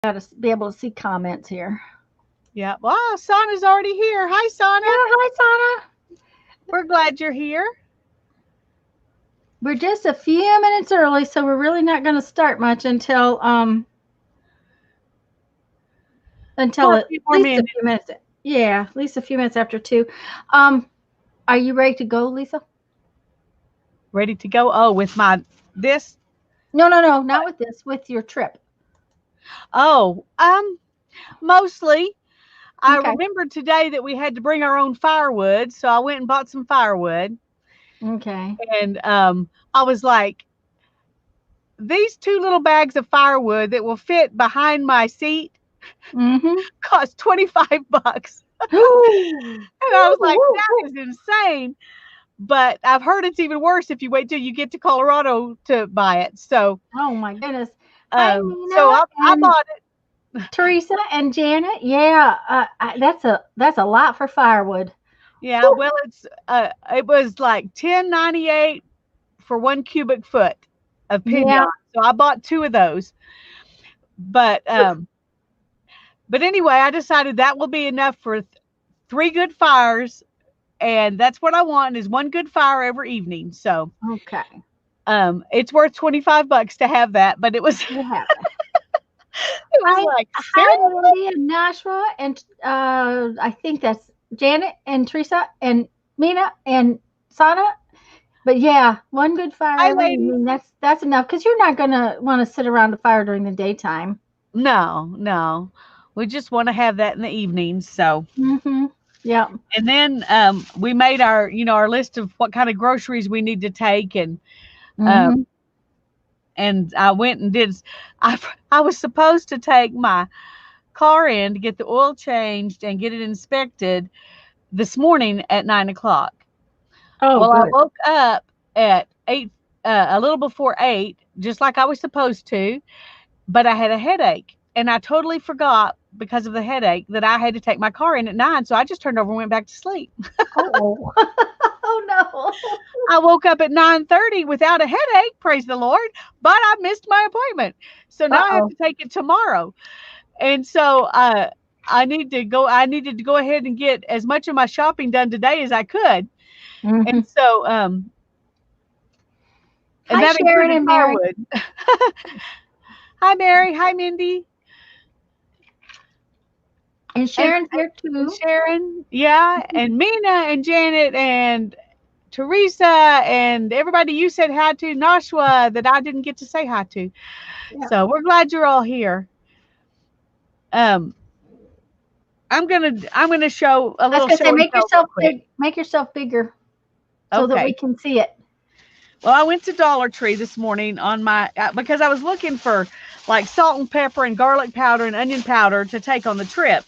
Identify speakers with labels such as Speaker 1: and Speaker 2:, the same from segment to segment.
Speaker 1: Got to be able to see comments here.
Speaker 2: Yeah. Wow, Sana's already here. Hi,
Speaker 1: Yeah,
Speaker 2: Sana.
Speaker 1: hi, Sana.
Speaker 2: We're glad you're here.
Speaker 1: We're just a few minutes early, so we're really not going to start much until
Speaker 2: For a
Speaker 1: at
Speaker 2: few more
Speaker 1: least a
Speaker 2: minutes.
Speaker 1: few minutes. Yeah, at least a few minutes after 2. Um, are you ready to go, Lisa?
Speaker 2: Ready to go? Oh, with my this.
Speaker 1: No, no, no, not with this. With your trip.
Speaker 2: Oh, mostly. I
Speaker 1: Okay.
Speaker 2: remembered today that we had to bring our own firewood, so I went and bought some firewood.
Speaker 1: Okay.
Speaker 2: And I was like, these two little bags of firewood that will fit behind my seat
Speaker 1: Mm-hmm.
Speaker 2: cost $25.
Speaker 1: Woo,
Speaker 2: And I was like,
Speaker 1: woo,
Speaker 2: that
Speaker 1: woo.
Speaker 2: is insane. But I've heard it's even worse if you wait till you get to Colorado to buy it. So,
Speaker 1: Oh my goodness. Hi, Nina
Speaker 2: so I
Speaker 1: and
Speaker 2: bought it.
Speaker 1: Teresa and Janet. Yeah, that's a lot for firewood.
Speaker 2: Yeah,
Speaker 1: Whew.
Speaker 2: well, it was like 10.98 for 1 cubic foot of
Speaker 1: Yeah.
Speaker 2: pinon. So I bought two of those. But anyway, I decided that will be enough for three good fires, and that's what I want is one good fire every evening. So
Speaker 1: Okay.
Speaker 2: it's worth $25 to have that, but it was it
Speaker 1: You have it.
Speaker 2: was
Speaker 1: Hi,
Speaker 2: like
Speaker 1: hi,
Speaker 2: seriously.
Speaker 1: Mindy and Nashua, and I think that's Janet and Teresa and Mina and Sana. But yeah, one good fire
Speaker 2: Hi,
Speaker 1: every
Speaker 2: ladies.
Speaker 1: evening. That's enough because you're not gonna want to sit around the fire during the daytime.
Speaker 2: No, no, we just want to have that in the evening. So,
Speaker 1: Mm-hmm. Yeah.
Speaker 2: and then we made our our list of what kind of groceries we need to take, um,
Speaker 1: Mm-hmm.
Speaker 2: and I went and did. I I was supposed to take my car in to get the oil changed and get it inspected this morning at 9 o'clock.
Speaker 1: Oh,
Speaker 2: Well, I
Speaker 1: good.
Speaker 2: woke up at 8, a little before 8, just like I was supposed to, but I had a headache. And I totally forgot because of the headache that I had to take my car in at 9. So I just turned over and went back to sleep.
Speaker 1: Oh, oh no.
Speaker 2: I woke up at 9:30 without a headache, praise the Lord, but I missed my appointment. So now I have
Speaker 1: Uh-oh.
Speaker 2: to take it tomorrow. And so I needed to go ahead and get as much of my shopping done today as I could.
Speaker 1: Mm-hmm.
Speaker 2: And so and
Speaker 1: Hi,
Speaker 2: that
Speaker 1: Sharon
Speaker 2: included
Speaker 1: and Mary.
Speaker 2: firewood. Hi, Mary. Hi, Mindy.
Speaker 1: And
Speaker 2: And,
Speaker 1: Sharon's here
Speaker 2: and
Speaker 1: too.
Speaker 2: Sharon. Yeah. And Mina and Janet and Teresa and everybody you said hi to, Nashua, that I didn't get to say hi to.
Speaker 1: Yeah.
Speaker 2: So we're glad you're all here. Um, I'm gonna show a
Speaker 1: I was
Speaker 2: little
Speaker 1: gonna say
Speaker 2: show and tell real quick.
Speaker 1: make yourself bigger so that we
Speaker 2: Okay.
Speaker 1: can see it.
Speaker 2: Well, I went to Dollar Tree this morning on my because I was looking for like salt and pepper and garlic powder and onion powder to take on the trip.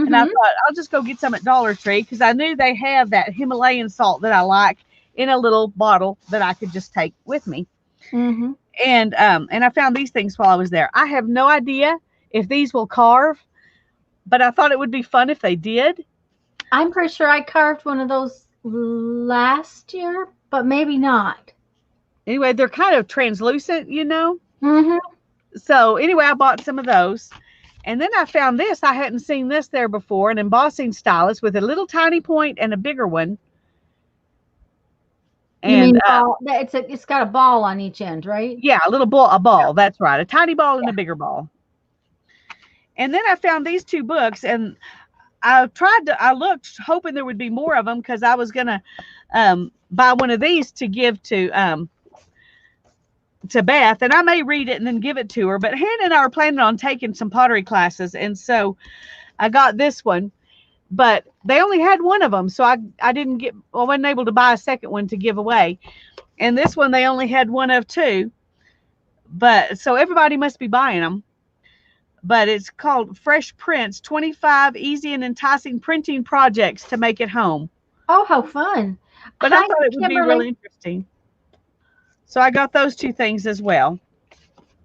Speaker 2: And I
Speaker 1: Mm-hmm.
Speaker 2: thought I'll just go get some at Dollar Tree because I knew they have that Himalayan salt that I like in a little bottle that I could just take with me.
Speaker 1: Mm-hmm.
Speaker 2: And I found these things while I was there. I have no idea if these will carve, but I thought it would be fun if they did.
Speaker 1: I'm pretty sure I carved one of those last year, but maybe not.
Speaker 2: Anyway, they're kind of translucent.
Speaker 1: Mm-hmm.
Speaker 2: So anyway, I bought some of those. And then I found this. I hadn't seen this there before, an embossing stylus with a little tiny point and a bigger one.
Speaker 1: You
Speaker 2: And
Speaker 1: mean ball? It's got a ball on each end, right?
Speaker 2: yeah, a little ball, a
Speaker 1: Yeah.
Speaker 2: ball. That's right. A tiny ball and
Speaker 1: Yeah.
Speaker 2: a bigger ball. And then I found these two books, and I looked hoping there would be more of them because I was going to buy one of these to give to Beth, and I may read it and then give it to her. But Hannah and I are planning on taking some pottery classes, and so I got this one, but they only had one of them, so I didn't get, I wasn't able to buy a second one to give away. And this one they only had one of two, but so everybody must be buying them. But it's called Fresh Prints 25 Easy and Enticing Printing Projects to Make at Home.
Speaker 1: Oh, how fun!
Speaker 2: But I
Speaker 1: Hi,
Speaker 2: thought it would be really
Speaker 1: Kimberly.
Speaker 2: interesting. So I got those two things as well.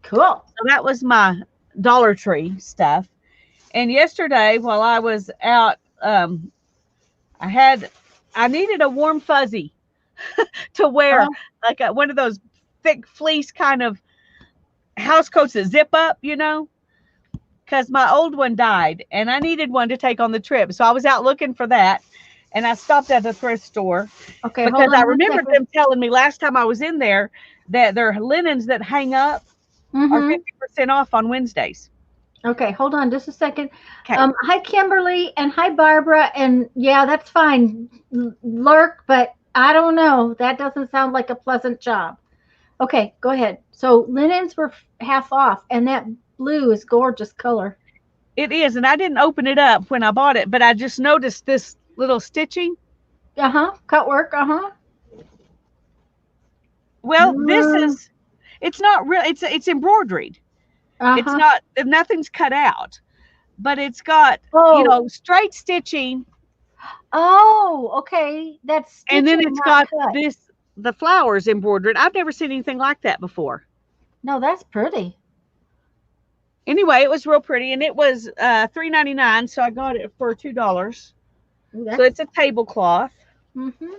Speaker 1: Cool.
Speaker 2: So that was my Dollar Tree stuff. And yesterday, while I was out, I had I needed a warm fuzzy to wear,
Speaker 1: Oh,
Speaker 2: like one of those thick fleece kind of house coats that zip up. because my old one died and I needed one to take on the trip. So I was out looking for that, and I stopped at the thrift store
Speaker 1: Okay, hold
Speaker 2: because
Speaker 1: on
Speaker 2: I
Speaker 1: one
Speaker 2: remembered
Speaker 1: second.
Speaker 2: them telling me last time I was in there that their linens that hang up are
Speaker 1: Mm-hmm.
Speaker 2: 50% off on Wednesdays.
Speaker 1: Okay, hold on just a second.
Speaker 2: Okay.
Speaker 1: Hi, Kimberly, and hi, Barbara. And yeah, that's fine, Lurk, but I don't know. That doesn't sound like a pleasant job. Okay, go ahead. So linens were half off, and that blue is gorgeous color.
Speaker 2: It is, and I didn't open it up when I bought it, but I just noticed this little stitching.
Speaker 1: Uh huh. Cut work. Uh huh.
Speaker 2: Well, this
Speaker 1: Mm,
Speaker 2: is it's not real. It's embroidered.
Speaker 1: uh
Speaker 2: It's
Speaker 1: huh.
Speaker 2: not nothing's cut out, but it's got
Speaker 1: Oh,
Speaker 2: straight stitching,
Speaker 1: oh, okay. That's
Speaker 2: and then
Speaker 1: stitching,
Speaker 2: it's
Speaker 1: not
Speaker 2: got
Speaker 1: cut.
Speaker 2: the flowers embroidered. I've never seen anything like that before.
Speaker 1: No, that's pretty.
Speaker 2: Anyway, it was real pretty, and it was $3.99, so I got it for $2.
Speaker 1: Ooh,
Speaker 2: So
Speaker 1: that's.
Speaker 2: it's a tablecloth.
Speaker 1: Mm-hmm.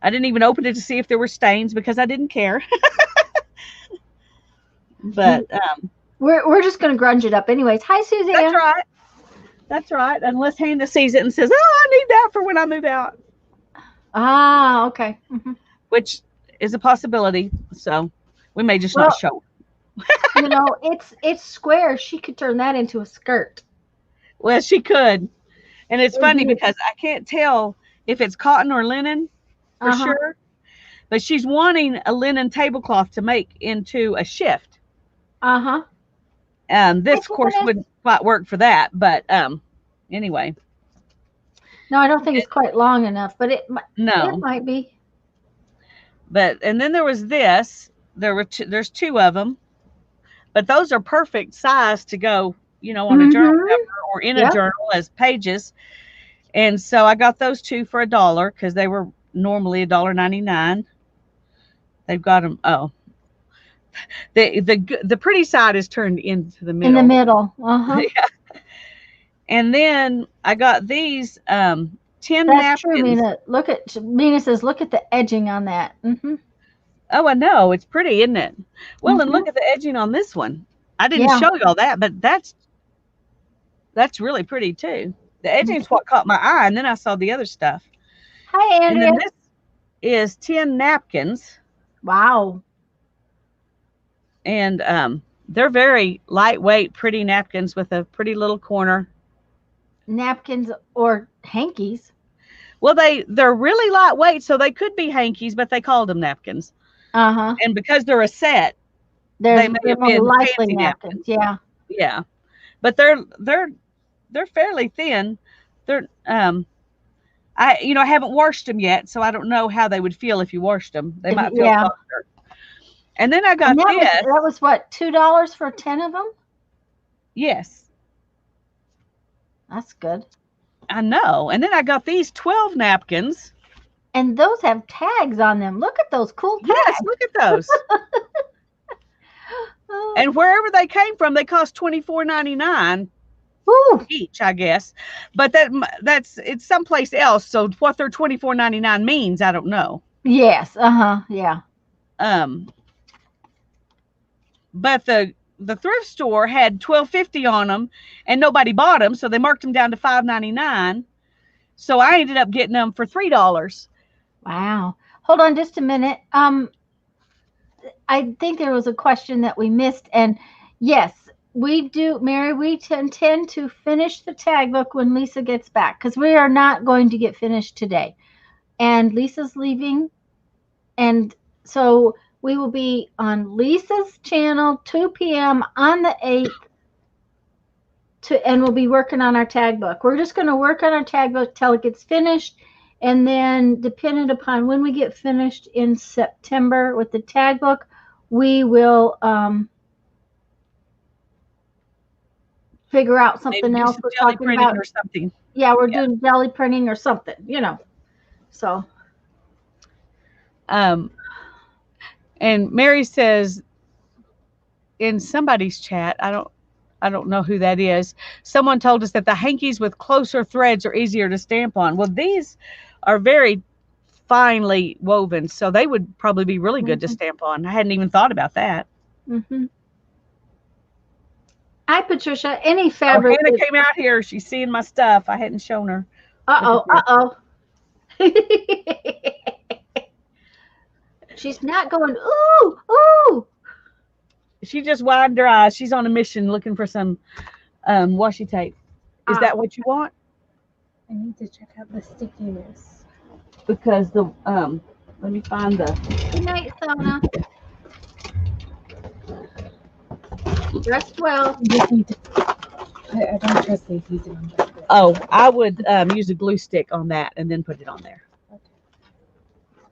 Speaker 2: I didn't even open it to see if there were stains because I didn't care. But
Speaker 1: We're just gonna grunge it up, anyways. Hi,
Speaker 2: that's
Speaker 1: Suzanne.
Speaker 2: right. That's right. Unless Hannah sees it and says, "Oh, I need that for when I move out,"
Speaker 1: Ah, okay. Hmm.
Speaker 2: which is a possibility. So we may just not
Speaker 1: Well,
Speaker 2: show.
Speaker 1: it's square. She could turn that into a skirt.
Speaker 2: Well, she could, and it's funny
Speaker 1: Hmm.
Speaker 2: because I can't tell if it's cotton or linen for
Speaker 1: Uh huh.
Speaker 2: sure. But she's wanting a linen tablecloth to make into a shift.
Speaker 1: Uh huh. Hi,
Speaker 2: This, of course,
Speaker 1: Janice.
Speaker 2: wouldn't quite work for that. But anyway,
Speaker 1: No, I don't think it's quite long enough, but it
Speaker 2: no.
Speaker 1: might be.
Speaker 2: But and then there was this. There's two of them, but those are perfect size to go, on a journal
Speaker 1: Mm-hmm.
Speaker 2: cover or in a
Speaker 1: Yep.
Speaker 2: journal as pages. And so I got those two for $1 because they were normally $1.99. They've got them. Oh, the pretty side is turned into the
Speaker 1: In the
Speaker 2: middle.
Speaker 1: middle. Uh huh.
Speaker 2: And then I got these 10
Speaker 1: That's true,
Speaker 2: napkins.
Speaker 1: Mina. Mina says, look at the edging on that. Mm-hmm.
Speaker 2: Oh, I know. It's pretty, isn't it? Well, and
Speaker 1: Mm-hmm.
Speaker 2: look at the edging on this one. I didn't
Speaker 1: Yeah.
Speaker 2: show y'all that, but that's really pretty too. The edging's
Speaker 1: Mhm.
Speaker 2: what caught my eye, and then I saw the other stuff.
Speaker 1: Hi,
Speaker 2: And
Speaker 1: Andrea.
Speaker 2: then this is 10 napkins,
Speaker 1: Wow.
Speaker 2: and they're very lightweight, pretty napkins with a pretty little corner.
Speaker 1: Napkins or hankies.
Speaker 2: Well, they're really lightweight, so they could be hankies, but they called them napkins.
Speaker 1: Uh huh.
Speaker 2: And because they're a set, they may
Speaker 1: They're
Speaker 2: have
Speaker 1: more
Speaker 2: been
Speaker 1: likely
Speaker 2: fancy
Speaker 1: napkins.
Speaker 2: napkins.
Speaker 1: Yeah.
Speaker 2: Yeah, but they're fairly thin. They're I haven't washed them yet, so I don't know how they would feel if you washed them. They might feel
Speaker 1: Yeah.
Speaker 2: softer. And then I
Speaker 1: And
Speaker 2: got
Speaker 1: that
Speaker 2: this.
Speaker 1: was what, $2 for 10 of them?
Speaker 2: Yes,
Speaker 1: That's good.
Speaker 2: I know. And then I got these 12 napkins.
Speaker 1: And those have tags on them. Look at those cool
Speaker 2: Yes,
Speaker 1: tags.
Speaker 2: look at those.
Speaker 1: Oh,
Speaker 2: And wherever they came from, they cost $24.99
Speaker 1: whew.
Speaker 2: each, I guess. But that's it's someplace else. So what their $24.99 means, I don't know.
Speaker 1: Yes. Uh huh. Yeah.
Speaker 2: Um, but the thrift store had 12.50 on them, and nobody bought them, so they marked them down to $5.99. So I ended up getting them for $3.
Speaker 1: Wow. Hold on just a minute. I think there was a question that we missed. And yes, we do, Mary, intend to finish the tag book when Lisa gets back because we are not going to get finished today. And Lisa's leaving. And so we will be on Lisa's channel 2 p.m. on the 8th. And we'll be working on our tag book. We're just going to work on our tag book till it gets finished. And then, depending upon when we get finished in September with the tag book, we will figure out
Speaker 2: Maybe
Speaker 1: something
Speaker 2: do
Speaker 1: else.
Speaker 2: some
Speaker 1: We're
Speaker 2: jelly
Speaker 1: talking
Speaker 2: printing
Speaker 1: about,
Speaker 2: or something.
Speaker 1: yeah, we're
Speaker 2: Yeah.
Speaker 1: doing jelly printing or something. So,
Speaker 2: Um, and Mary says in somebody's chat, I don't know who that is. Someone told us that the hankies with closer threads are easier to stamp on. Well, these are very finely woven, so they would probably be really good to
Speaker 1: mm-hmm,
Speaker 2: stamp on. I hadn't even thought about that.
Speaker 1: mm-hmm. Hi, Patricia. Any
Speaker 2: Oh,
Speaker 1: fabric
Speaker 2: Hannah
Speaker 1: with,
Speaker 2: came out here. She's seeing my stuff. I hadn't shown her. Look at
Speaker 1: uh-oh,
Speaker 2: this.
Speaker 1: uh-oh. She's not going, ooh, ooh.
Speaker 2: She just widened her eyes. She's on a mission looking for some washi tape. Is
Speaker 1: Ah,
Speaker 2: that what you want?
Speaker 3: I need to check out the stickiness.
Speaker 2: Because the let me find the.
Speaker 1: good night, Sona. Rest well.
Speaker 3: I just need to. I don't trust the adhesive on that.
Speaker 2: Oh, I would use a glue stick on that and then put it on there.
Speaker 3: Okay.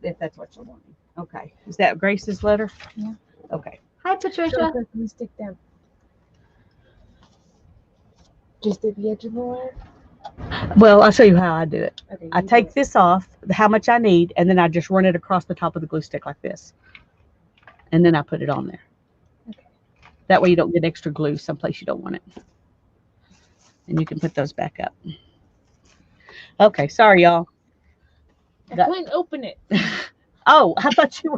Speaker 2: If that's what you're wanting. Okay. Is that Grace's letter?
Speaker 3: Yeah.
Speaker 2: Okay.
Speaker 1: Hi,
Speaker 3: So
Speaker 1: Patricia.
Speaker 3: the glue stick down. Just at the edge of the wire?
Speaker 2: Well, I'll show you how I do it.
Speaker 3: Okay.
Speaker 2: I take this off, how much I need, and then I just run it across the top of the glue stick like this. And then I put it on there.
Speaker 3: Okay.
Speaker 2: That way you don't get extra glue someplace you don't want it. And you can put those back up. Okay, sorry y'all.
Speaker 3: I couldn't open it.
Speaker 2: Oh, I thought you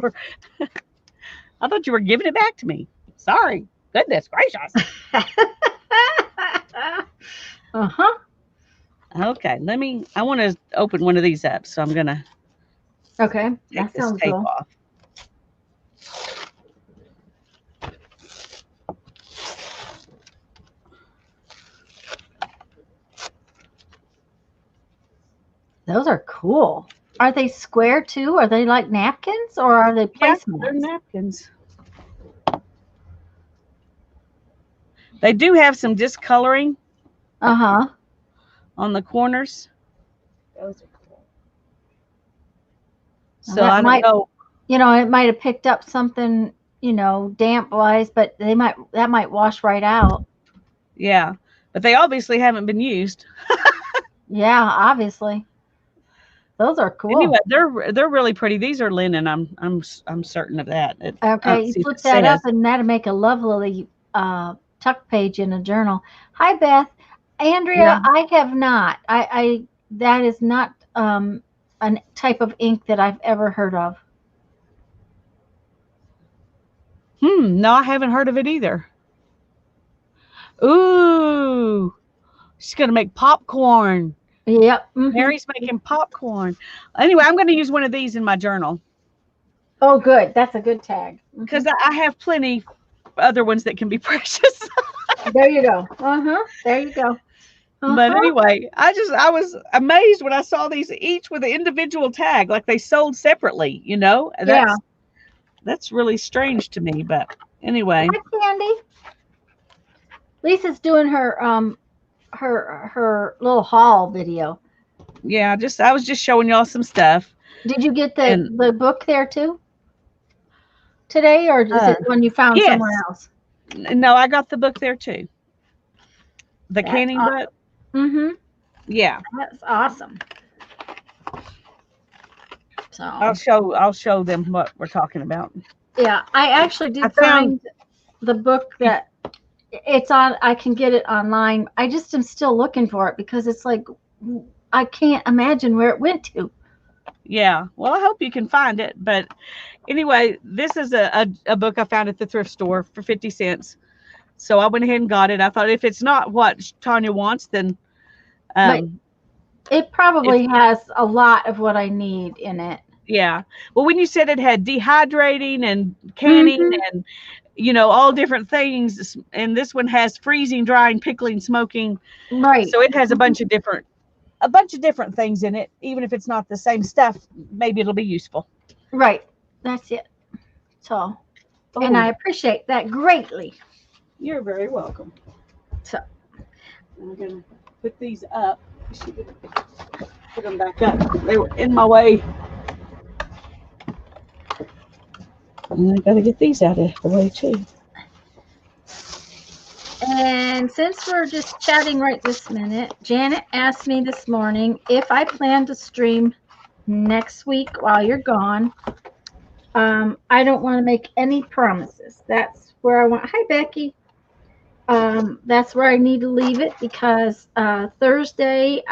Speaker 2: were giving it back to me. Sorry. Goodness gracious.
Speaker 1: Uh-huh.
Speaker 2: Okay, I want to open one of these up, so I'm gonna
Speaker 1: Okay,
Speaker 2: take
Speaker 1: that
Speaker 2: this
Speaker 1: sounds
Speaker 2: tape
Speaker 1: cool.
Speaker 2: off.
Speaker 1: Those are cool. Are they square too? Are they like napkins or are they
Speaker 2: Yeah, they're
Speaker 1: placemats?
Speaker 2: napkins. They do have some discoloring
Speaker 1: Uh-huh.
Speaker 2: on the corners,
Speaker 3: Those are cool.
Speaker 2: so
Speaker 1: That
Speaker 2: I don't
Speaker 1: might,
Speaker 2: know.
Speaker 1: it might have picked up something, damp wise, but that might wash right out.
Speaker 2: Yeah, but they obviously haven't been used.
Speaker 1: Yeah, obviously. Those are cool.
Speaker 2: Anyway, they're really pretty. These are linen. I'm certain of that.
Speaker 1: Okay, you
Speaker 2: See if
Speaker 1: flip
Speaker 2: it
Speaker 1: that up
Speaker 2: says.
Speaker 1: and that'll make a lovely tuck page in a journal. Hi, Beth.
Speaker 2: Yeah.
Speaker 1: Andrea, I have not. That is not a type of ink that I've ever heard of.
Speaker 2: No, I haven't heard of it either. Ooh, she's gonna make popcorn.
Speaker 1: Yep. Hmm.
Speaker 2: Mary's making popcorn. Anyway, I'm gonna use one of these in my journal
Speaker 1: Oh, good. That's a good tag.
Speaker 2: because I have plenty other ones that can be precious.
Speaker 1: There you go. Uh-huh. There you go.
Speaker 2: But
Speaker 1: Uh-huh.
Speaker 2: anyway, I was amazed when I saw these each with an individual tag, like they sold separately.
Speaker 1: Yeah.
Speaker 2: That's really strange to me. But anyway,
Speaker 1: Hi, Candy. Lisa's doing her little haul video.
Speaker 2: yeah, I was just showing y'all some stuff.
Speaker 1: Did you get the
Speaker 2: And
Speaker 1: the book there too today, or is
Speaker 2: uh,
Speaker 1: it one you found
Speaker 2: yes,
Speaker 1: somewhere else?
Speaker 2: no, I got the book there too. The
Speaker 1: That's
Speaker 2: canning book.
Speaker 1: mm-hmm.
Speaker 2: Yeah,
Speaker 1: That's awesome. So
Speaker 2: I'll show them what we're talking about.
Speaker 1: yeah, I actually
Speaker 2: I
Speaker 1: did
Speaker 2: found
Speaker 1: find the book that it's on. I can get it online. I just am still looking for it because it's like I can't imagine where it went to.
Speaker 2: yeah. Well, I hope you can find it. But anyway, this is a book I found at the thrift store for 50 cents. So I went ahead and got it. I thought if it's not what Tanya wants, then
Speaker 1: But
Speaker 2: um,
Speaker 1: it
Speaker 2: it's
Speaker 1: probably has a lot of what I need in it.
Speaker 2: yeah. Well, when you said it had dehydrating and canning
Speaker 1: Hmm.
Speaker 2: and all different things, and this one has freezing, drying, pickling, smoking,
Speaker 1: Right.
Speaker 2: so it has
Speaker 1: Mhm.
Speaker 2: a bunch of different things in it. Even if it's not the same stuff, maybe it'll be useful.
Speaker 1: Right. That's it. So, and I
Speaker 2: Oh,
Speaker 1: appreciate that greatly.
Speaker 2: you're very welcome.
Speaker 1: So,
Speaker 2: I'm gonna put these up. Put them back up. They were in my way. And I gotta get these out of the way too.
Speaker 1: and since we're just chatting right this minute, Janet asked me this morning if I plan to stream next week while you're gone. I don't want to make any promises. That's where I want. Hi, Becky. That's where I need to leave it because Thursday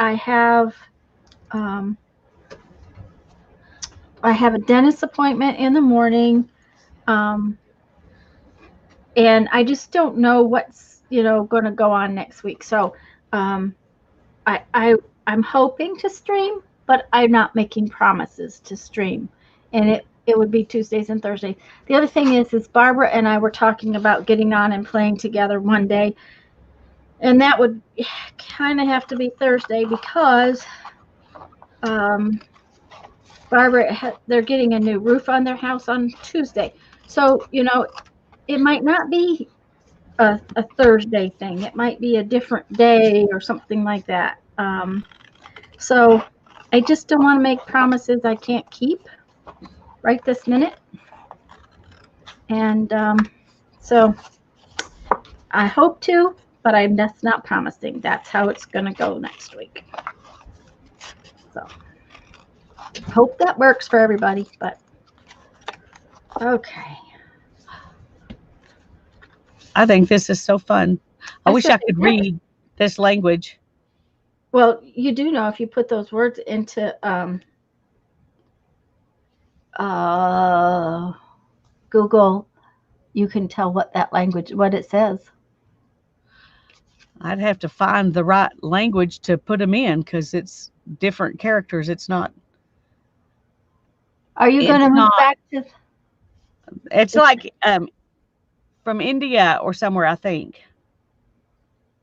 Speaker 1: um, I have a dentist appointment in the morning, um, and I just don't know going to go on next week. So, um, I'm hoping to stream, but I'm not making promises to stream, and it would be Tuesdays and Thursdays. The other thing is Barbara and I were talking about getting on and playing together one day, and that would kind of have to be Thursday because um, they're getting a new roof on their house on Tuesday, so it might not be a Thursday thing. It might be a different day or something like that. So I just don't want to make promises I can't keep right this minute. And so I hope to, but I'm just not promising. That's how it's going to go next week. So hope that works for everybody. But okay.
Speaker 2: I think this is so fun. I wish I could read this language.
Speaker 1: Well, you do know if you put those words into Google, you can tell what it says.
Speaker 2: I'd have to find the right language to put them in because it's different characters. It's not.
Speaker 1: Are you going to move back to?
Speaker 2: It's like from India or somewhere, I think.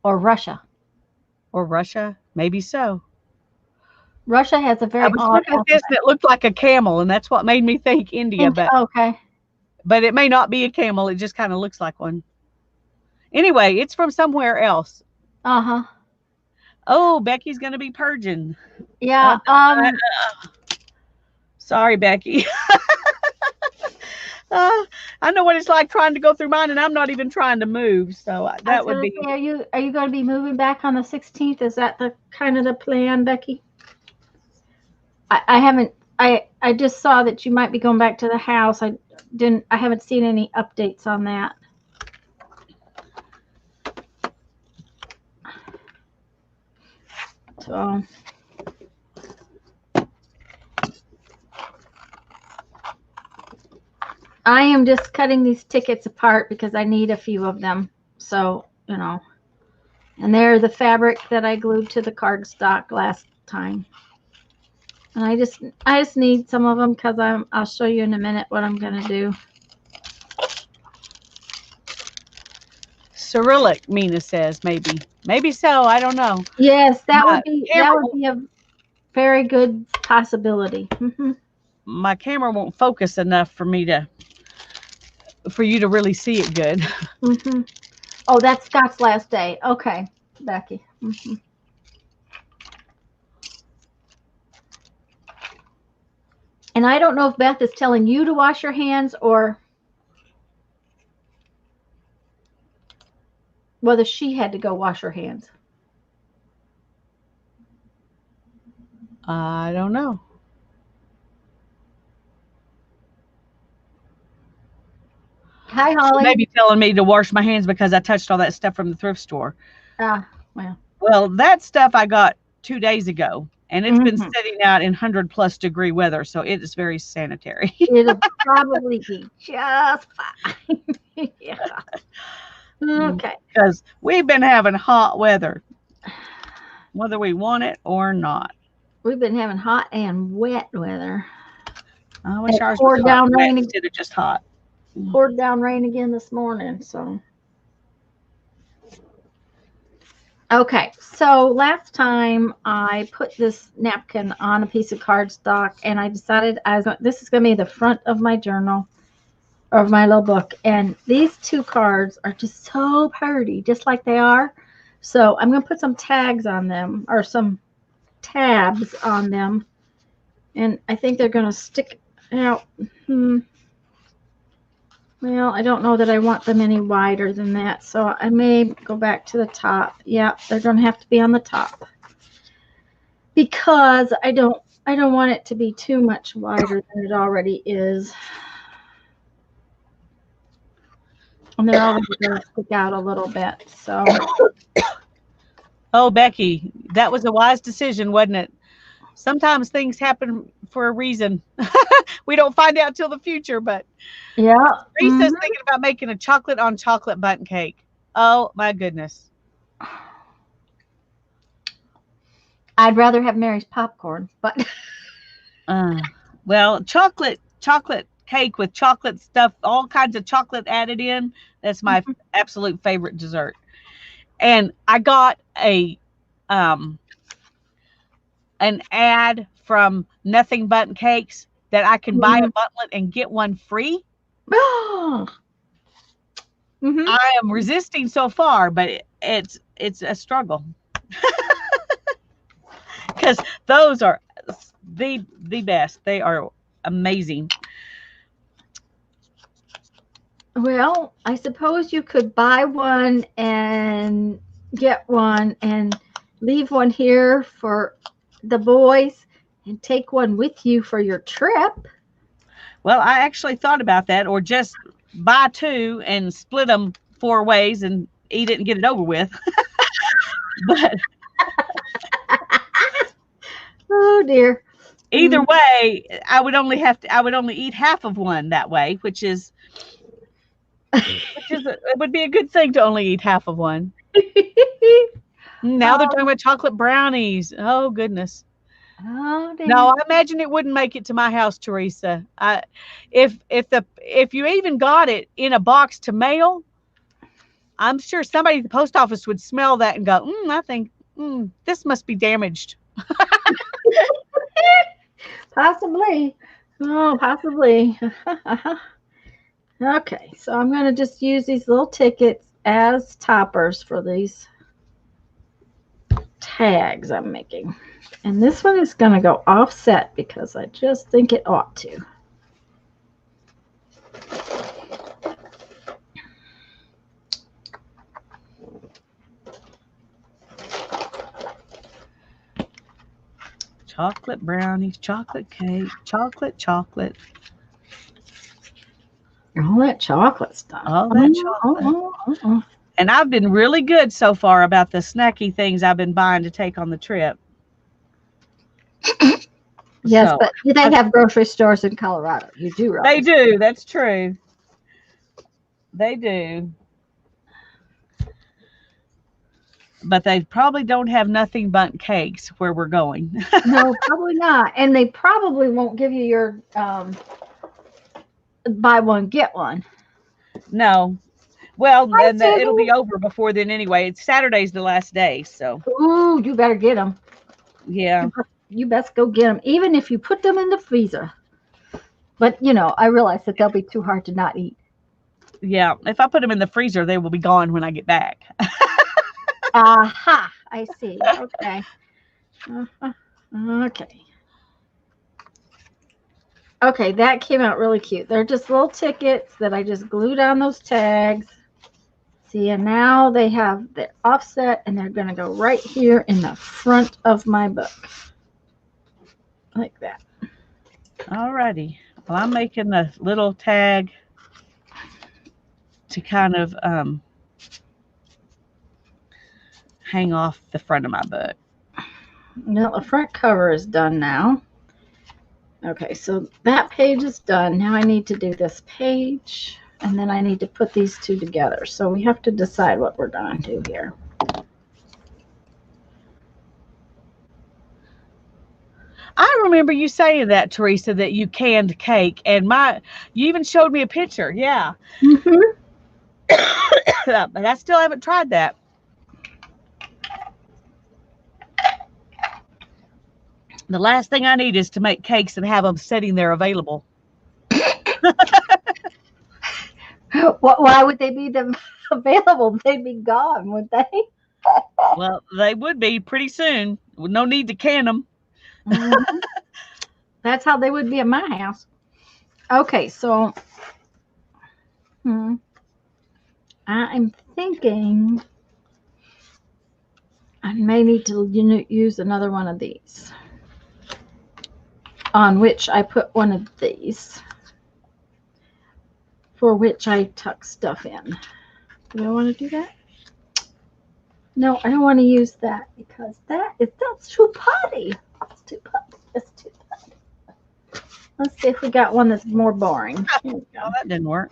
Speaker 1: Or Russia.
Speaker 2: Or Russia, maybe so.
Speaker 1: Russia has a very
Speaker 2: I was looking at this that looked like a camel, and that's what made me think India. But
Speaker 1: okay.
Speaker 2: But it may not be a camel. It just kind of looks like one. Anyway, it's from somewhere else.
Speaker 1: Uh-huh.
Speaker 2: Oh, Becky's going to be purging.
Speaker 1: Yeah.
Speaker 2: Sorry, Becky. I know what it's like trying to go through mine, and I'm not even trying to move. So that would be.
Speaker 1: Say, are you going to be moving back on the 16th? Is that the kind of the plan, Becky? I haven't. I just saw that you might be going back to the house. I haven't seen any updates on that. So I am just cutting these tickets apart because I need a few of them. So, and they're the fabric that I glued to the cardstock last time. And I just need some of them because I'll show you in a minute what I'm going to do.
Speaker 2: Cyrillic, Mina says, maybe so. I don't know.
Speaker 1: Yes, that would be a very good possibility. Mm-hmm.
Speaker 2: My camera won't focus enough for you to really see it good.
Speaker 1: Mm-hmm. Oh, that's Scott's last day. Okay, Becky. Mm-hmm. And I don't know if Beth is telling you to wash your hands or whether she had to go wash her hands.
Speaker 2: I don't know.
Speaker 1: Hi, Holly.
Speaker 2: She may be telling me to wash my hands because I touched all that stuff from the thrift store. Well, that stuff I got 2 days ago, and it's been sitting out in 100+ degree weather, so it is very sanitary.
Speaker 1: It'll probably be just fine. Yeah. Okay.
Speaker 2: Because we've been having hot weather, whether we want it or not.
Speaker 1: We've been having hot and wet weather.
Speaker 2: I wish ours was down rain instead of just hot.
Speaker 1: Poured down rain again this morning, so. Okay, so last time I put this napkin on a piece of cardstock, and I decided this is going to be the front of my journal, or of my little book, and these two cards are just so pretty, just like they are. So I'm going to put some tags on them, or some tabs on them, and I think they're going to stick out. Well, I don't know that I want them any wider than that, so I may go back to the top. Yeah, they're going to have to be on the top because I don't want it to be too much wider than it already is. And they're already going to stick out a little bit. So.
Speaker 2: Oh, Becky, that was a wise decision, wasn't it? Sometimes things happen for a reason. We don't find out till the future, but
Speaker 1: yeah.
Speaker 2: Teresa's thinking about making a chocolate on chocolate bundt cake. Oh my goodness.
Speaker 1: I'd rather have Mary's popcorn, but
Speaker 2: Uh, well, chocolate cake with chocolate stuff, all kinds of chocolate added in. That's my absolute favorite dessert. And I got a um an ad from Nothing But Cakes that I can buy a butlet and get one free.
Speaker 1: hmm
Speaker 2: I am resisting so far, but it's a struggle because those are the best. They are amazing.
Speaker 1: Well, I suppose you could buy one and get one and leave one here for the boys and take one with you for your trip.
Speaker 2: Well, I actually thought about that, or just buy two and split them four ways and eat it and get it over with. But
Speaker 1: Oh dear.
Speaker 2: either way, I would only eat half of one that way, it would be a good thing to only eat half of one. Now they're talking
Speaker 1: Oh,
Speaker 2: about chocolate brownies. Oh goodness.
Speaker 1: oh
Speaker 2: No,
Speaker 1: dear.
Speaker 2: I imagine it wouldn't make it to my house, Teresa. If you even got it in a box to mail, I'm sure somebody at the post office would smell that and go, I think this must be damaged.
Speaker 1: Possibly. Oh, possibly. Okay, so I'm going to just use these little tickets as toppers for these tags I'm making. And this one is going to go offset because I just think it ought to.
Speaker 2: Chocolate brownies, chocolate cake, chocolate,
Speaker 1: All that chocolate stuff.
Speaker 2: all that chocolate. And I've been really good so far about the snacky things I've been buying to take on the trip.
Speaker 1: Yes,
Speaker 2: So
Speaker 1: but they have grocery stores in Colorado. You do, right?
Speaker 2: they do. That's true. They do. But they probably don't have Nothing But Cakes where we're going.
Speaker 1: No, probably not. And they probably won't give you your buy one get one.
Speaker 2: No. Well,
Speaker 1: Hi,
Speaker 2: then it'll
Speaker 1: Susan.
Speaker 2: be over before then anyway. It's Saturday's the last day, so
Speaker 1: Ooh, you better get them.
Speaker 2: yeah.
Speaker 1: You best go get them, even if you put them in the freezer. But I realize that they'll be too hard to not eat.
Speaker 2: Yeah. If I put them in the freezer, they will be gone when I get back.
Speaker 1: Aha, I see. Okay. Uh-huh. Okay. Okay, that came out really cute. They're just little tickets that I just glued on those tags. See, and now they have the offset, and they're going to go right here in the front of my book. Like that.
Speaker 2: Alrighty. Well, I'm making a little tag to kind of hang off the front of my book.
Speaker 1: Now the front cover is done now. Okay, so that page is done. Now I need to do this page, and then I need to put these two together. So we have to decide what we're going to do here.
Speaker 2: I remember you saying that, Teresa, that you canned cake, and you even showed me a picture. Yeah.
Speaker 1: Mm-hmm.
Speaker 2: But I still haven't tried that. The last thing I need is to make cakes and have them sitting there available.
Speaker 1: Why would they be available? They'd be gone, would they?
Speaker 2: Well, they would be pretty soon. No need to can them.
Speaker 1: Mm-hmm. That's how they would be at my house. Okay, so I'm thinking I may need to use another one of these, on which I put one of these, for which I tuck stuff in. Do I want to do that? No, I don't want to use that because that's too putty. It's too putty. It's too putty. Let's see if we got one that's more boring. Here we go.
Speaker 2: Oh, that didn't work.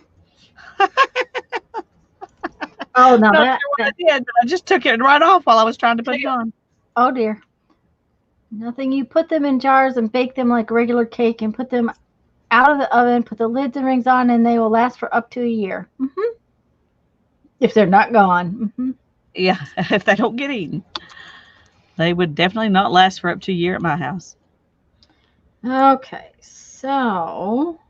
Speaker 1: Oh, no,
Speaker 2: Not sure what I did, but I just took it right off while I was trying to put it on.
Speaker 1: oh dear. Nothing. You put them in jars and bake them like regular cake and put them out of the oven, put the lids and rings on, and they will last for up to a year. If they're not gone.
Speaker 2: Yeah, if they don't get eaten. They would definitely not last for up to a year at my house.
Speaker 1: Okay, so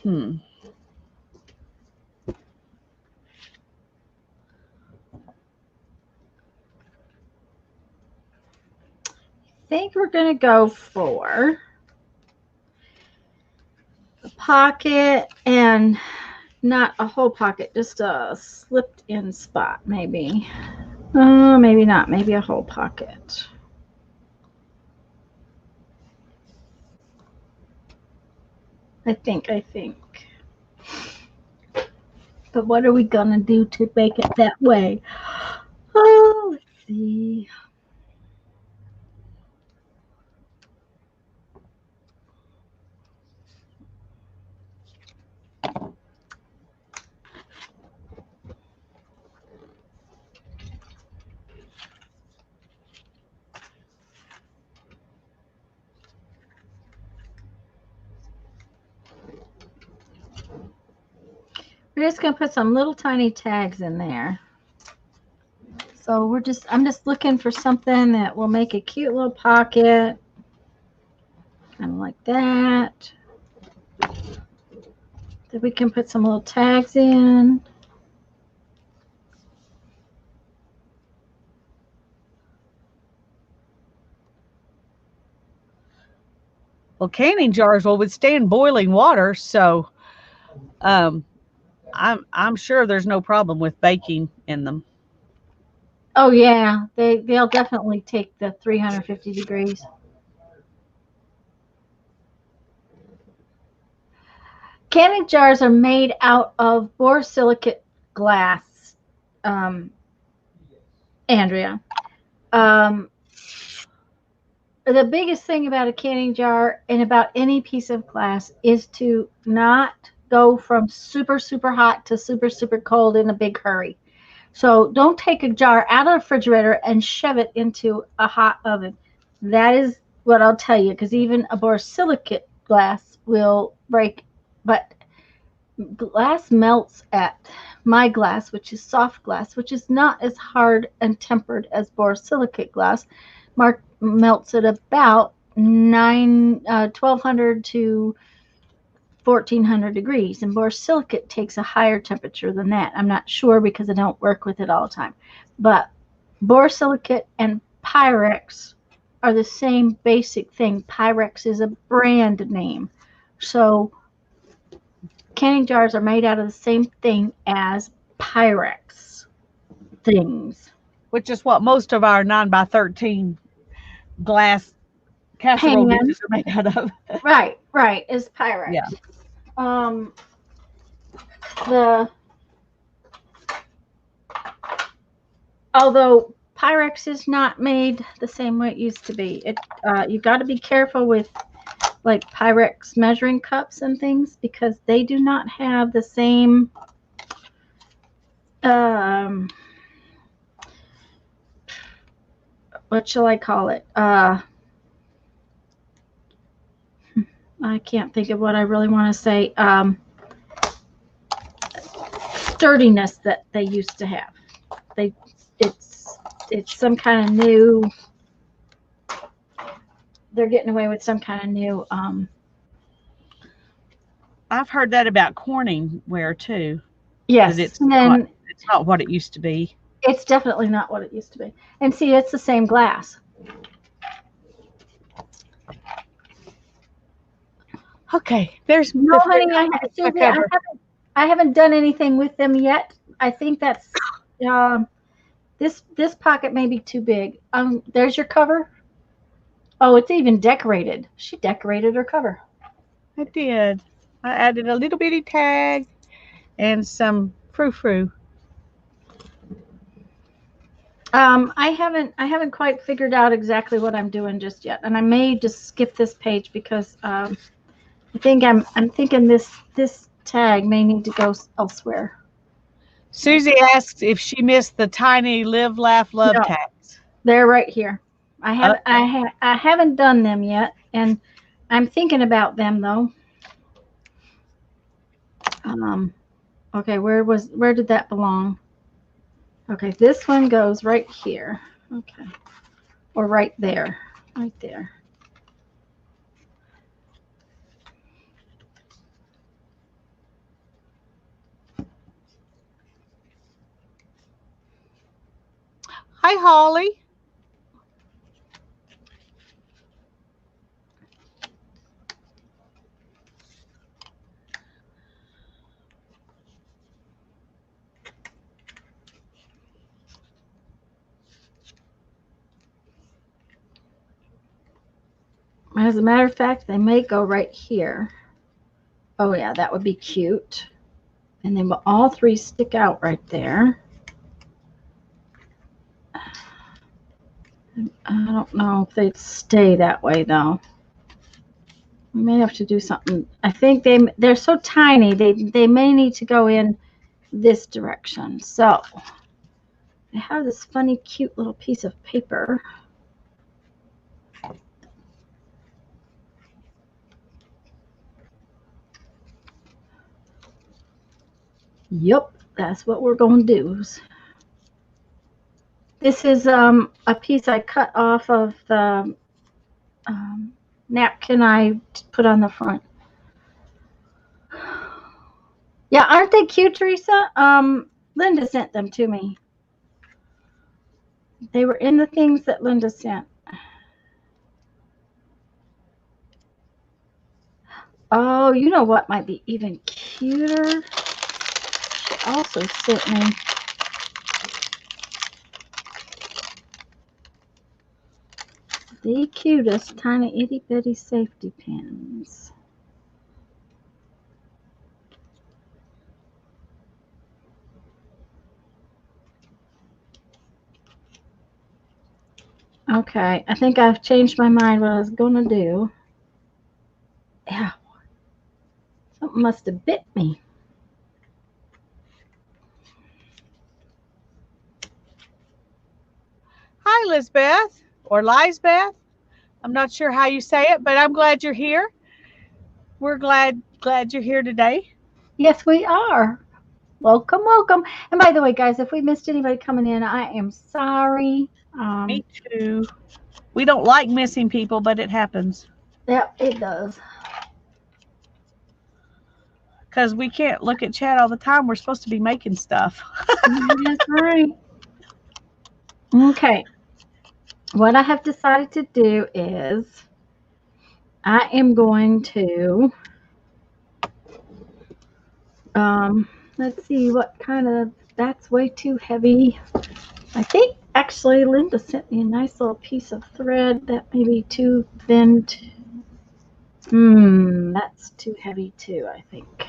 Speaker 2: Hmm.
Speaker 1: I think we're going to go for a pocket and not a whole pocket, just a slipped in spot, maybe. Maybe not, maybe a whole pocket. I think. But what are we going to do to make it that way? Oh, let's see. We're just going to put some little tiny tags in there. So I'm just looking for something that will make a cute little pocket. Kind of like that. That we can put some little tags in.
Speaker 2: Well, canning jars will withstand boiling water, so I'm sure there's no problem with baking in them.
Speaker 1: Oh yeah, they'll definitely take the 350 degrees. Canning jars are made out of borosilicate glass, Andrea. Um, the biggest thing about a canning jar and about any piece of glass is to not go from super, super hot to super, super cold in a big hurry. So don't take a jar out of the refrigerator and shove it into a hot oven. That is what I'll tell you, because even a borosilicate glass will break. But glass melts at my glass, which is soft glass, which is not as hard and tempered as borosilicate glass. Mark melts at about 1200 to 1400 degrees, and borosilicate takes a higher temperature than that. I'm not sure because I don't work with it all the time, but borosilicate and Pyrex are the same basic thing. Pyrex is a brand name, so canning jars are made out of the same thing as Pyrex things.
Speaker 2: Which is what most of our 9 by 13 glass casserole
Speaker 1: Pan,
Speaker 2: dishes are made out of.
Speaker 1: right, is Pyrex.
Speaker 2: Yeah.
Speaker 1: Um, the although Pyrex is not made the same way it used to be. You got to be careful with like Pyrex measuring cups and things because they do not have the same what shall I call it? I can't think of what I really want to say. Sturdiness that they used to have. It's some kind of new. They're getting away with some kind of new.
Speaker 2: I've heard that about Corning ware too.
Speaker 1: Yes,
Speaker 2: That it's
Speaker 1: and
Speaker 2: not
Speaker 1: then
Speaker 2: it's not what it used to be.
Speaker 1: it's definitely not what it used to be. And see, it's the same glass.
Speaker 2: Okay, there's
Speaker 1: No,
Speaker 2: the
Speaker 1: honey,
Speaker 2: back
Speaker 1: Susie,
Speaker 2: over.
Speaker 1: I haven't done anything with them yet. I think that's this pocket may be too big. There's your cover. Oh, it's even decorated. She decorated her cover.
Speaker 2: I did. I added a little bitty tag and some frou-frou.
Speaker 1: I haven't quite figured out exactly what I'm doing just yet, and I may just skip this page because I'm thinking this tag may need to go elsewhere.
Speaker 2: Susie asks if she missed the tiny live, laugh, love
Speaker 1: No,
Speaker 2: tags.
Speaker 1: they're right here.
Speaker 2: Uh,
Speaker 1: I haven't done them yet, and I'm thinking about them though. Um, okay, where did that belong? Okay, this one goes right here. Okay, or right there, right there.
Speaker 2: Hi, Holly.
Speaker 1: As a matter of fact, they may go right here. Oh yeah, that would be cute. And then all three stick out right there. I don't know if they'd stay that way though. We may have to do something. I think they're so tiny. They may need to go in this direction. So I have this funny, cute little piece of paper. Yep, that's what we're going to do. This is a piece I cut off of the um, napkin I put on the front. Yeah, aren't they cute, Teresa? Linda sent them to me. They were in the things that Linda sent. Oh, you know what might be even cuter? She also sent me the cutest tiny itty bitty safety pins. Okay, I think I've changed my mind what I was going to do. Yeah, something must have bit me.
Speaker 2: Hi, Lisbeth or Lisbeth. I'm not sure how you say it, but I'm glad you're here. We're glad you're here today.
Speaker 1: Yes, we are. Welcome, welcome. And by the way, guys, if we missed anybody coming in, I am sorry.
Speaker 2: Me too. We don't like missing people, but it happens
Speaker 1: Yeah, it does.
Speaker 2: because we can't look at chat all the time. We're supposed to be making stuff.
Speaker 1: That's right. Okay. What I have decided to do is I am going to let's see what kind of that's way too heavy. I think actually Linda sent me a nice little piece of thread that may be too thin. That's too heavy too, I think.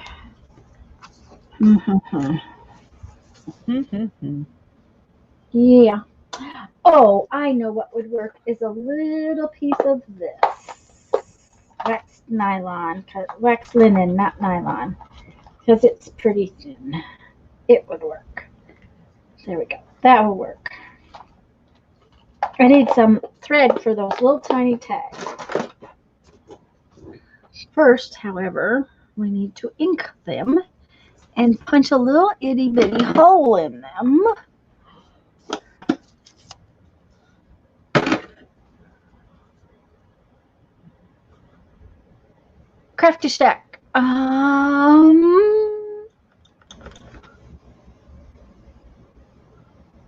Speaker 1: Yeah. Oh, I know what would work is a little piece of this wax nylon, wax linen, not nylon, because it's pretty thin. It would work. There we go. That will work. I need some thread for those little tiny tags. First, however, we need to ink them and punch a little itty bitty hole in them. Crafty Shack.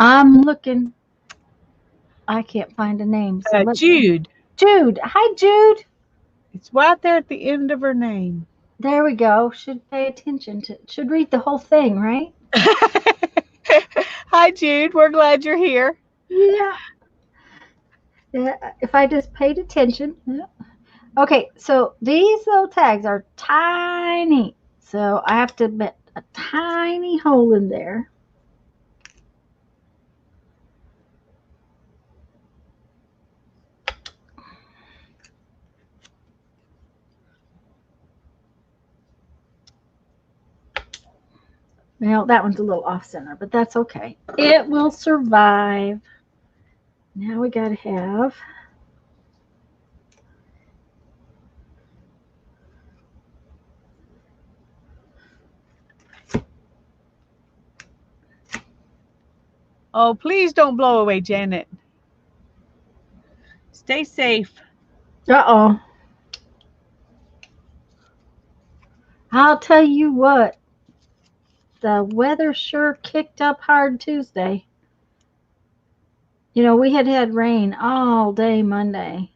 Speaker 1: I'm looking. I can't find a name. So
Speaker 2: Jude.
Speaker 1: Jude. Hi, Jude.
Speaker 2: It's right there at the end of her name.
Speaker 1: There we go. Should pay attention to. Should read the whole thing, right?
Speaker 2: Hi, Jude. We're glad you're here.
Speaker 1: Yeah. Yeah. If I just paid attention. Yeah. Okay, so these little tags are tiny. So I have to put a tiny hole in there. Well, that one's a little off center, but that's okay. It will survive. Now we got to have.
Speaker 2: Oh, please don't blow away, Janet. Stay safe.
Speaker 1: Uh-oh. I'll tell you what, the weather sure kicked up hard Tuesday. You know, we had rain all day Monday.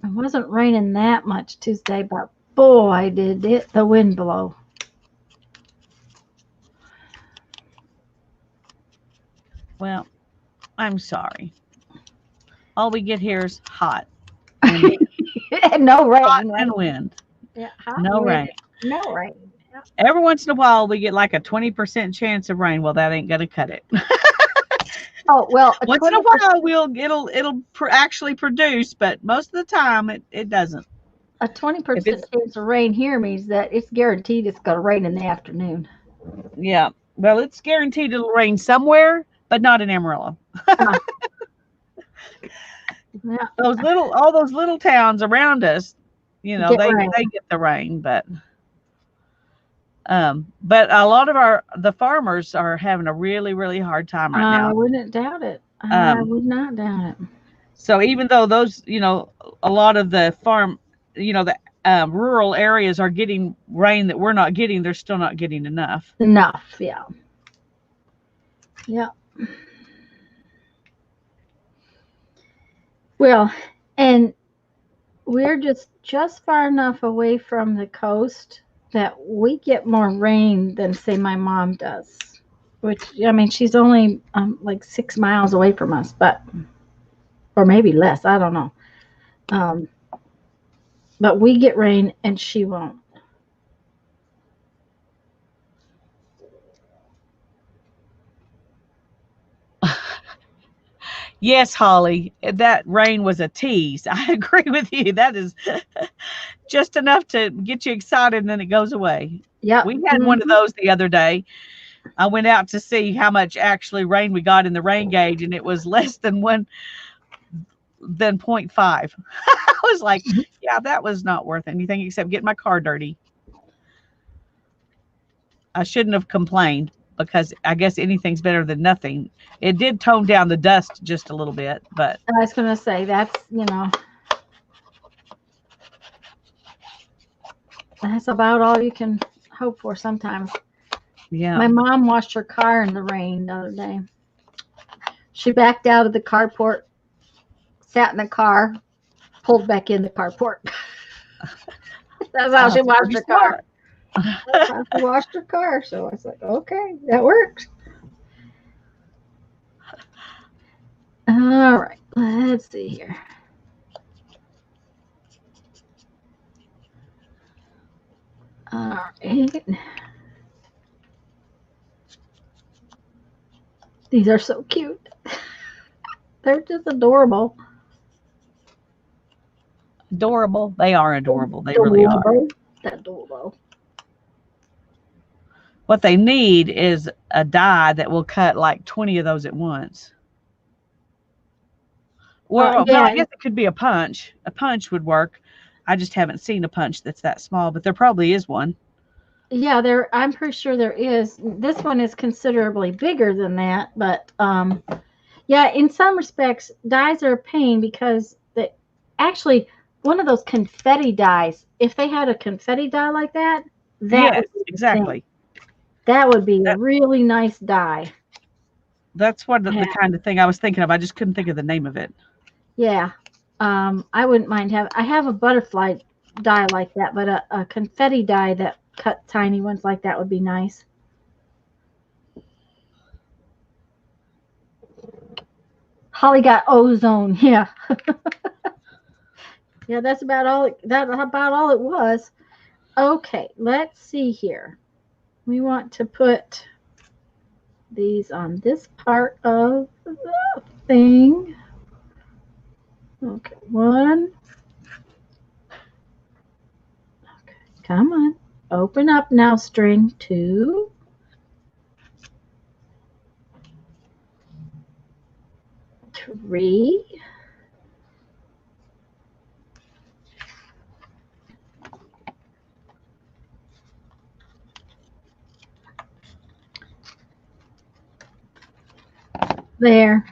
Speaker 1: It wasn't raining that much Tuesday, but boy, did it the wind blow.
Speaker 2: Well, I'm sorry. All we get here is hot and wind.
Speaker 1: No
Speaker 2: Hot
Speaker 1: rain, right?
Speaker 2: and wind.
Speaker 1: Yeah, hot
Speaker 2: No
Speaker 1: wind,
Speaker 2: rain.
Speaker 1: no rain. Yeah.
Speaker 2: Every once in a while, we get like a 20% chance of rain. Well, that ain't gonna cut it.
Speaker 1: Oh well, a
Speaker 2: Once in a
Speaker 1: 20%,
Speaker 2: while, it'll actually produce, but most of the time, it doesn't.
Speaker 1: a twenty
Speaker 2: If
Speaker 1: percent
Speaker 2: it's
Speaker 1: chance of rain here means that it's guaranteed it's going to rain in the afternoon.
Speaker 2: Yeah, well, it's guaranteed it'll rain somewhere, but not in Amarillo.
Speaker 1: Uh, yeah,
Speaker 2: All those little towns around us,
Speaker 1: get rain.
Speaker 2: they get the rain, but a lot of the farmers are having a really, really hard time right
Speaker 1: I
Speaker 2: now.
Speaker 1: wouldn't doubt it. I
Speaker 2: Um,
Speaker 1: would not doubt it.
Speaker 2: so even though a lot of the the rural areas are getting rain that we're not getting, they're still not getting enough.
Speaker 1: Enough, yeah. Yeah. Well, and we're just far enough away from the coast that we get more rain than say my mom does. Which I mean, she's only like 6 miles away from us, but or maybe less. I don't know. Um, but we get rain and she won't.
Speaker 2: Yes, Holly, that rain was a tease. I agree with you. That is just enough to get you excited and then it goes away.
Speaker 1: Yep.
Speaker 2: We had one of those the other day. I went out to see how much actually rain we got in the rain gauge, and it was less than than 0.5. I was like, yeah, that was not worth anything except getting my car dirty. I shouldn't have complained because I guess anything's better than nothing. It did tone down the dust just a little bit, but
Speaker 1: I was going to say that's about all you can hope for sometimes.
Speaker 2: yeah.
Speaker 1: My mom washed her car in the rain the other day. She backed out of the carport, sat in the car, pulled back in the carport. That's how she washed
Speaker 2: Pretty
Speaker 1: her car.
Speaker 2: smart.
Speaker 1: That's how she washed her car. So I was like, okay, that works. All right, let's see here. All right. These are so cute. They're just adorable.
Speaker 2: Adorable. They are adorable. They really are.
Speaker 1: Adorable. Adorable.
Speaker 2: What they need is a die that will cut like 20 of those at once. Well, no, I
Speaker 1: Yeah,
Speaker 2: guess it could be a punch. A punch would work. I just haven't seen a punch that's that small, but there probably is one.
Speaker 1: yeah. There, I'm pretty sure there is. This one is considerably bigger than that, but yeah. In some respects, dyes are a pain because actually one of those confetti dyes. If they had a confetti dye like that, that
Speaker 2: Yes,
Speaker 1: would be the thing.
Speaker 2: exactly.
Speaker 1: That would be a
Speaker 2: That,
Speaker 1: really nice dye.
Speaker 2: that's what the
Speaker 1: Yeah.
Speaker 2: kind of thing I was thinking of. I just couldn't think of the name of it.
Speaker 1: Yeah. I wouldn't mind I have a butterfly dye like that, but a confetti dye that cut tiny ones like that would be nice. Holly got ozone. Yeah. Yeah, that's about all it was. Okay, let's see here. We want to put these on this part of the thing. Okay, one. Okay, come on. Open up now, string two. 3. There.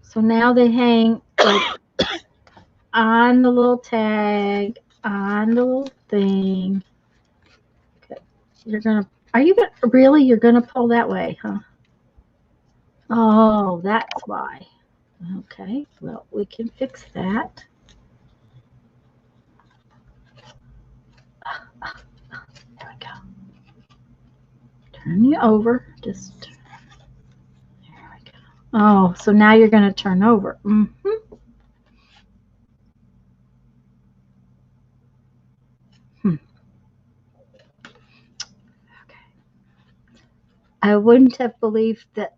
Speaker 1: So now they hang like on the little tag, on the little thing. Okay. You're gonna pull that way, huh? Oh, that's why. Okay, well, we can fix that. There we go. Turn you over. Just there we go. Oh, so now you're going to turn over. Okay. I wouldn't have believed that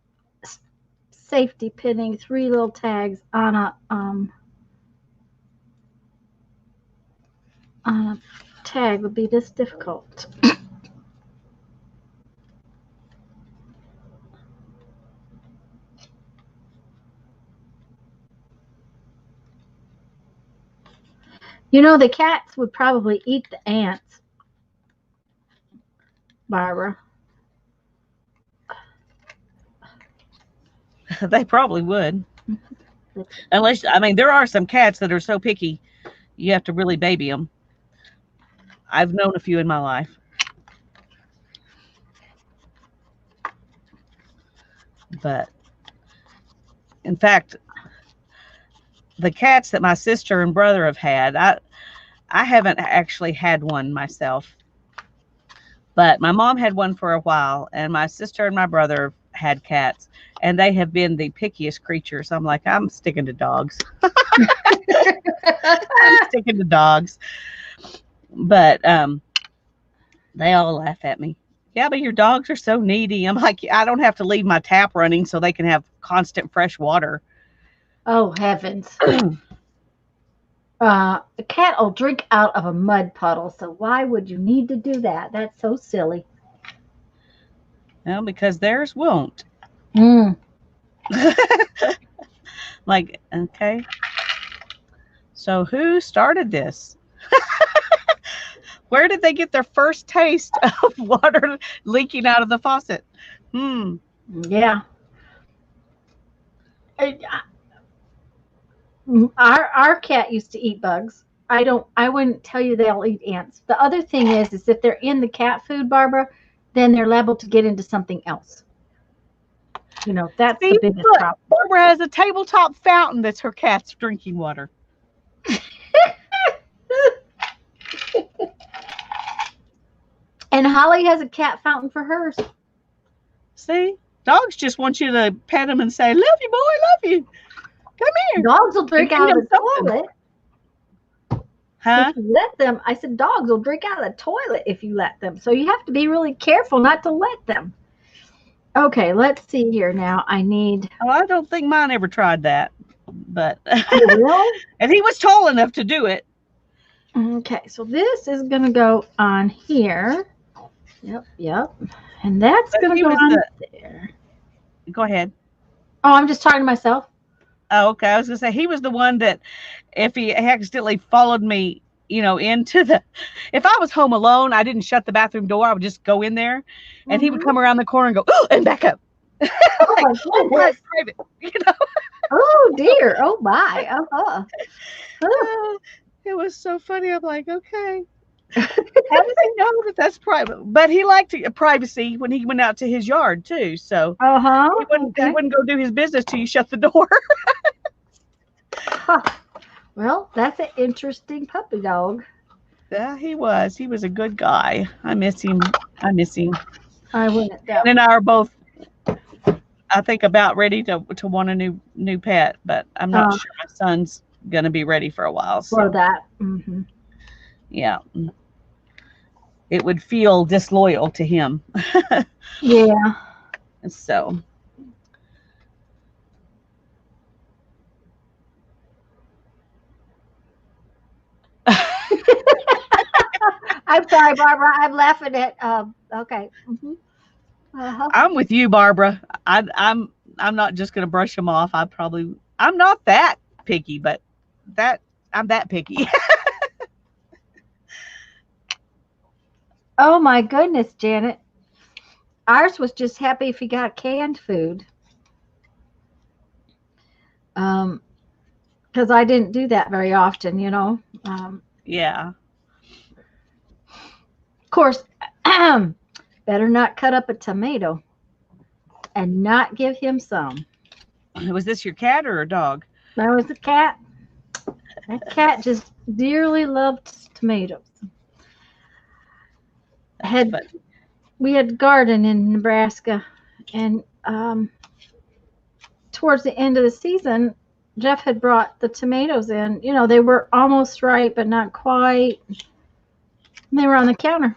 Speaker 1: safety pinning 3 little tags on a tag would be this difficult. You know, the cats would probably eat the ants, Barbara.
Speaker 2: They probably would. Unless, I mean, there are some cats that are so picky, you have to really baby them. I've known a few in my life. But in fact, the cats that my sister and brother have had, I haven't actually had one myself. But my mom had one for a while, and my sister and my brother had cats, and they have been the pickiest creatures. I'm like, I'm sticking to dogs. I'm sticking to dogs. But they all laugh at me. Yeah, but your dogs are so needy. I'm like, I don't have to leave my tap running so they can have constant fresh water.
Speaker 1: Oh, heavens. A cat will drink out of a mud puddle, so why would you need to do that? That's so silly.
Speaker 2: Well, because theirs won't. Like, okay. So who started this? Where did they get their first taste of water leaking out of the faucet?
Speaker 1: Yeah. Our cat used to eat bugs. I wouldn't tell you they'll eat ants. The other thing is if they're in the cat food, Barbara, then they're liable to get into something else. You know, that's the biggest problem.
Speaker 2: Barbara has a tabletop fountain that's her cat's drinking water.
Speaker 1: And Holly has a cat fountain for hers.
Speaker 2: See? Dogs just want you to pet them and say, love you, boy, love you. Come here.
Speaker 1: Dogs will drink out of the toilet.
Speaker 2: Huh?
Speaker 1: If you let them, I said dogs will drink out of the toilet if you let them. So you have to be really careful not to let them. Okay, let's see here now. I need.
Speaker 2: Oh, I don't think mine ever tried that. But
Speaker 1: really?
Speaker 2: And he was tall enough to do it.
Speaker 1: Okay, so this is going to go on here. Yep. And that's going to go on there.
Speaker 2: Go ahead.
Speaker 1: Oh, I'm just talking to myself.
Speaker 2: Oh, okay. I was going to say, he was the one that if he accidentally followed me, into if I was home alone, I didn't shut the bathroom door. I would just go in there and he would come around the corner and go, oh, and back up.
Speaker 1: Oh,
Speaker 2: private,
Speaker 1: Oh, dear. Oh, my.
Speaker 2: It was so funny. I'm like, okay. How does he know that that's private? But he liked privacy when he went out to his yard too. So he wouldn't go do his business till you shut the door.
Speaker 1: Well, that's an interesting puppy dog.
Speaker 2: Yeah, he was. He was a good guy. I miss him.
Speaker 1: I wouldn't doubt.
Speaker 2: And I are both, I think, about ready to want a new pet, but I'm not sure my son's gonna be ready for a while. So.
Speaker 1: For that. Mm-hmm.
Speaker 2: Yeah. It would feel disloyal to him.
Speaker 1: Yeah.
Speaker 2: So.
Speaker 1: I'm sorry, Barbara. I'm laughing at. Okay. Mm-hmm.
Speaker 2: I'm with you, Barbara. I'm I'm not just going to brush them off. I'm not that picky, but I'm that picky.
Speaker 1: Oh my goodness, Janet. Ours was just happy if he got canned food. Because I didn't do that very often, you know.
Speaker 2: Yeah.
Speaker 1: Of course, better not cut up a tomato and not give him some.
Speaker 2: Was this your cat or a dog?
Speaker 1: There was a cat. That cat just dearly loved tomatoes.
Speaker 2: But
Speaker 1: We had garden in Nebraska, and towards the end of the season, Jeff had brought the tomatoes in. You know, they were almost ripe, but not quite. They were on the counter.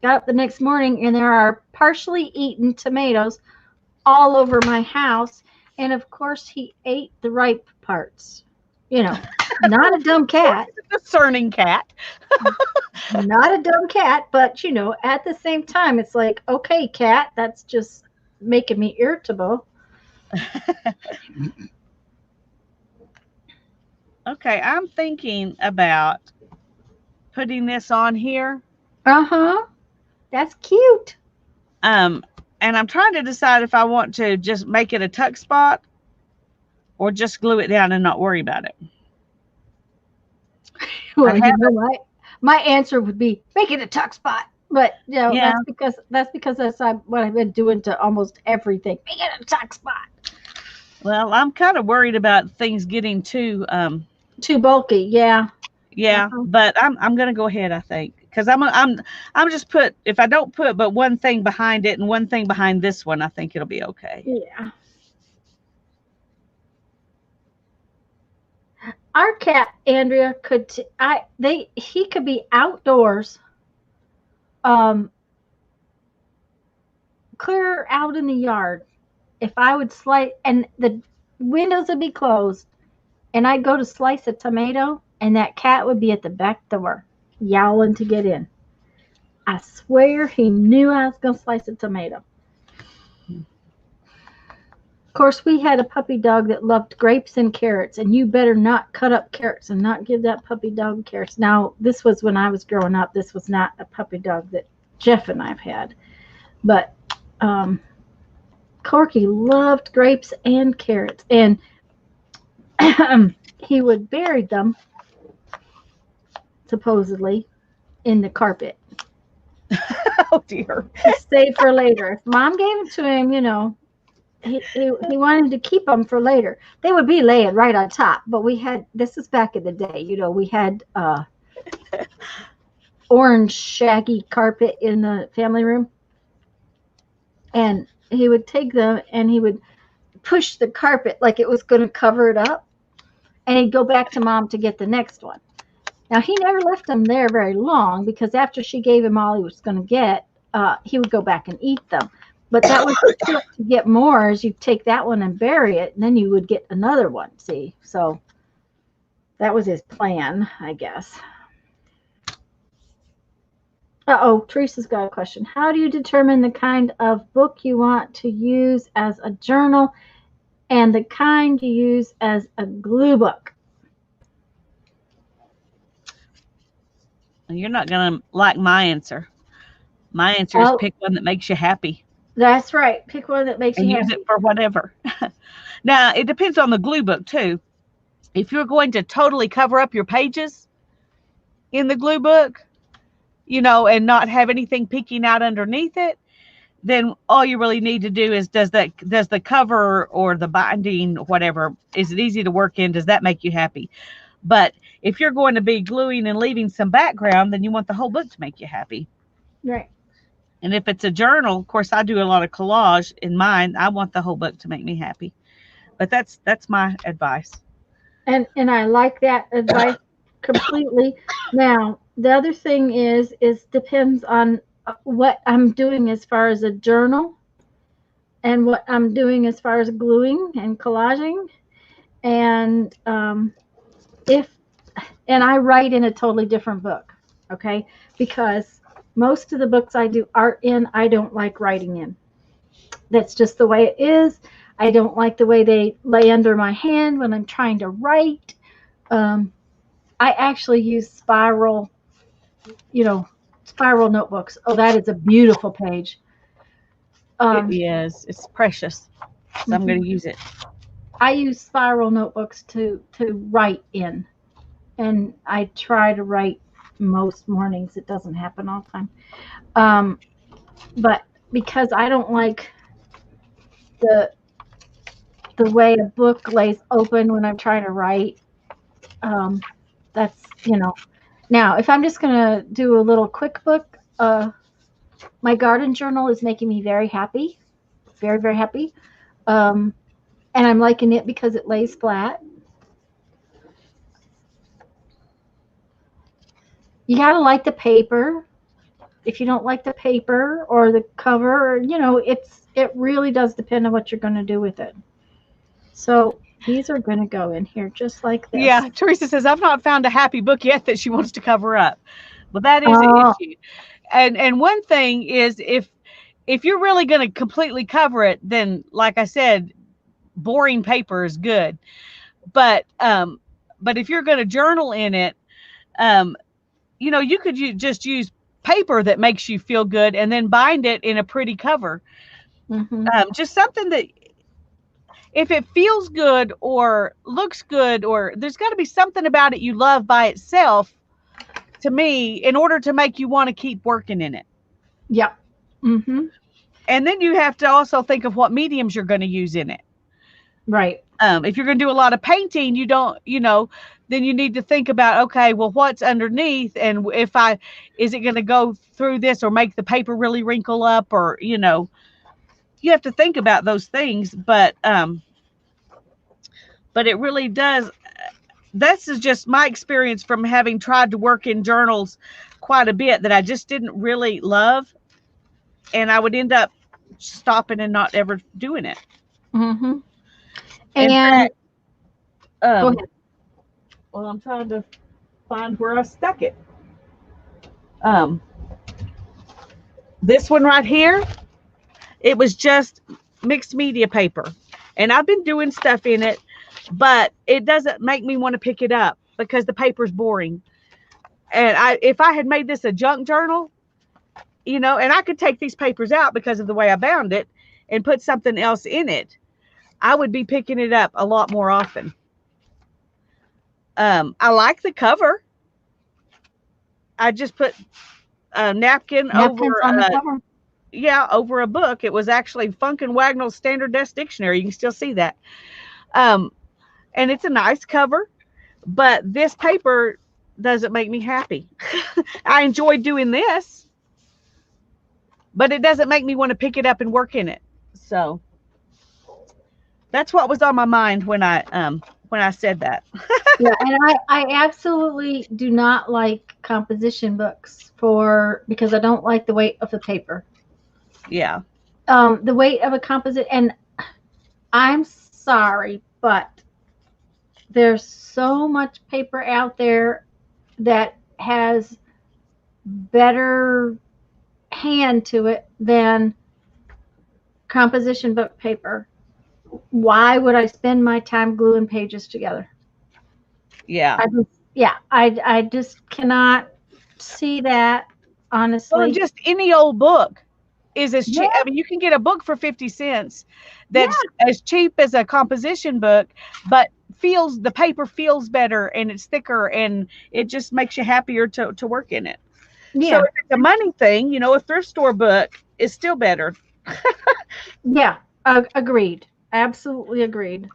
Speaker 1: Got up the next morning, and there are partially eaten tomatoes all over my house. And of course, he ate the ripe parts. You know, not a dumb cat.
Speaker 2: discerning cat.
Speaker 1: Not a dumb cat, but you know, at the same time, it's like, okay, cat, that's just making me irritable.
Speaker 2: Okay, I'm thinking about putting this on here.
Speaker 1: Uh-huh. That's cute.
Speaker 2: And I'm trying to decide if I want to just make it a tuck spot or just glue it down and not worry about it.
Speaker 1: Well, you know what? My answer would be make it a tuck spot. But you know,
Speaker 2: Yeah.
Speaker 1: that's because what I've been doing to almost everything. Make it a tuck spot.
Speaker 2: Well, I'm kind of worried about things getting too
Speaker 1: Too bulky, yeah.
Speaker 2: yeah, but I'm gonna go ahead, I think, because I'm just put, if I don't put but one thing behind it and one thing behind this one, I think it'll be okay.
Speaker 1: Yeah. Our cat Andrea he could be outdoors, clear out in the yard. If I would slice and the windows would be closed, and I'd go to slice a tomato, and that cat would be at the back door, yowling to get in. I swear he knew I was going to slice a tomato. Of course, we had a puppy dog that loved grapes and carrots, and you better not cut up carrots and not give that puppy dog carrots. Now, this was when I was growing up. This was not a puppy dog that Jeff and I've had. But Corky loved grapes and carrots, and he would bury them, supposedly, in the carpet.
Speaker 2: Oh, dear.
Speaker 1: Save for later. If Mom gave them to him, you know, he wanted to keep them for later. They would be laying right on top, but this is back in the day, you know, we had orange shaggy carpet in the family room, and he would take them and he would push the carpet like it was going to cover it up, and he'd go back to Mom to get the next one. Now, he never left them there very long, because after she gave him all he was going to get, he would go back and eat them. But that was the trick to get more, is you take that one and bury it, and then you would get another one, see? So that was his plan, I guess. Uh-oh, Teresa's got a question. How do you determine the kind of book you want to use as a journal and the kind you use as a glue book?
Speaker 2: You're not going to like my answer. My answer is pick one that makes you happy.
Speaker 1: That's right. Pick one that makes you happy.
Speaker 2: And use it for whatever. Now, it depends on the glue book, too. If you're going to totally cover up your pages in the glue book, you know, and not have anything peeking out underneath it, then all you really need to do is, does the cover or the binding, whatever, is it easy to work in? Does that make you happy? But if you're going to be gluing and leaving some background, then you want the whole book to make you happy.
Speaker 1: Right.
Speaker 2: And if it's a journal, of course, I do a lot of collage in mine. I want the whole book to make me happy. But that's my advice.
Speaker 1: And I like that advice completely. Now, the other thing is depends on what I'm doing as far as a journal and what I'm doing as far as gluing and collaging. And and I write in a totally different book, okay? Because most of the books I do art in, I don't like writing in. That's just the way it is. I don't like the way they lay under my hand when I'm trying to write. Um, I actually use you know, spiral notebooks. Oh, that is a beautiful page.
Speaker 2: It
Speaker 1: Um,
Speaker 2: is. It's precious. So I'm going
Speaker 1: mhm.
Speaker 2: to use it.
Speaker 1: I use spiral notebooks to write in, and I try to write most mornings. It doesn't happen all the time. Um, but because I don't like the the way a book lays open when I'm trying to write, um, that's Now, if I'm just gonna do a little quick book, my garden journal is making me very happy, very very happy, um, and I'm liking it because it lays flat. You gotta like the paper. If you don't like the paper or the cover, it really does depend on what you're gonna do with it. So these are gonna go in here just like this.
Speaker 2: Yeah, Teresa says I've not found a happy book yet that she wants to cover up. Well, that is an
Speaker 1: Oh,
Speaker 2: issue. And one thing is if you're really going to completely cover it, then like I said, boring paper is good. But if you're going to journal in it, um you could just use paper that makes you feel good and then bind it in a pretty cover.
Speaker 1: hmm,
Speaker 2: Just something that if it feels good or looks good, or there's got to be something about it you love by itself, to me, in order to make you want to keep working in it.
Speaker 1: yep, hmm,
Speaker 2: And then you have to also think of what mediums you're going to use in it.
Speaker 1: right,
Speaker 2: If you're going to do a lot of painting, then you need to think about, okay, well, what's underneath, and is it going to go through this or make the paper really wrinkle up, or you have to think about those things. But it really does. This is just my experience from having tried to work in journals quite a bit that I just didn't really love, and I would end up stopping and not ever doing it.
Speaker 1: hmm.
Speaker 2: In
Speaker 1: And
Speaker 2: fact,
Speaker 1: go
Speaker 2: um,
Speaker 1: ahead.
Speaker 2: well, I'm trying to find where I stuck it. Um, this one right here, it was just mixed media paper, and I've been doing stuff in it, but it doesn't make me want to pick it up because the paper's boring. And if I had made this a junk journal, and I could take these papers out because of the way I bound it and put something else in it, I would be picking it up a lot more often. I like the cover. I just put a napkin
Speaker 1: Napkins
Speaker 2: over
Speaker 1: on the cover.
Speaker 2: over a book. It was actually Funk and Wagnall's Standard Desk Dictionary. You can still see that. Um, and it's a nice cover, but this paper doesn't make me happy. I enjoy doing this, but it doesn't make me want to pick it up and work in it. So that's what was on my mind when I said that.
Speaker 1: Yeah, and I absolutely do not like composition books because I don't like the weight of the paper.
Speaker 2: Yeah.
Speaker 1: The weight of a composite, and I'm sorry, but there's so much paper out there that has better hand to it than composition book paper. Why would I spend my time gluing pages together?
Speaker 2: Yeah.
Speaker 1: I just cannot see that,
Speaker 2: Well, and
Speaker 1: honestly.
Speaker 2: just any old book is as cheap.
Speaker 1: Yeah,
Speaker 2: I mean, you can get a book for 50 cents that's
Speaker 1: yeah,
Speaker 2: as cheap as a composition book, but the paper feels better and it's thicker and it just makes you happier to work in it. So
Speaker 1: yeah,
Speaker 2: if it's a money thing, a thrift store book is still better.
Speaker 1: yeah. Agreed. Absolutely agreed.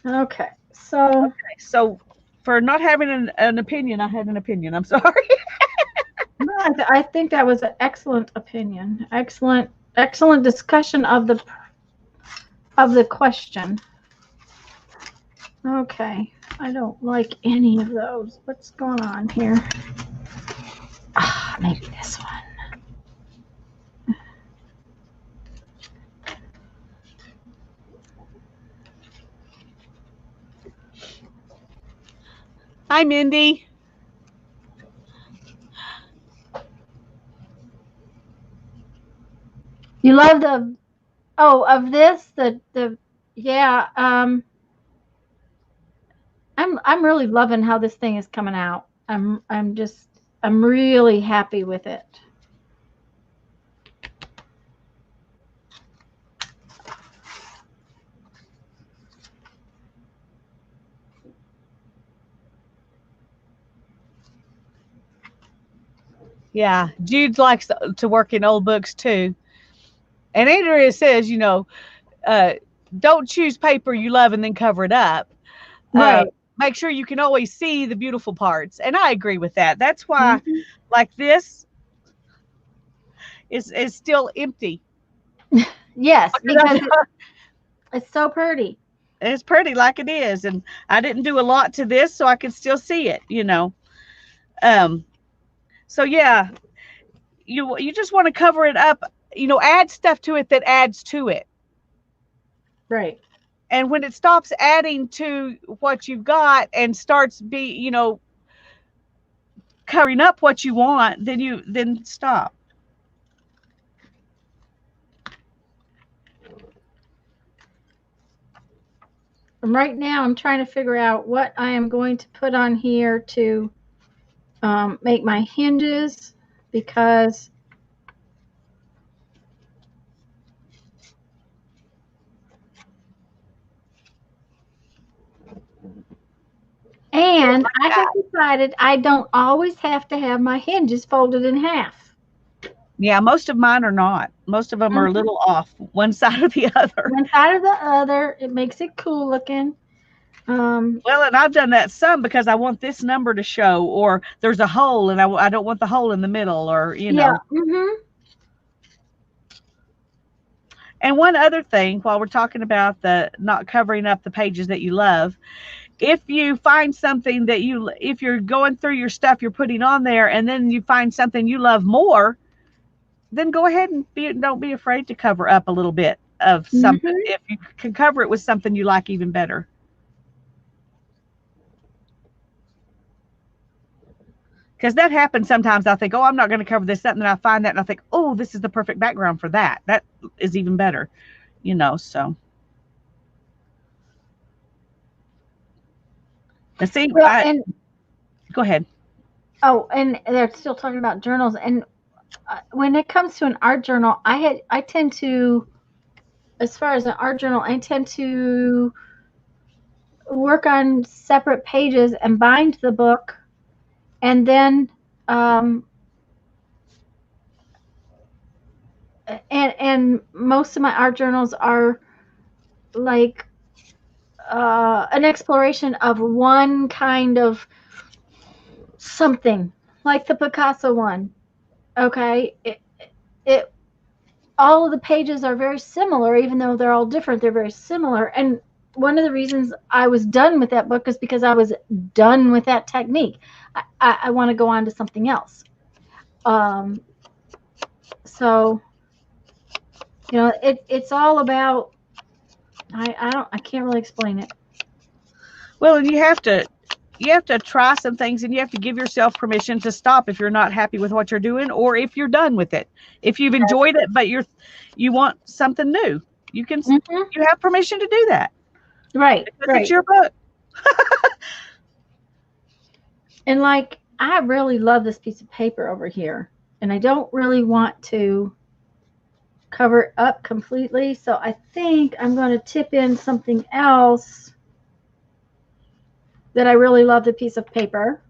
Speaker 1: Okay, so
Speaker 2: So for not having an opinion, I had an opinion. I'm sorry.
Speaker 1: no, I think that was an excellent opinion. Excellent, excellent discussion of the question. Okay, I don't like any of those. What's going on here? Ah, maybe this one.
Speaker 2: Hi, Mindy.
Speaker 1: You love the Oh, of this, yeah, I'm really loving how this thing is coming out. I'm really happy with it.
Speaker 2: Yeah, Jude likes to work in old books too. And Andrea says, uh, don't choose paper you love and then cover it up. Uh,
Speaker 1: Right.
Speaker 2: make sure you can always see the beautiful parts. And I agree with that. That's why,
Speaker 1: Hmm.
Speaker 2: like this, is still empty.
Speaker 1: Yes, because it's so pretty.
Speaker 2: It's pretty like it is. And I didn't do a lot to this, so I can still see it. Um, so yeah, you just want to cover it up, add stuff to it that adds to it.
Speaker 1: Right.
Speaker 2: And when it stops adding to what you've got and starts covering up what you want, then stop.
Speaker 1: Right now, I'm trying to figure out what I am going to put on here to make my hinges because and I have decided I don't always have to have my hinges folded in half.
Speaker 2: Yeah, most of mine are not. Most of them are a
Speaker 1: Mhm.
Speaker 2: little off one side or the other.
Speaker 1: One side or the other, it makes it cool looking. Um,
Speaker 2: Well, and I've done that some because I want this number to show, or there's a hole and I don't want the hole in the middle, or.
Speaker 1: yeah. Hmm.
Speaker 2: And one other thing, while we're talking about the not covering up the pages that you love, if you find something if you're going through your stuff you're putting on there, and then you find something you love more, then go ahead and don't be afraid to cover up a little bit of something
Speaker 1: Hmm.
Speaker 2: if you can cover it with something you like even better. Because that happens sometimes. I think, oh, I'm not going to cover this up, and then I find that and I think, oh, this is the perfect background for that is even better. So let's see.
Speaker 1: Well, and
Speaker 2: Go ahead.
Speaker 1: oh, and they're still talking about journals. And when it comes to an art journal, I tend to, as far as an art journal, I tend to work on separate pages and bind the book, and then um, and most of my art journals are like an exploration of one kind of something, like the Picasso one. Okay, it all of the pages are very similar, even though they're all different. They're very similar, and one of the reasons I was done with that book is because I was done with that technique. I want to go on to something else. Um, so it's all about I can't really explain it.
Speaker 2: Well, and you have to try some things, and you have to give yourself permission to stop if you're not happy with what you're doing, or if you're done with it. If you've enjoyed it but you want something new,
Speaker 1: Hmm.
Speaker 2: you have permission to do that
Speaker 1: Right,
Speaker 2: because it's
Speaker 1: right.
Speaker 2: your book.
Speaker 1: And like I really love this piece of paper over here, and I don't really want to cover it up completely, so I think I'm going to tip in something else that I really love, the piece of paper.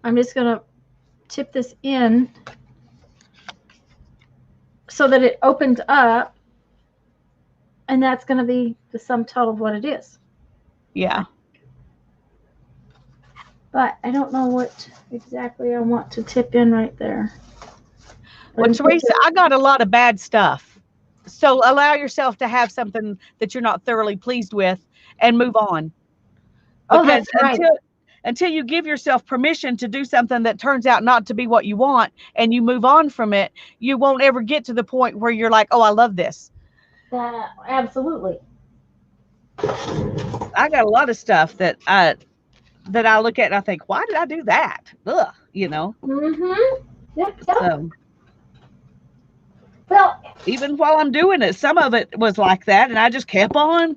Speaker 1: I'm just going to tip this in so that it opens up, and that's going to be the sum total of what it is.
Speaker 2: Yeah.
Speaker 1: But I don't know what exactly I want to tip in right there.
Speaker 2: Well, Teresa, I got a lot of bad stuff. So allow yourself to have something that you're not thoroughly pleased with and move on.
Speaker 1: Oh,
Speaker 2: Because
Speaker 1: that's right.
Speaker 2: until you give yourself permission to do something that turns out not to be what you want and you move on from it, you won't ever get to the point where you're like, oh, I love this.
Speaker 1: Absolutely.
Speaker 2: I got a lot of stuff that I look at and I think, why did I do that? Ugh.
Speaker 1: Mm-hmm. Yep. Yep.
Speaker 2: So
Speaker 1: Well,
Speaker 2: even while I'm doing it, some of it was like that, and I just kept on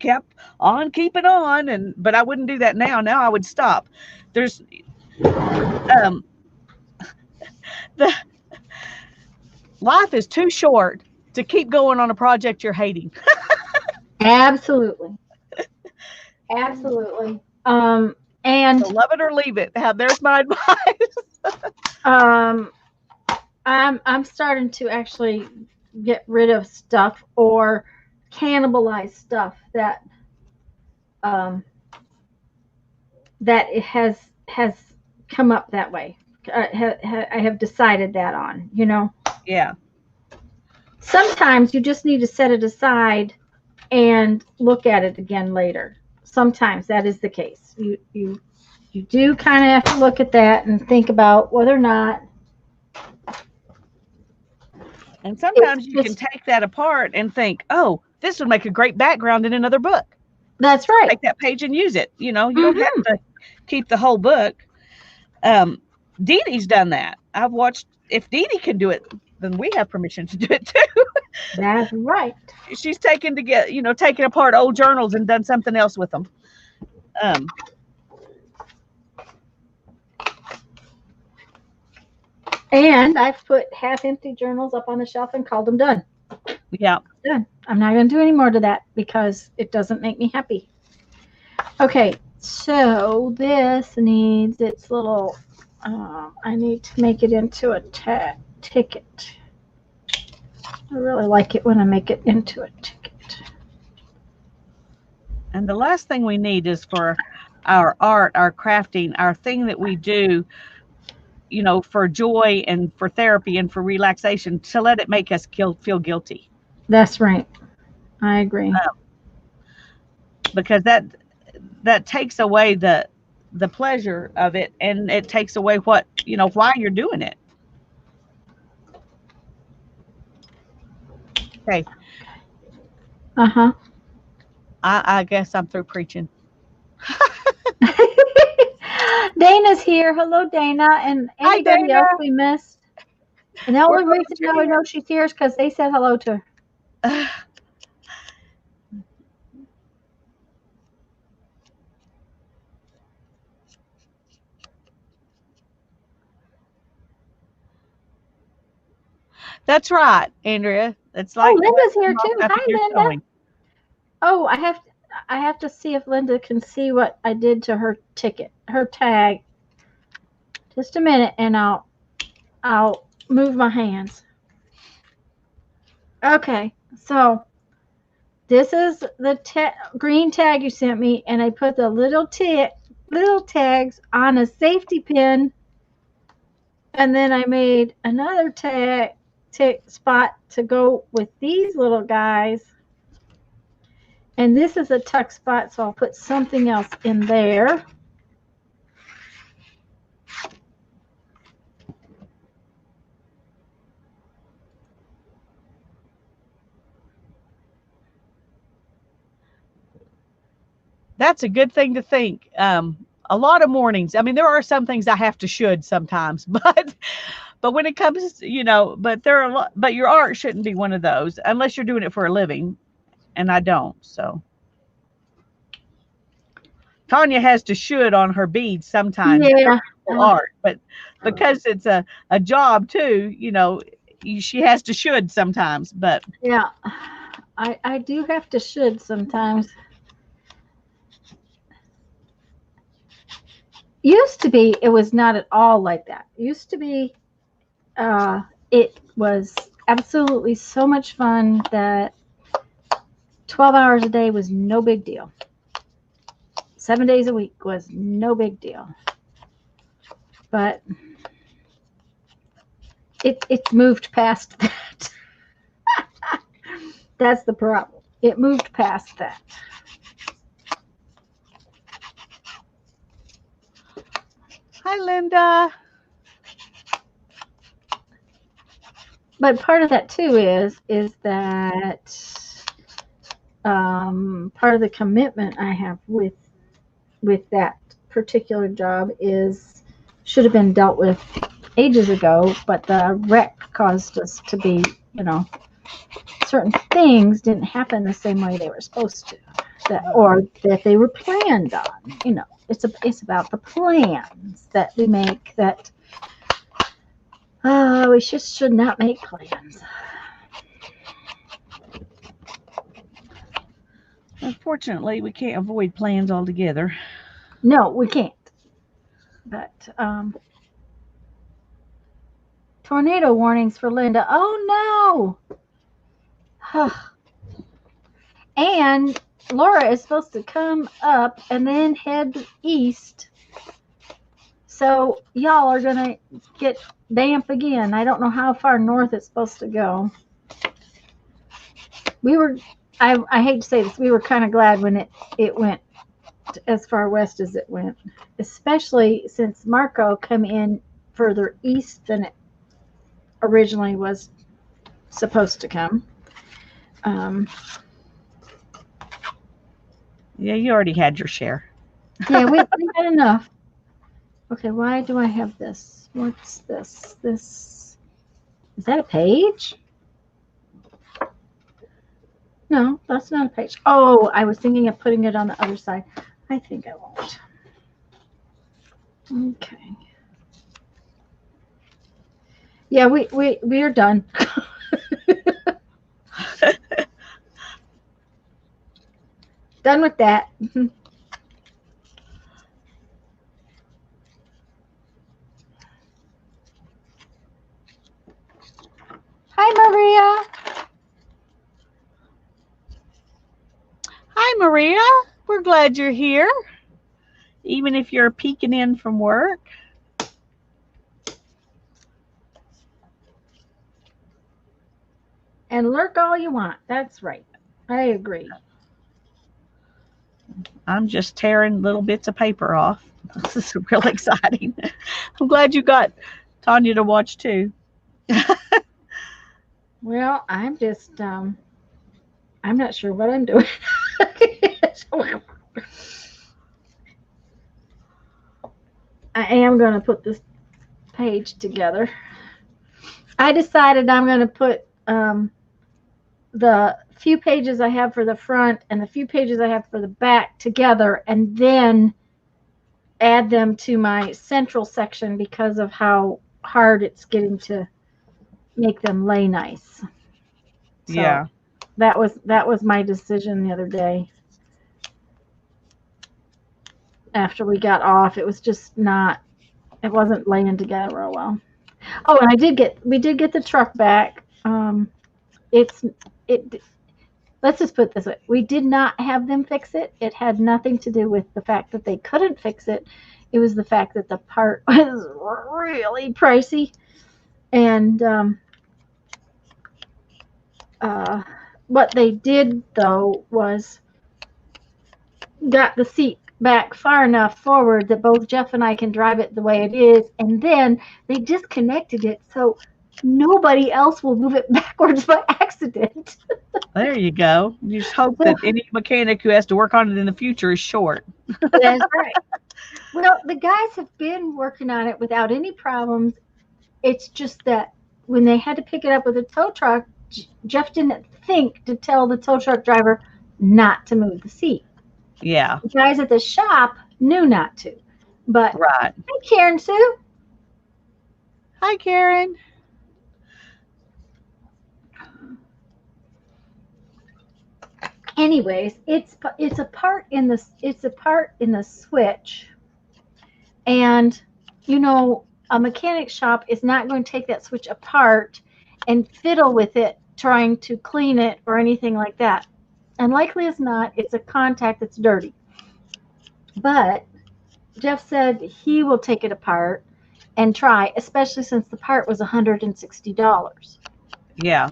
Speaker 2: keeping on, and but I wouldn't do that now. Now I would stop. There's um the life is too short to keep going on a project you're hating.
Speaker 1: Absolutely. Absolutely. And
Speaker 2: So love it or leave it. There's my advice.
Speaker 1: um, I'm starting to actually get rid of stuff or cannibalize stuff um, that it has come up that way. I have decided that on.
Speaker 2: Yeah.
Speaker 1: Sometimes you just need to set it aside and look at it again later. Sometimes that is the case. You do kind of have to look at that and think about whether or not
Speaker 2: And
Speaker 1: it's
Speaker 2: sometimes you can
Speaker 1: just
Speaker 2: take that apart and think, oh, this would make a great background in another book.
Speaker 1: that's right.
Speaker 2: Take that page and use it. You don't have
Speaker 1: Hmm.
Speaker 2: to keep the whole book. Dee Dee's done that. I've watched. If Dee Dee can do it, then we have permission to do it too.
Speaker 1: That's right.
Speaker 2: She's taken apart old journals and done something else with them. Um,
Speaker 1: And I've put half empty journals up on the shelf and called them done.
Speaker 2: yeah.
Speaker 1: Done. I'm not going to do any more to that because it doesn't make me happy. Okay, so this needs its little, I need to make it into a ticket. I really like it when I make it into a ticket.
Speaker 2: And the last thing we need is for our art, our crafting, our thing that we do, for joy and for therapy and for relaxation, to let it make us feel guilty.
Speaker 1: That's right. I agree.
Speaker 2: Because that takes away the pleasure of it, and it takes away why you're doing it. Okay.
Speaker 1: Uh-huh.
Speaker 2: I guess I'm through preaching.
Speaker 1: Dana's here. Hello, Dana. And
Speaker 2: Hi,
Speaker 1: anybody
Speaker 2: Dana.
Speaker 1: else we missed? And the
Speaker 2: We're
Speaker 1: only
Speaker 2: glad
Speaker 1: reason
Speaker 2: you're
Speaker 1: I
Speaker 2: here.
Speaker 1: know she's here is because they said hello to her.
Speaker 2: That's right, Andrea. It's
Speaker 1: Oh,
Speaker 2: like
Speaker 1: Linda's here
Speaker 2: more
Speaker 1: too.
Speaker 2: stuff
Speaker 1: Hi,
Speaker 2: in your
Speaker 1: Linda.
Speaker 2: sewing.
Speaker 1: Oh, I have to see if Linda can see what I did to her ticket, her tag. Just a minute, and I'll move my hands. Okay, so this is the green tag you sent me, and I put the little tags on a safety pin, and then I made another tag spot to go with these little guys. And this is a tuck spot, so I'll put something else in there.
Speaker 2: That's a good thing to think. A lot of mornings. I mean, there are some things I have to should sometimes, but when it comes, but there are a lot. But your art shouldn't be one of those unless you're doing it for a living, and I don't. So Tanya has to should on her beads sometimes.
Speaker 1: Yeah.
Speaker 2: Art, but because it's a job too, she has to should sometimes. But
Speaker 1: Yeah. I do have to should sometimes. Used to be, it was not at all like that. Used to be, it was absolutely so much fun that 12 hours a day was no big deal. 7 days a week was no big deal. But it moved past that. That's the problem. It moved past that.
Speaker 2: hi, Linda.
Speaker 1: But part of that too is that part of the commitment I have with that particular job should have been dealt with ages ago, but the wreck caused us to be, certain things didn't happen the same way they were supposed to, or that they were planned on. It's about the plans that we make that we just should not make plans.
Speaker 2: Unfortunately, we can't avoid plans altogether.
Speaker 1: No, we can't. But tornado warnings for Linda. Oh no! And Laura is supposed to come up and then head east. So y'all are gonna get damp again. I don't know how far north it's supposed to go. I hate to say this, we were kind of glad when it went as far west as it went, especially since Marco come in further east than it originally was supposed to come.
Speaker 2: Yeah, you already had your share.
Speaker 1: Yeah, we had enough. Okay, why do I have this? What's this? Is that a page? No, that's not a page. Oh, I was thinking of putting it on the other side. I think I won't. Okay. Yeah, we are done. Done with that. Hi, Maria.
Speaker 2: Hi, Maria. We're glad you're here, even if you're peeking in from work.
Speaker 1: And lurk all you want. That's right. I agree.
Speaker 2: I'm just tearing little bits of paper off. This is real exciting. I'm glad you got Tanya to watch too.
Speaker 1: Well, I'm just I'm not sure what I'm doing. I am going to put this page together. I decided I'm going to put the few pages I have for the front and the few pages I have for the back together, and then add them to my central section because of how hard it's getting to make them lay nice. So
Speaker 2: Yeah.
Speaker 1: that was my decision the other day. After we got off, it was just not. It wasn't laying together real well. Oh, and we did get the truck back. It. Let's just put it this way: we did not have them fix it. It had nothing to do with the fact that they couldn't fix it. It was the fact that the part was really pricey, and what they did though was got the seat back far enough forward that both Jeff and I can drive it the way it is, and then they disconnected it so nobody else will move it backwards by accident.
Speaker 2: There you go. You just hope that any mechanic who has to work on it in the future is short.
Speaker 1: That's right. Well, the guys have been working on it without any problems. It's just that when they had to pick it up with a tow truck, Jeff didn't think to tell the tow truck driver not to move the seat.
Speaker 2: Yeah.
Speaker 1: The guys at the shop knew not to. But
Speaker 2: Right.
Speaker 1: hey, Karen Sue.
Speaker 2: Hi, Karen.
Speaker 1: Anyways, it's a part in the switch, and a mechanic shop is not going to take that switch apart and fiddle with it trying to clean it or anything like that. And likely as not, it's a contact that's dirty. But Jeff said he will take it apart and try, especially since the part was $160.
Speaker 2: Yeah.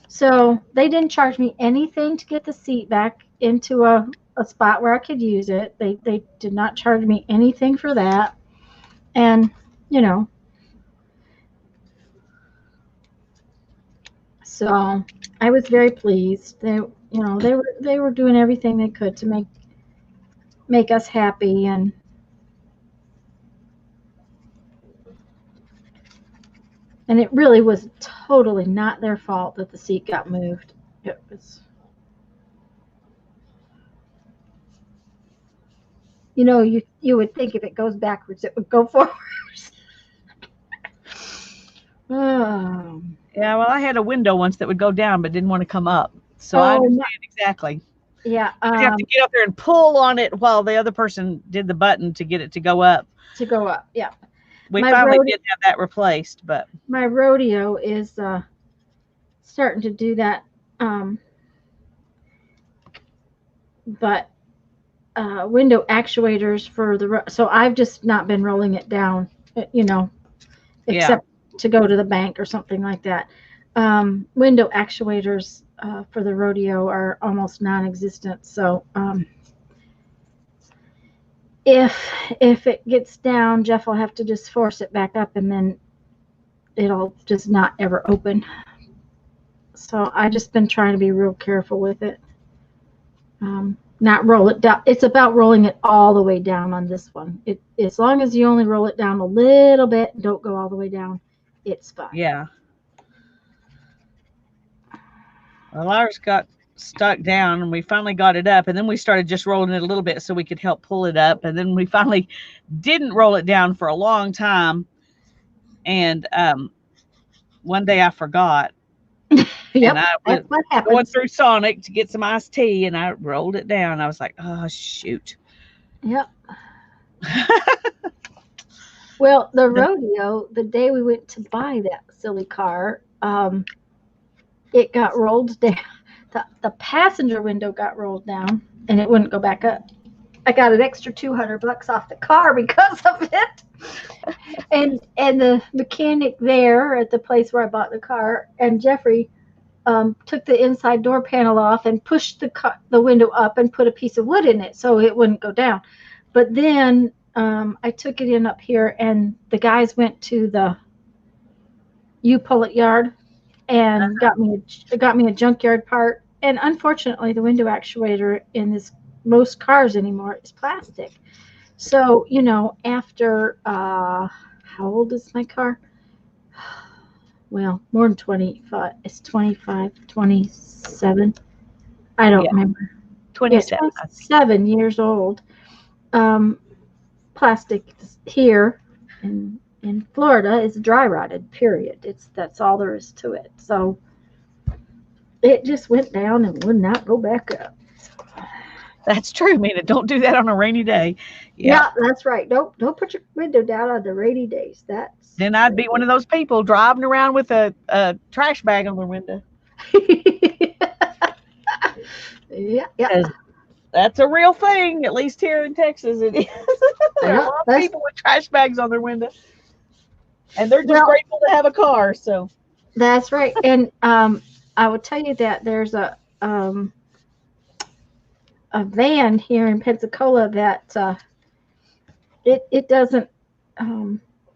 Speaker 1: So they didn't charge me anything to get the seat back into a spot where I could use it. They did not charge me anything for that. And, so I was very pleased. They were doing everything they could to make us happy, and And it really was totally not their fault that the seat got moved. It was, you would think if it goes backwards, it would go forwards. Oh,
Speaker 2: Yeah, well, I had a window once that would go down but didn't want to come up. So I
Speaker 1: oh
Speaker 2: understand exactly.
Speaker 1: yeah.
Speaker 2: You have to get up there and pull on it while the other person did the button to get it to go up.
Speaker 1: To go up. Yeah.
Speaker 2: We
Speaker 1: My
Speaker 2: finally
Speaker 1: road,
Speaker 2: did have that replaced, but
Speaker 1: my rodeo is starting to do that. Um, but window actuators for so I've just not been rolling it down, you know,
Speaker 2: yeah.
Speaker 1: except to go to the bank or something like that. Window actuators for the rodeo are almost non-existent. So if if it gets down, Jeff will have to just force it back up, and then it'll just not ever open. So I just been trying to be real careful with it. Not roll it down. It's about rolling it all the way down on this one. As long as you only roll it down a little bit, don't go all the way down, it's fine.
Speaker 2: Yeah. Well, ours got stuck down and we finally got it up, and then we started just rolling it a little bit so we could help pull it up, and then we finally didn't roll it down for a long time, and one day I forgot, and
Speaker 1: Yep,
Speaker 2: I was
Speaker 1: that's what
Speaker 2: going
Speaker 1: happens.
Speaker 2: through Sonic to get some iced tea, and I rolled it down. I was like, oh shoot.
Speaker 1: Yep. Well, the rodeo, the day we went to buy that silly car, it got rolled down. The passenger window got rolled down, and it wouldn't go back up. I got an extra $200 off the car because of it. And the mechanic there at the place where I bought the car and Jeffrey took the inside door panel off and pushed the window up and put a piece of wood in it so it wouldn't go down. But then I took it in up here, and the guys went to the U-Pull-It yard and got me a junkyard part. And unfortunately, the window actuator in most cars anymore is plastic. So after how old is my car? Well, more than 25. It's 25, 27. I don't remember.
Speaker 2: 27.
Speaker 1: Yeah, 27 years old. Plastic here in Florida is dry rotted. Period. That's all there is to it. So it just went down and would not go back up.
Speaker 2: That's true, man. Don't do that on a rainy day.
Speaker 1: Yeah, that's right. Don't put your window down on the rainy days.
Speaker 2: Then I'd be one of those people driving around with a trash bag on their window.
Speaker 1: Yeah.
Speaker 2: That's a real thing, at least here in Texas. It is. There are a lot of people with trash bags on their window, and they're just grateful to have a car. So
Speaker 1: that's right. And I will tell you that there's a van here in Pensacola that it doesn't.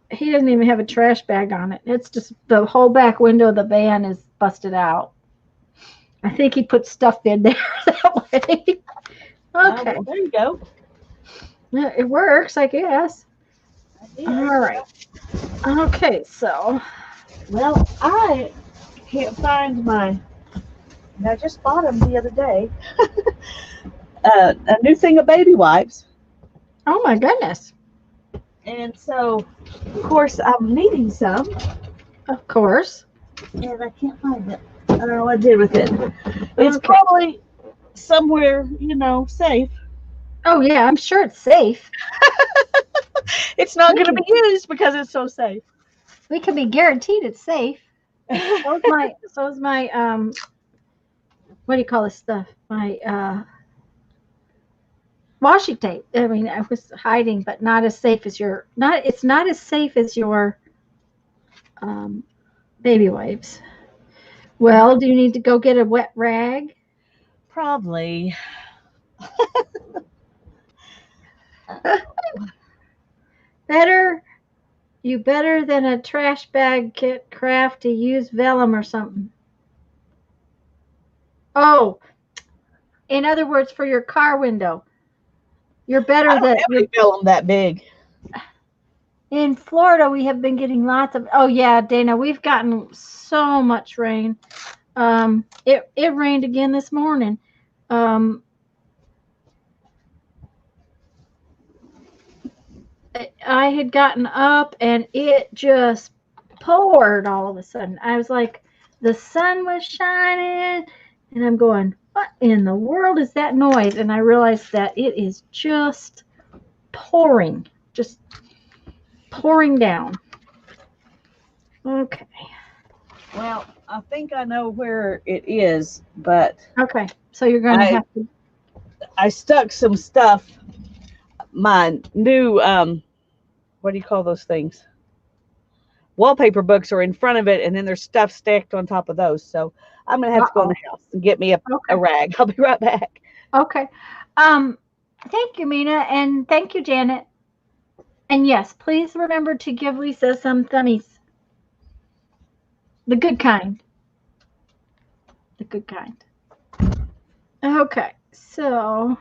Speaker 1: He doesn't even have a trash bag on it. It's just the whole back window of the van is busted out. I think he put stuff in there that way. Okay.
Speaker 2: well, there you go.
Speaker 1: Yeah, it works, I guess. All right. Okay, so,
Speaker 2: Well, I can't find my. I just bought them the other day. A new thing of baby wipes,
Speaker 1: oh my goodness.
Speaker 2: and so of course I'm needing some,
Speaker 1: Of course.
Speaker 2: and I can't find it. I don't know what I did with it. It's
Speaker 1: Okay.
Speaker 2: probably somewhere, safe.
Speaker 1: Oh yeah, I'm sure it's safe.
Speaker 2: It's not going to be used because it's so safe.
Speaker 1: We can be guaranteed it's safe. So is my what do you call this stuff? My washi tape. I mean, I was hiding, but not as safe as it's not as safe as your baby wipes. Well, do you need to go get a wet rag?
Speaker 2: Probably.
Speaker 1: Better than a trash bag kit craft to use vellum or something. Oh, in other words, for your car window. You're better
Speaker 2: I don't
Speaker 1: than
Speaker 2: have any vellum that big.
Speaker 1: In Florida, we have been getting lots of. Oh yeah, Dana, we've gotten so much rain. It rained again this morning. Um, I had gotten up and it just poured all of a sudden. I was like, the sun was shining, and I'm going, what in the world is that noise? And I realized that it is just pouring down. Okay.
Speaker 2: Well, I think I know where it is, but
Speaker 1: Okay. So you're going to
Speaker 2: I
Speaker 1: have to.
Speaker 2: I stuck some stuff. My new what do you call those things? Wallpaper books are in front of it, and then there's stuff stacked on top of those. So I'm gonna have
Speaker 1: Uh
Speaker 2: to go in
Speaker 1: oh.
Speaker 2: the house and get me a
Speaker 1: Okay.
Speaker 2: rag. I'll be right back.
Speaker 1: Okay. Um, Thank you, Mina, and thank you, Janet. And yes, please remember to give Lisa some thummies. The good kind. The good kind. Okay. So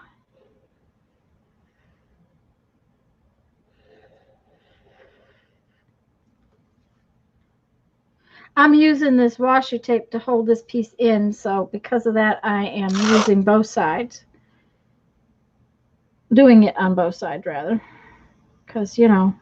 Speaker 1: I'm using this washi tape to hold this piece in. So because of that, I am using both sides. Doing it on both sides, rather. Because, you know.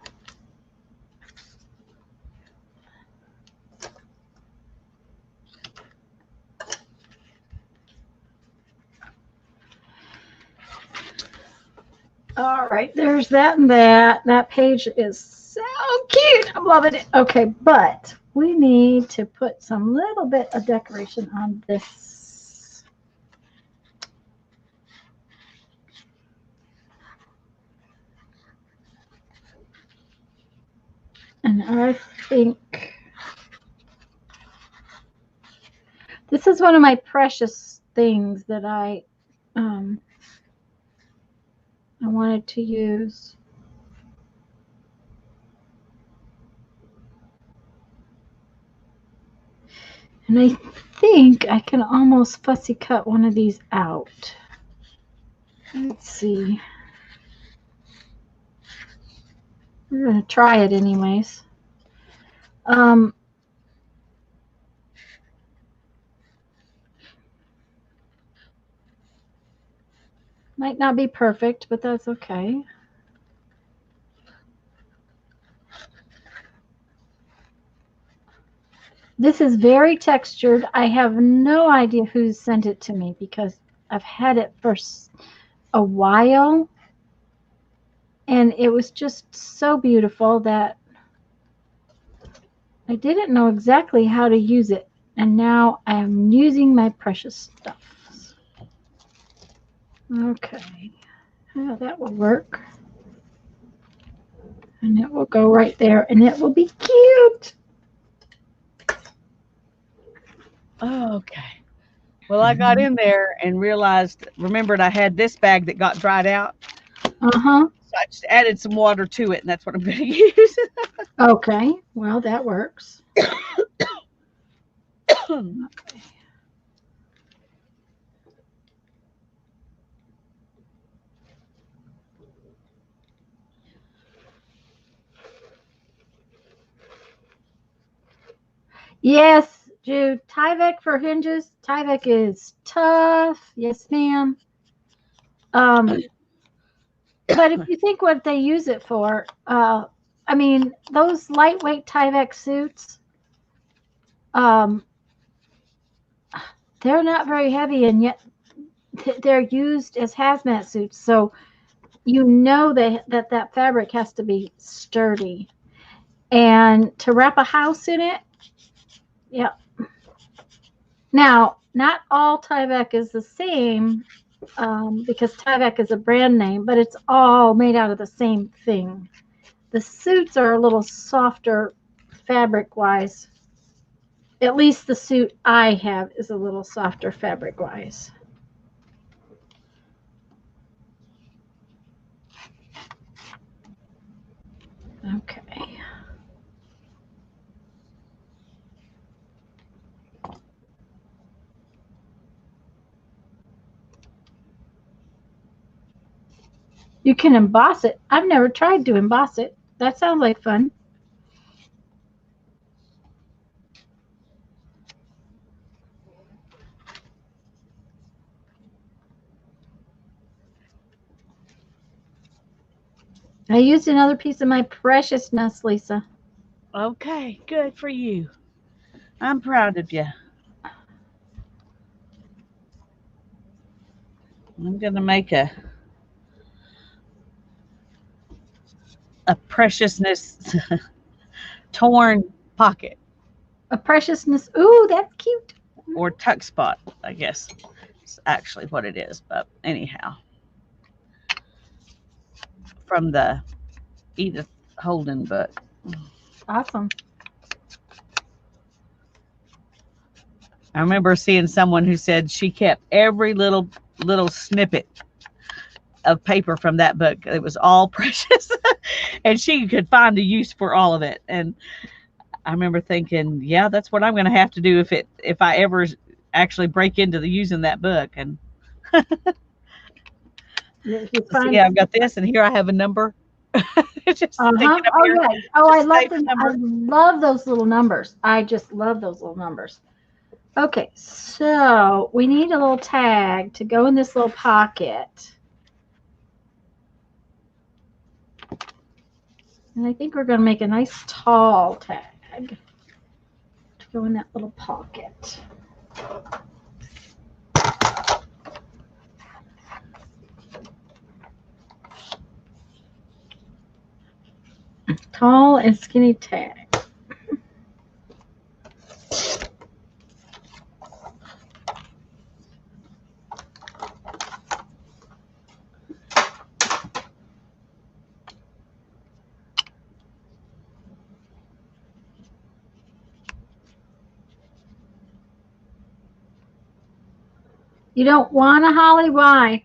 Speaker 1: All right, there's that and that. That page is so cute. I'm loving it. Okay, but we need to put some little bit of decoration on this. And I think this is one of my precious things that I wanted to use. And I think I can almost fussy cut one of these out. Let's see. We're going to try it anyways. Um, Might not be perfect, but that's okay. This is very textured. I have no idea who sent it to me because I've had it for a while. And it was just so beautiful that I didn't know exactly how to use it. And now I am using my precious stuff. Okay. Oh, that will work. And it will go right there. And it will be cute.
Speaker 2: Okay. Well, I got in there and remembered I had this bag that got dried out.
Speaker 1: Uh-huh.
Speaker 2: So I just added some water to it, and that's what I'm going to use.
Speaker 1: Okay. Well, that works. Yes, Jude. Tyvek for hinges. Tyvek is tough. Yes, ma'am. But if you think what they use it for, I mean, those lightweight Tyvek suits, um, they're not very heavy, and yet they're used as hazmat suits. So you know that fabric has to be sturdy, and to wrap a house in it, yeah. Now, not all Tyvek is the same because Tyvek is a brand name, but it's all made out of the same thing. The suits are a little softer fabric wise. At least the suit I have is a little softer fabric wise. Okay. You can emboss it. I've never tried to emboss it. That sounds like fun. I used another piece of my preciousness, Lisa.
Speaker 2: Okay, good for you. I'm proud of you. I'm gonna make a preciousness torn pocket
Speaker 1: A preciousness. Ooh, that's cute.
Speaker 2: or tuck spot, I guess. It's actually what it is, but anyhow, from the Edith Holden book.
Speaker 1: Awesome.
Speaker 2: I remember seeing someone who said she kept every little snippet of paper from that book. It was all precious, and she could find a use for all of it. And I remember thinking, yeah, that's what I'm going to have to do if I ever actually break into the using that book. And
Speaker 1: If you
Speaker 2: so
Speaker 1: find,
Speaker 2: yeah, I've got this, and here I have a number. It's just
Speaker 1: uh-huh.
Speaker 2: sticking up
Speaker 1: Oh
Speaker 2: here,
Speaker 1: yeah. Oh, I
Speaker 2: just
Speaker 1: love
Speaker 2: safe
Speaker 1: them. I
Speaker 2: number.
Speaker 1: love those little numbers. I just love those little numbers. Okay, so we need a little tag to go in this little pocket. And I think we're going to make a nice tall tag to go in that little pocket. Tall and skinny tag. You don't want a holly? Why?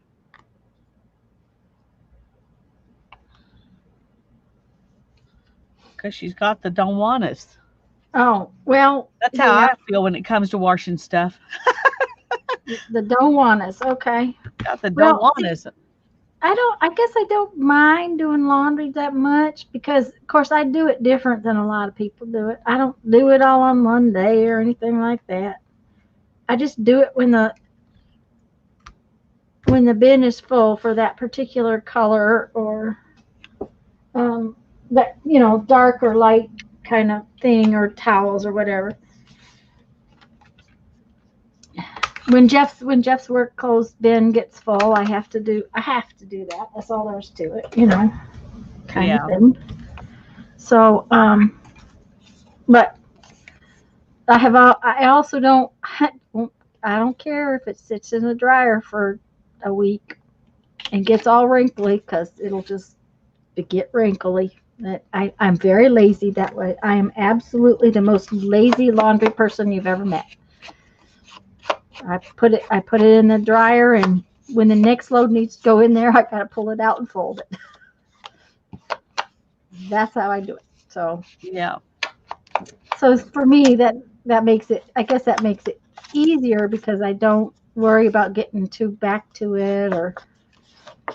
Speaker 2: Because she's got the don't want us.
Speaker 1: Oh, well,
Speaker 2: That's how
Speaker 1: yeah,
Speaker 2: I feel when it comes to washing stuff.
Speaker 1: the don't want us. Okay.
Speaker 2: Got the don't
Speaker 1: Well,
Speaker 2: want
Speaker 1: see,
Speaker 2: us.
Speaker 1: I guess I don't mind doing laundry that much because, of course, I do it different than a lot of people do it. I don't do it all on one day or anything like that. I just do it when the bin is full for that particular color or um, that dark or light kind of thing or towels or whatever. When Jeff's work clothes bin gets full, I have to do that. That's all there's to it, kind of
Speaker 2: Yeah.
Speaker 1: thing. So, but I also don't I don't care if it sits in the dryer for a week and gets all wrinkly because it'll just get wrinkly. I'm very lazy that way. I am absolutely the most lazy laundry person you've ever met. I put it in the dryer, and when the next load needs to go in there, I gotta pull it out and fold it. That's how I do it.
Speaker 2: Yeah.
Speaker 1: So for me, that makes it. I guess that makes it easier because I don't worry about getting too back to it or.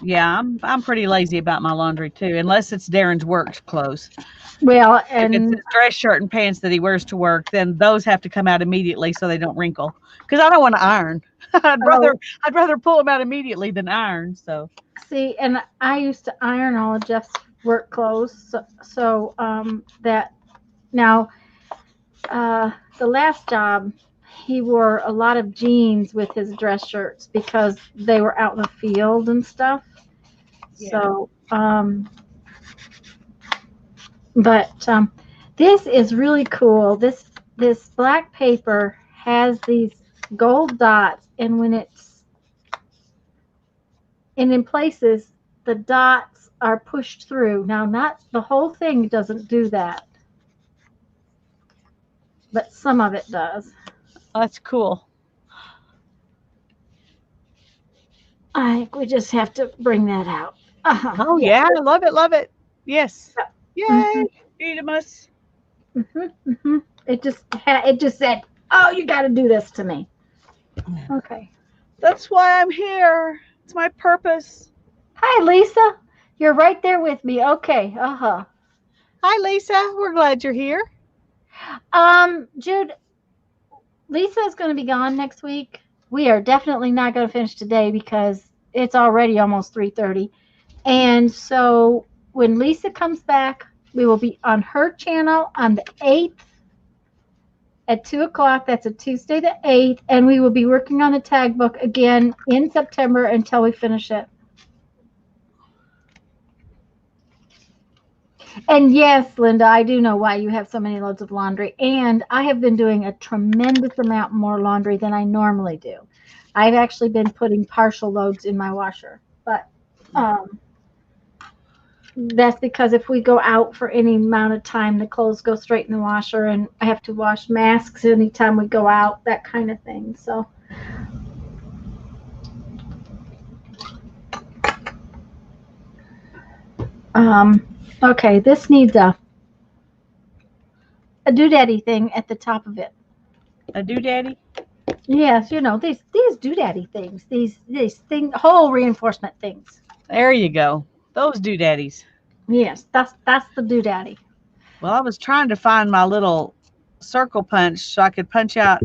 Speaker 2: Yeah, I'm pretty lazy about my laundry too, unless it's Darren's work clothes.
Speaker 1: Well,
Speaker 2: If it's
Speaker 1: and
Speaker 2: his dress shirt and pants that he wears to work, then those have to come out immediately so they don't wrinkle. Because I don't want to iron. I'd rather
Speaker 1: oh,
Speaker 2: I'd rather pull them out immediately than iron. So
Speaker 1: see, and I used to iron all of Jeff's work clothes, so that now the last job he wore a lot of jeans with his dress shirts because they were out in the field and stuff.
Speaker 2: yeah,
Speaker 1: So, but this is really cool. This black paper has these gold dots, and in places the dots are pushed through. Now, not the whole thing doesn't do that, but some of it does.
Speaker 2: that's cool.
Speaker 1: I think we just have to bring that out.
Speaker 2: Oh
Speaker 1: Yeah.
Speaker 2: yeah, I love it, love it. Yes, yay,
Speaker 1: hmm
Speaker 2: Edemus.
Speaker 1: It just said, "Oh, you got to do this to me." Okay.
Speaker 2: That's why I'm here. It's my purpose.
Speaker 1: Hi, Lisa. You're right there with me. Okay. Uh huh.
Speaker 2: Hi, Lisa. We're glad you're here.
Speaker 1: Jude, Lisa is going to be gone next week. We are definitely not going to finish today because it's already almost 3:30. And so when Lisa comes back, we will be on her channel on the 8th at 2 o'clock. That's a Tuesday the 8th. And we will be working on the tag book again in September until we finish it. And yes, Linda, I do know why you have so many loads of laundry. And I have been doing a tremendous amount more laundry than I normally do. I've actually been putting partial loads in my washer. But that's because if we go out for any amount of time, the clothes go straight in the washer, and I have to wash masks anytime we go out, that kind of thing. So, okay, this needs a doodaddy thing at the top of it.
Speaker 2: A doodaddy?
Speaker 1: Yes, you know these doodaddy things, these whole reinforcement things.
Speaker 2: There you go. Those doodaddies.
Speaker 1: Yes, that's the doodaddy.
Speaker 2: Well, I was trying to find my little circle punch so I could punch out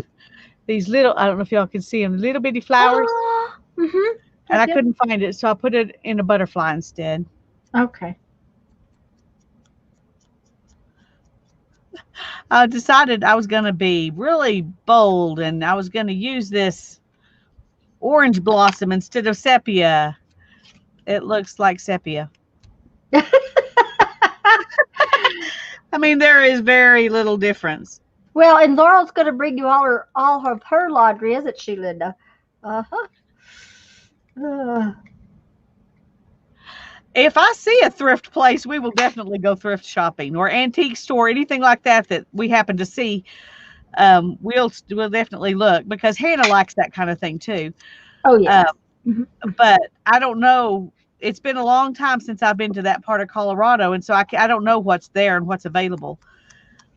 Speaker 2: these little, I don't know if y'all can see them, little bitty flowers.
Speaker 1: Mm-hmm.
Speaker 2: And I couldn't find it, so I put it in a butterfly instead.
Speaker 1: Okay.
Speaker 2: I decided I was going to be really bold and I was going to use this orange blossom instead of sepia. It looks like sepia. I mean, there is very little difference.
Speaker 1: Well, and Laurel's going to bring you all of her laundry, isn't she, Linda? Uh-huh.
Speaker 2: If I see a thrift place, we will definitely go thrift shopping or antique store, anything like that we happen to see. We'll definitely look because Hannah likes that kind of thing too.
Speaker 1: Oh, yes.
Speaker 2: But I don't know. It's been a long time since I've been to that part of Colorado, and so I don't know what's there and what's available.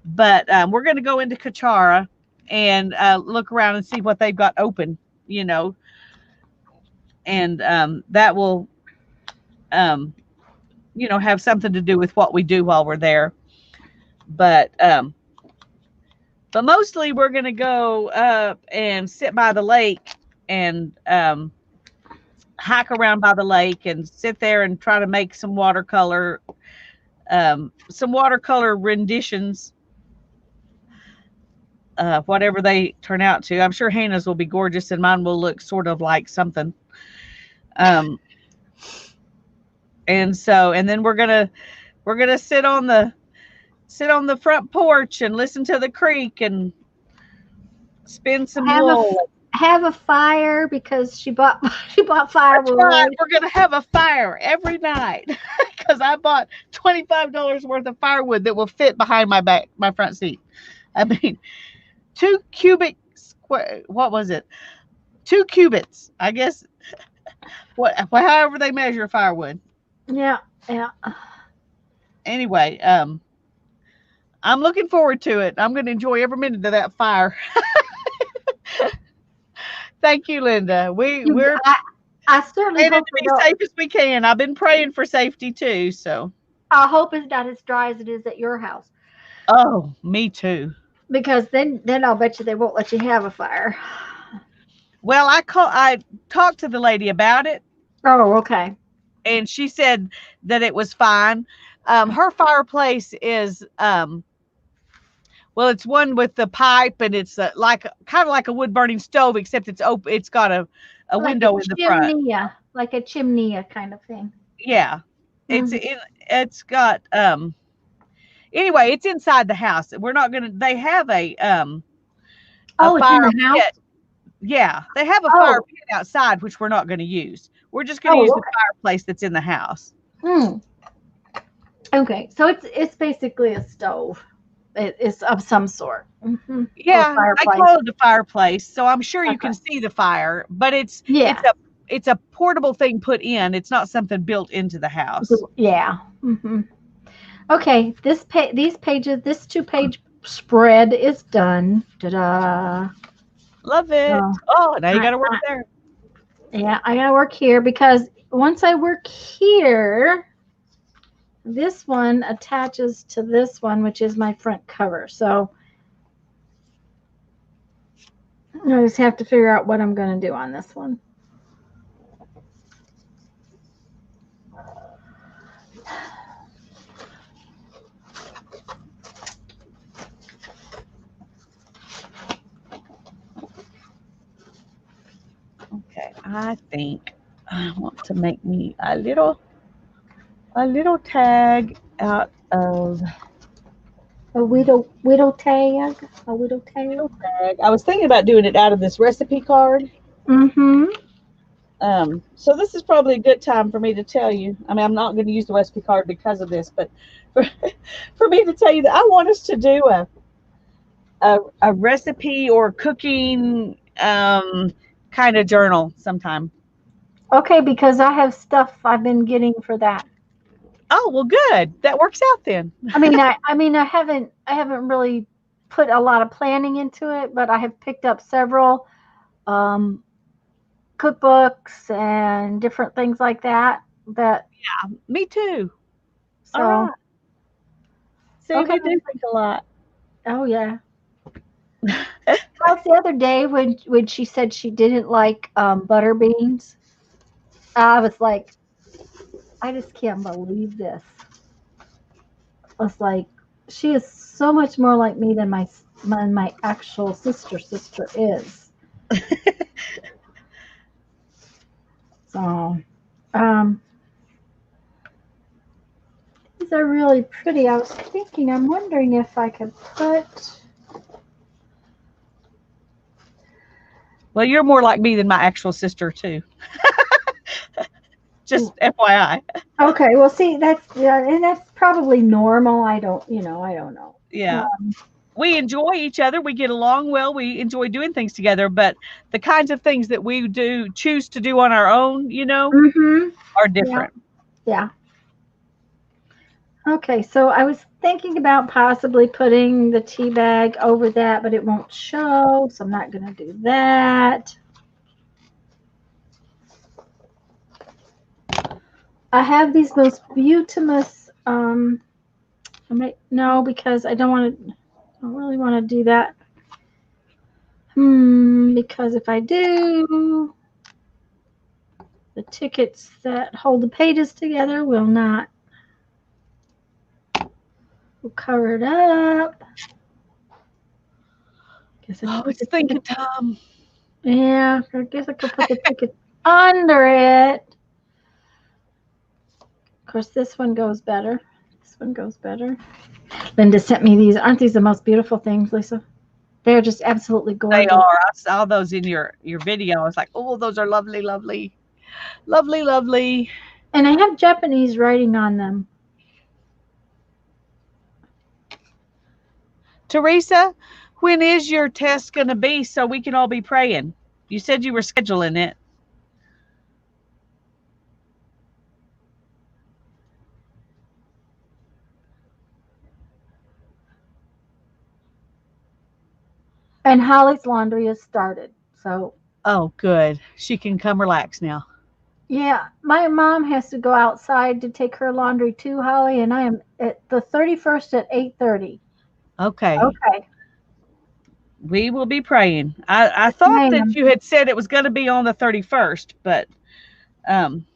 Speaker 2: But we're going to go into Kachara and look around and see what they've got open, you know, and that will, you know, have something to do with what we do while we're there. But mostly we're going to go up and sit by the lake and hike around by the lake and sit there and try to make some watercolor renditions, whatever they turn out to. I'm sure Hannah's will be gorgeous and mine will look sort of like something. And then we're gonna sit on the front porch and listen to the creek and spin some wool.
Speaker 1: Have a fire because she bought firewood.
Speaker 2: That's right. We're gonna have a fire every night because I bought $25 worth of firewood that will fit behind my front seat. I mean, 2 cubic square. What was it? 2 cubits, I guess. However they measure firewood.
Speaker 1: Yeah.
Speaker 2: Anyway, I'm looking forward to it. I'm going to enjoy every minute of that fire. Thank you, Linda.
Speaker 1: I certainly hope
Speaker 2: to be safe as we can. I've been praying for safety too. So
Speaker 1: I hope it's not as dry as it is at your house.
Speaker 2: Oh, me too.
Speaker 1: Because then I'll bet you they won't let you have a fire.
Speaker 2: Well, I talked to the lady about it.
Speaker 1: Oh, okay.
Speaker 2: And she said that it was fine. Her fireplace is well, it's one with the pipe, and it's kind of like a wood burning stove, except it's open. It's got a like window in the front,
Speaker 1: like a chimney kind of thing.
Speaker 2: Yeah, it's got anyway, it's inside the house. We're not gonna. They have a fire
Speaker 1: in the house.
Speaker 2: pit. Yeah, they have a fire pit outside, which we're not going to use. We're just going to use the fireplace that's in the house.
Speaker 1: Okay, so it's basically a stove. It's of some sort.
Speaker 2: Yeah, I call it a fireplace, so I'm sure you can see the fire, but it's a portable thing put in. It's not something built into the house.
Speaker 1: Yeah. Okay, this 2-page spread is done. Ta-da!
Speaker 2: Love it. Oh, now you got to work there.
Speaker 1: Yeah, I got to work here because once I work here, This one attaches to this one, which is my front cover. So I just have to figure out what I'm going to do on this one.
Speaker 2: Okay, I think I want to make me a little tag out of
Speaker 1: A widow tag. A widow tag.
Speaker 2: tag. I was thinking about doing it out of this recipe card.
Speaker 1: Mm-hmm.
Speaker 2: So this is probably a good time for me to tell you. I mean, I'm not going to use the recipe card because of this, but for, for me to tell you that I want us to do a recipe or cooking kind of journal sometime.
Speaker 1: Okay, because I have stuff I've been getting for that.
Speaker 2: Oh, well, good. That works out then.
Speaker 1: I haven't really put a lot of planning into it, but I have picked up several um, cookbooks and different things like that. That
Speaker 2: Me too. All
Speaker 1: so
Speaker 2: right. See,
Speaker 1: okay.
Speaker 2: we do think a lot.
Speaker 1: Oh yeah. How's the other day when she said she didn't like butter beans? I was like, I just can't believe this. I was like, she is so much more like me than my actual sister is. So, um, these are really pretty. I was thinking, I'm wondering if I could put.
Speaker 2: Well, you're more like me than my actual sister too. Just FYI.
Speaker 1: Okay, well, see, that's yeah, and that's probably normal. I don't know.
Speaker 2: Yeah. We enjoy each other. We get along well. We enjoy doing things together, but the kinds of things that we do choose to do on our own,
Speaker 1: Mm-hmm.
Speaker 2: are
Speaker 1: Yeah,
Speaker 2: different.
Speaker 1: yeah. Okay, so I was thinking about possibly putting the tea bag over that, but it won't show, so I'm not going to do that. I have these most beautiful. I might no because I don't want to. I don't really want to do that. Because if I do, the tickets that hold the pages together will not. We'll cover it up. Guess I
Speaker 2: Oh,
Speaker 1: could put
Speaker 2: it's
Speaker 1: the
Speaker 2: thinking
Speaker 1: ticket.
Speaker 2: time.
Speaker 1: Yeah, I guess I could put the ticket under it. Of course, this one goes better. This one goes better. Linda sent me these. Aren't these the most beautiful things, Lisa? They're just absolutely
Speaker 2: They
Speaker 1: gorgeous.
Speaker 2: are. I saw those in your video. I was like, oh, those are lovely, lovely, lovely, lovely.
Speaker 1: And I have Japanese writing on them.
Speaker 2: Teresa, when is your test going to be so we can all be praying? You said you were scheduling it.
Speaker 1: And Holly's laundry has started. So,
Speaker 2: Oh, good. She can come relax now.
Speaker 1: yeah, my mom has to go outside to take her laundry too, Holly, and I am at the 31st at 8:30.
Speaker 2: Okay.
Speaker 1: Okay.
Speaker 2: We will be praying. I
Speaker 1: Yes,
Speaker 2: thought that
Speaker 1: ma'am.
Speaker 2: you had said it was going to be on the 31st, um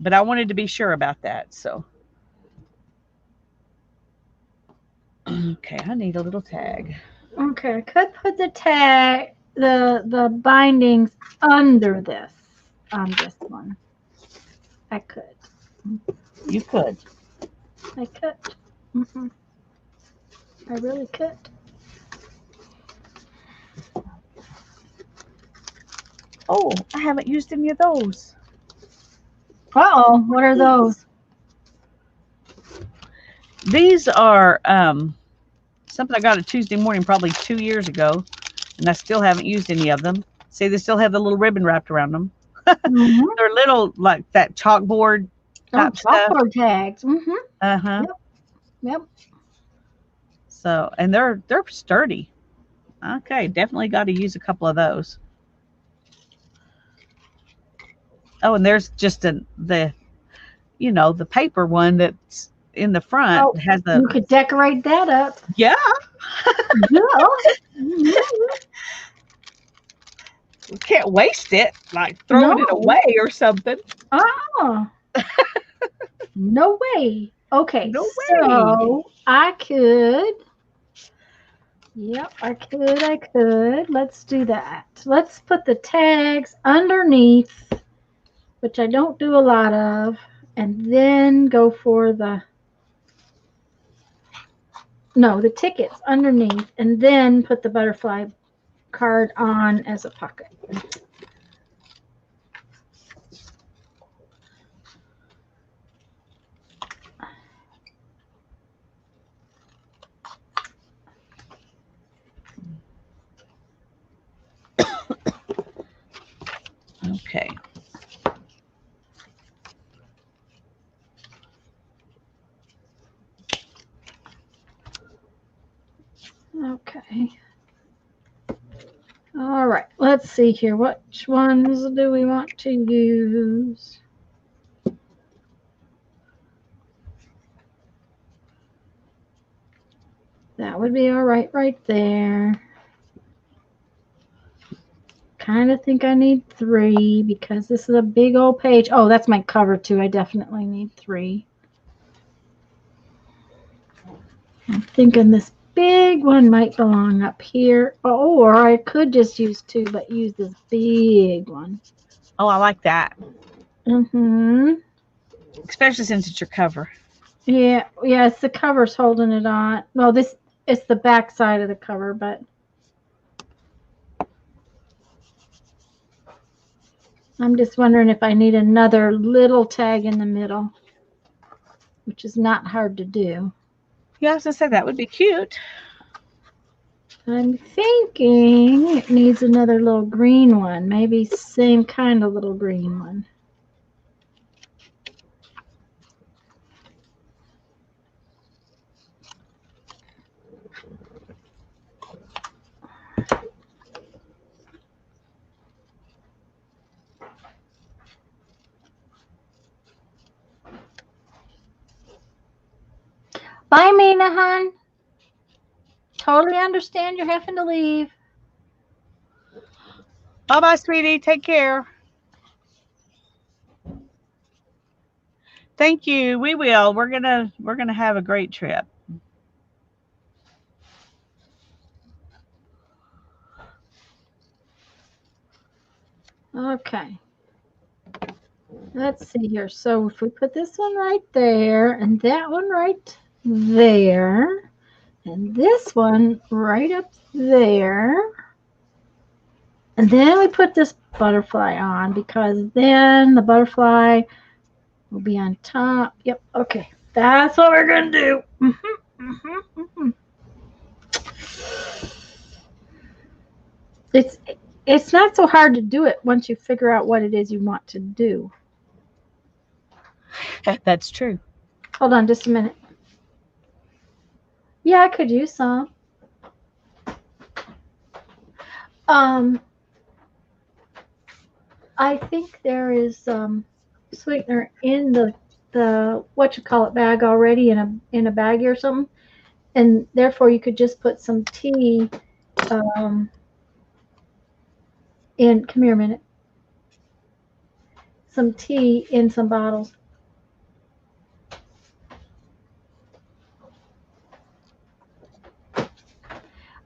Speaker 2: but I wanted to be sure about that. So, okay, I need a little tag.
Speaker 1: Okay, I could put the tag, the bindings under this on this one. I could.
Speaker 2: You could.
Speaker 1: I could. hmm I really could.
Speaker 2: Oh, I haven't used any of those.
Speaker 1: Uh-oh, what are those?
Speaker 2: These are something I got a Tuesday morning probably 2 years ago, and I still haven't used any of them. See, they still have the little ribbon wrapped around them.
Speaker 1: Mm-hmm.
Speaker 2: They're little like that chalkboard
Speaker 1: Oh,
Speaker 2: type stuff.
Speaker 1: chalkboard tags. Mm-hmm.
Speaker 2: Uh-huh.
Speaker 1: Yep. Yep.
Speaker 2: So, and they're sturdy. Okay, definitely got to use a couple of those. Oh, and there's just the paper one that's in the front.
Speaker 1: Oh,
Speaker 2: It has
Speaker 1: you
Speaker 2: the,
Speaker 1: could decorate that up.
Speaker 2: yeah,
Speaker 1: Yeah. Mhm.
Speaker 2: we can't waste it, like throwing it
Speaker 1: No.
Speaker 2: away or something.
Speaker 1: Oh, no way. Okay,
Speaker 2: No way.
Speaker 1: so I could. Yep, I could. I could. Let's do that. Let's put the tags underneath, which I don't do a lot of, and then go for the. No, the tickets underneath, and then put the butterfly card on as a pocket.
Speaker 2: Okay.
Speaker 1: Okay. All right. Let's see here. Which ones do we want to use? That would be all right there. Kind of think I need 3 because this is a big old page. Oh, that's my cover too. I definitely need 3. I'm thinking this big one might belong up here, or I could just use 2, but use this big one.
Speaker 2: Oh, I like that,
Speaker 1: Mm-hmm.
Speaker 2: especially since it's your cover.
Speaker 1: Yeah, it's the cover's holding it on. Well, this it's the back side of the cover, but I'm just wondering if I need another little tag in the middle, which is not hard to do.
Speaker 2: Yeah, I was gonna say that would be cute.
Speaker 1: I'm thinking it needs another little green one, maybe same kind of little green one. Bye, Mina, hon. Totally understand you're having to leave.
Speaker 2: Bye bye, sweetie. Take care. Thank you. We will. We're gonna have a great trip.
Speaker 1: Okay. Let's see here. So if we put this one right there and that one right there and this one right up there, and then we put this butterfly on because then the butterfly will be on top. Yep. Okay. That's what we're going to do. It's it's not so hard to do it once you figure out what it is you want to do.
Speaker 2: That's true.
Speaker 1: Hold on just a minute. Yeah, I could use some. Um, I think there is sweetener in the what you call it bag already in a baggie or something, and therefore you could just put some tea in. Come here a minute. Some tea in some bottles.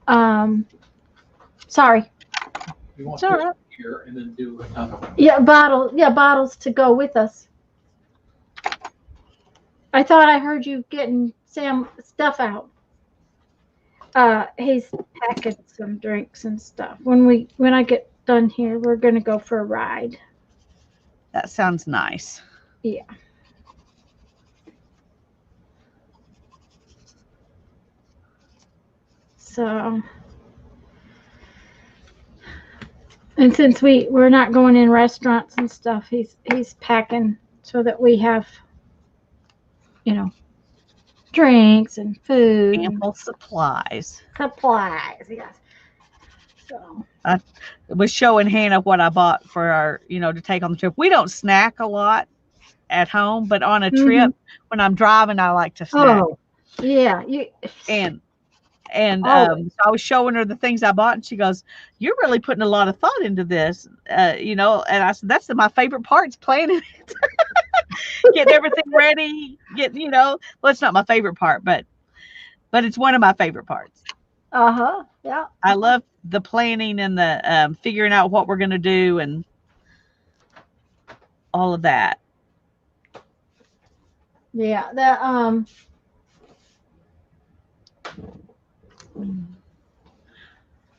Speaker 1: Um, sorry.
Speaker 4: We want
Speaker 1: It's all
Speaker 4: to
Speaker 1: right.
Speaker 4: here and then do another one.
Speaker 1: Yeah, bottles to go with us. I thought I heard you getting Sam stuff out. He's packing some drinks and stuff. When I get done here, we're gonna go for a ride.
Speaker 2: That sounds nice.
Speaker 1: Yeah. So, and since we're not going in restaurants and stuff, he's packing so that we have, you know, drinks and food and
Speaker 2: Ample supplies.
Speaker 1: supplies. Yes. So.
Speaker 2: I was showing Hannah what I bought for our, to take on the trip. We don't snack a lot. at home, but on a
Speaker 1: Hmm.
Speaker 2: trip when I'm driving, I like to snack.
Speaker 1: Oh, yeah. You
Speaker 2: And and
Speaker 1: always.
Speaker 2: so I was showing her the things I bought, and she goes, "You're really putting a lot of thought into this, you know." And I said, "That's my favorite part's planning, getting everything ready, getting, you know." Well, it's not my favorite part, but it's one of my favorite parts.
Speaker 1: Uh-huh. Yeah.
Speaker 2: I love the planning and the figuring out what we're going to do and all of that.
Speaker 1: Yeah.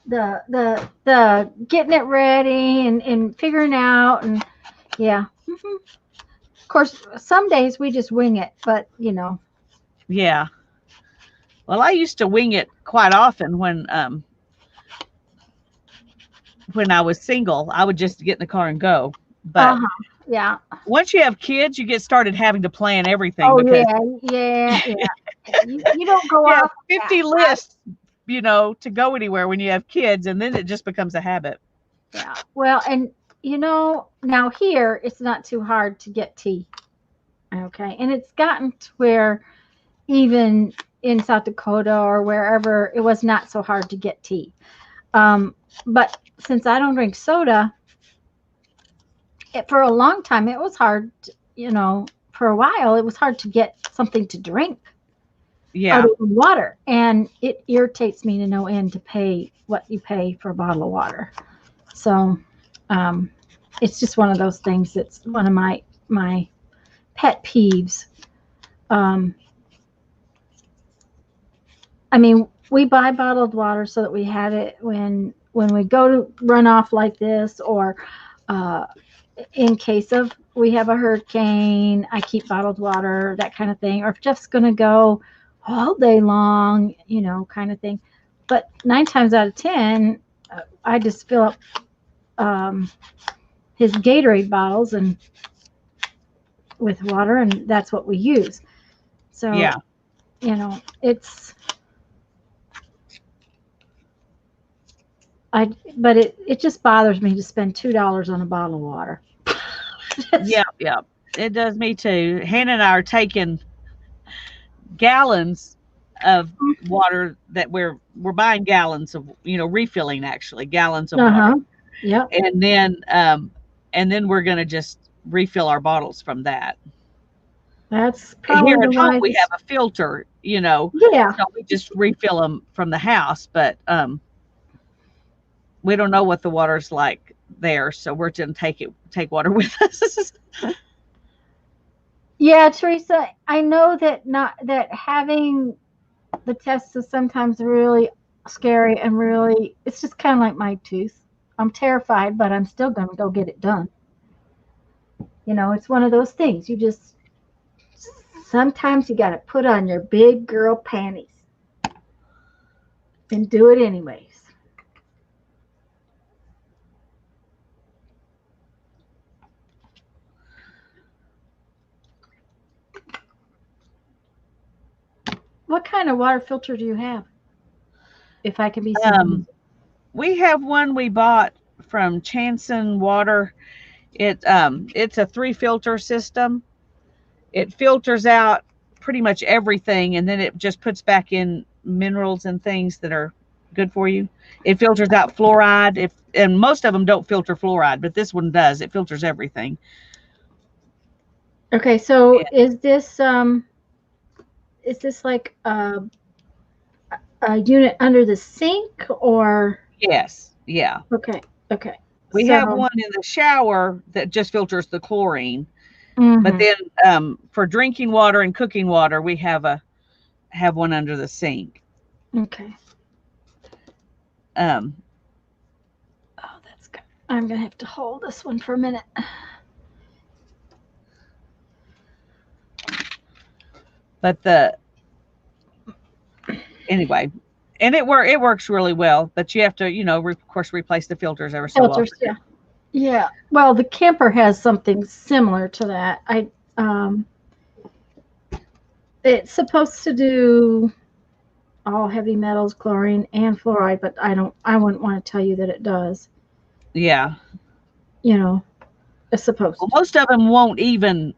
Speaker 1: The getting it ready and figuring out and yeah. Of course, some days we just wing it, but
Speaker 2: Yeah. Well, I used to wing it quite often when I was single. I would just get in the car and go. But
Speaker 1: uh-huh. Yeah.
Speaker 2: once you have kids, you get started having to plan everything
Speaker 1: Oh
Speaker 2: because
Speaker 1: yeah, yeah, yeah. You don't go
Speaker 2: you have
Speaker 1: off on that.
Speaker 2: 50 lists, you know, to go anywhere when you have kids, and then it just becomes a habit.
Speaker 1: Yeah. Well, and now here it's not too hard to get tea. Okay. And it's gotten to where even in South Dakota or wherever it was not so hard to get tea. Um, but since I don't drink soda, for a long time it was hard, for a while it was hard to get something to drink other
Speaker 2: Yeah.
Speaker 1: than water. And it irritates me to no end to pay what you pay for a bottle of water. So um, it's just one of those things that's one of my pet peeves. Um, I mean, we buy bottled water so that we have it when we go to run off like this, or uh, in case of we have a hurricane. I keep bottled water, that kind of thing. Or if Jeff's going to go all day long, kind of thing. But 9 times out of 10, I just fill up um, his Gatorade bottles and with water, and that's what we use. So
Speaker 2: Yeah.
Speaker 1: it's I but it just bothers me to spend $2 on a bottle of water.
Speaker 2: Yeah. Yeah. It does me too. Hannah and I are taking gallons of water that we're buying gallons of, you know, refilling actually gallons of water.
Speaker 1: Uh-huh. Yep.
Speaker 2: And then we're going to just refill our bottles from that.
Speaker 1: That's
Speaker 2: Here
Speaker 1: probably
Speaker 2: at
Speaker 1: the
Speaker 2: home we have
Speaker 1: wisest.
Speaker 2: a filter, you know,
Speaker 1: Yeah.
Speaker 2: so we just refill them from the house, but we don't know what the water's like there, so we're going to take water with us.
Speaker 1: Yeah, Teresa, I know that not that having the test is sometimes really scary and really it's just kind of like my tooth. I'm terrified, but I'm still going to go get it done. It's one of those things. You just sometimes you got to put on your big girl panties and do it anyways. What kind of water filter do you have? If I can be so bold.
Speaker 2: um we have one we bought from Chanson Water. It's a three filter system. It filters out pretty much everything, and then it just puts back in minerals and things that are good for you. It filters out fluoride, if and most of them don't filter fluoride, but this one does. It filters everything.
Speaker 1: Okay, so
Speaker 2: Yeah.
Speaker 1: is this like a unit under the sink or
Speaker 2: Yes, yeah.
Speaker 1: okay, okay.
Speaker 2: We have
Speaker 1: So
Speaker 2: one in the shower that just filters the chlorine, but
Speaker 1: mhm,
Speaker 2: then for drinking water and cooking water, we have one under the sink.
Speaker 1: okay.
Speaker 2: Um,
Speaker 1: Oh, that's good. I'm gonna have to hold this one for a minute.
Speaker 2: but the anyway, and it works really well, but you have to, you know, of course, replace the filters every so
Speaker 1: Filters,
Speaker 2: often.
Speaker 1: yeah. Yeah. Well, the camper has something similar to that. It's supposed to do all heavy metals, chlorine, and fluoride, but I wouldn't want to tell you that it does.
Speaker 2: Yeah.
Speaker 1: You know, it's supposed
Speaker 2: Well,
Speaker 1: to.
Speaker 2: most of them won't even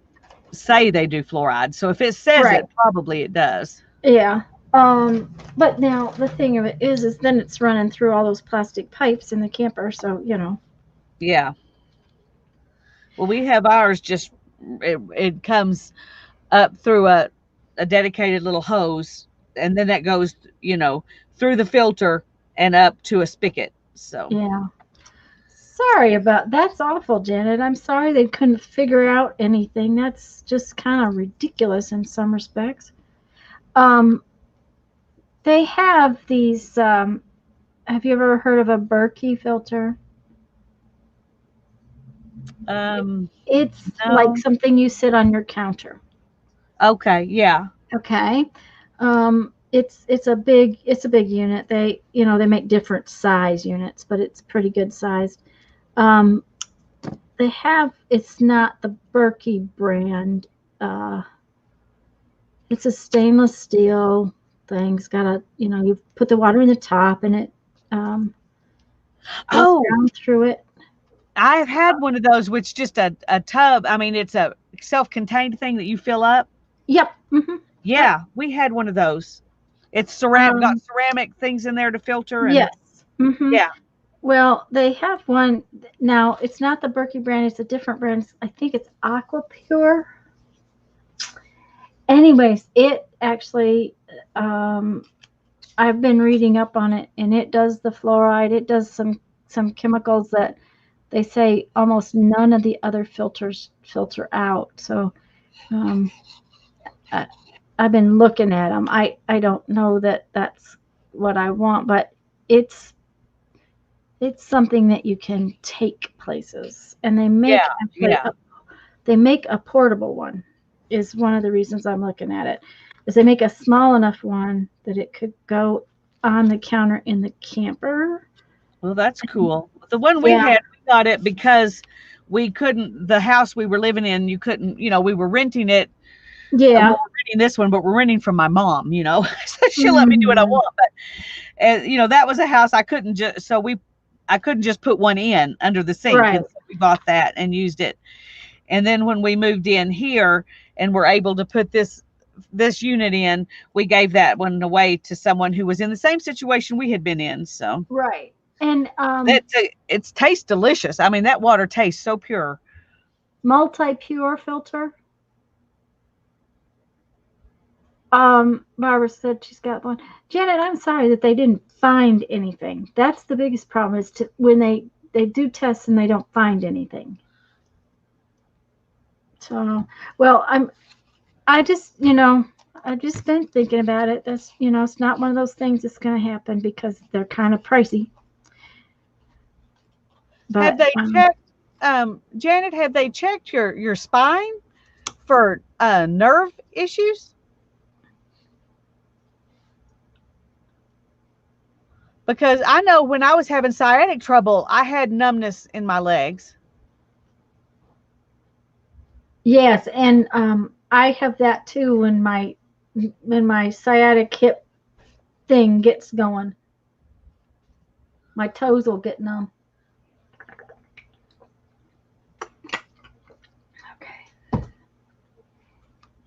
Speaker 2: say they do fluoride. So if it says
Speaker 1: Right.
Speaker 2: it, probably it does.
Speaker 1: Yeah. But now the thing of it is then it's running through all those plastic pipes in the camper. So,
Speaker 2: Yeah. Well, we have ours just, it comes up through a dedicated little hose, and then that goes, through the filter and up to a spigot. So,
Speaker 1: yeah. Sorry about that's awful, Janet. I'm sorry they couldn't figure out anything. That's just kind of ridiculous in some respects. Um, they have these. Have you ever heard of a Berkey filter? It's like
Speaker 2: no.
Speaker 1: something you sit on your counter.
Speaker 2: Okay. Yeah.
Speaker 1: Okay. It's a big unit. They make different size units, but it's pretty good sized. Um, it's not the Berkey brand. Uh, it's a stainless steel thing. It's got you put the water in the top and it goes
Speaker 2: Oh,
Speaker 1: down through it.
Speaker 2: I've had one of those, which just a tub. I mean, it's a self-contained thing that you fill up.
Speaker 1: Yep. Yep.
Speaker 2: Yeah, we had one of those. It's got
Speaker 1: Um,
Speaker 2: ceramic things in there to filter, and
Speaker 1: yes. hmm
Speaker 2: yeah.
Speaker 1: Well, they have one now. It's not the Berkey brand. It's a different brand. I think it's Aqua Pure. Anyways, it actually, I've been reading up on it, and it does the fluoride. It does some chemicals that they say almost none of the other filters filter out. So, um, I, I've been looking at them. I don't know that that's what I want, but it's it's something that you can take places, and they
Speaker 2: Yeah,
Speaker 1: make actually
Speaker 2: yeah.
Speaker 1: they make a portable one. Is one of the reasons I'm looking at it. Is they make a small enough one that it could go on the counter in the camper.
Speaker 2: Well, that's cool. The one we
Speaker 1: Yeah,
Speaker 2: had, we got it because we couldn't, the house we were living in, you couldn't, we were renting it. Well,
Speaker 1: yeah.
Speaker 2: we're renting this one, but we're renting from my mom. So she'll let me do what I
Speaker 1: Mhm.
Speaker 2: want. But, that was a house I couldn't just, I couldn't just put one in under the sink.
Speaker 1: Right.
Speaker 2: And so we bought that and used it. And then when we moved in here and were able to put this unit in, we gave that one away to someone who was in the same situation we had been in. So
Speaker 1: Right. And
Speaker 2: it's tastes delicious. I mean, that water tastes so pure.
Speaker 1: multi-pure filter. Barbara said she's got one. Janet, I'm sorry that they didn't find anything. That's the biggest problem is when they do tests and they don't find anything. So, well, I've just been thinking about it. That's, it's not one of those things that's going to happen because they're kind of pricey.
Speaker 2: Have
Speaker 1: But
Speaker 2: they checked, Janet? Have they checked your spine for nerve issues? Because I know when I was having sciatic trouble, I had numbness in my legs.
Speaker 1: yes, and I have that too when my sciatic hip thing gets going. My toes will get numb. Okay.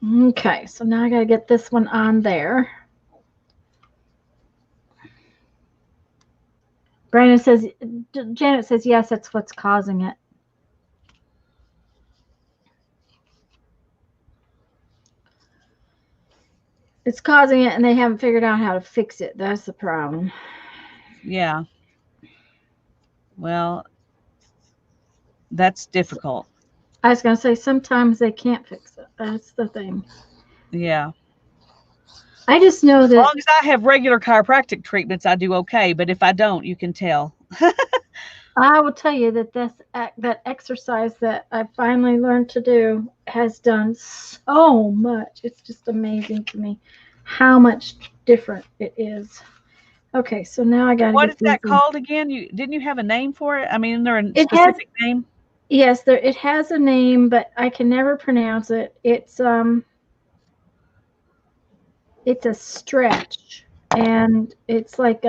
Speaker 1: Okay, so now I got to get this one on there. Brandon says, Janet says, yes, that's what's causing it. It's causing it, and they haven't figured out how to fix it. That's the problem.
Speaker 2: Yeah. Well, that's difficult.
Speaker 1: I was going to say, sometimes they can't fix it. That's the thing.
Speaker 2: Yeah.
Speaker 1: I just know
Speaker 2: As
Speaker 1: that
Speaker 2: long as I have regular chiropractic treatments, I do okay. But if I don't, you can tell.
Speaker 1: I will tell you that that exercise that I finally learned to do has done so much. It's just amazing to me how much different it is. Okay, so now I got to
Speaker 2: What
Speaker 1: get
Speaker 2: is
Speaker 1: these
Speaker 2: that
Speaker 1: in.
Speaker 2: called again? Didn't you have a name for it? I mean, is there a
Speaker 1: It has
Speaker 2: specific name?
Speaker 1: Yes, it has a name, but I can never pronounce it. It's a stretch, and it's like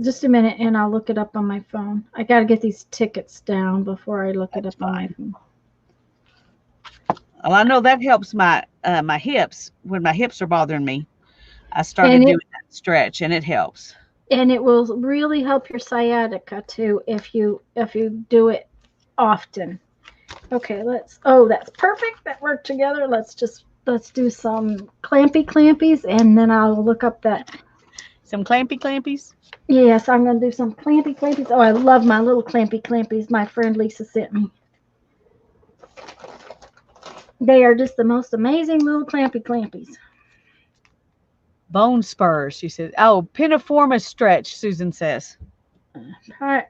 Speaker 1: just a minute, and I'll look it up on my phone. I got to get these tickets down before I look it
Speaker 2: That's
Speaker 1: up on my
Speaker 2: fine.
Speaker 1: phone.
Speaker 2: Well, I know that helps my my hips when my hips are bothering me. I started
Speaker 1: And
Speaker 2: doing that stretch, and it helps.
Speaker 1: it will really help your sciatica too if you do it often. Okay, oh, that's perfect. That worked together. Let's do some clampies, and then I'll look up that.
Speaker 2: Some clampy clampies.
Speaker 1: Yes, I'm going to do some clampies. Oh, I love my little clampies my friend Lisa sent me. They are just the most amazing little clampies.
Speaker 2: Bone spurs, she said. Oh, piniformis stretch, Susan says.
Speaker 1: All right.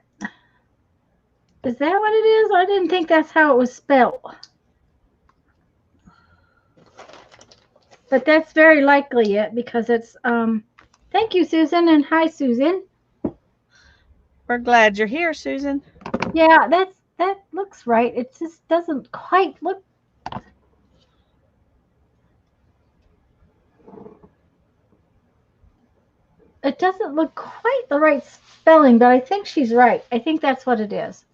Speaker 1: Is that what it is? I didn't think that's how it was spelled. But that's very likely it because it's thank you, Susan, and hi, Susan.
Speaker 2: We're glad you're here, Susan.
Speaker 1: Yeah, that looks right. It just doesn't quite look. It doesn't look quite the right spelling, but I think she's right. I think that's what it is.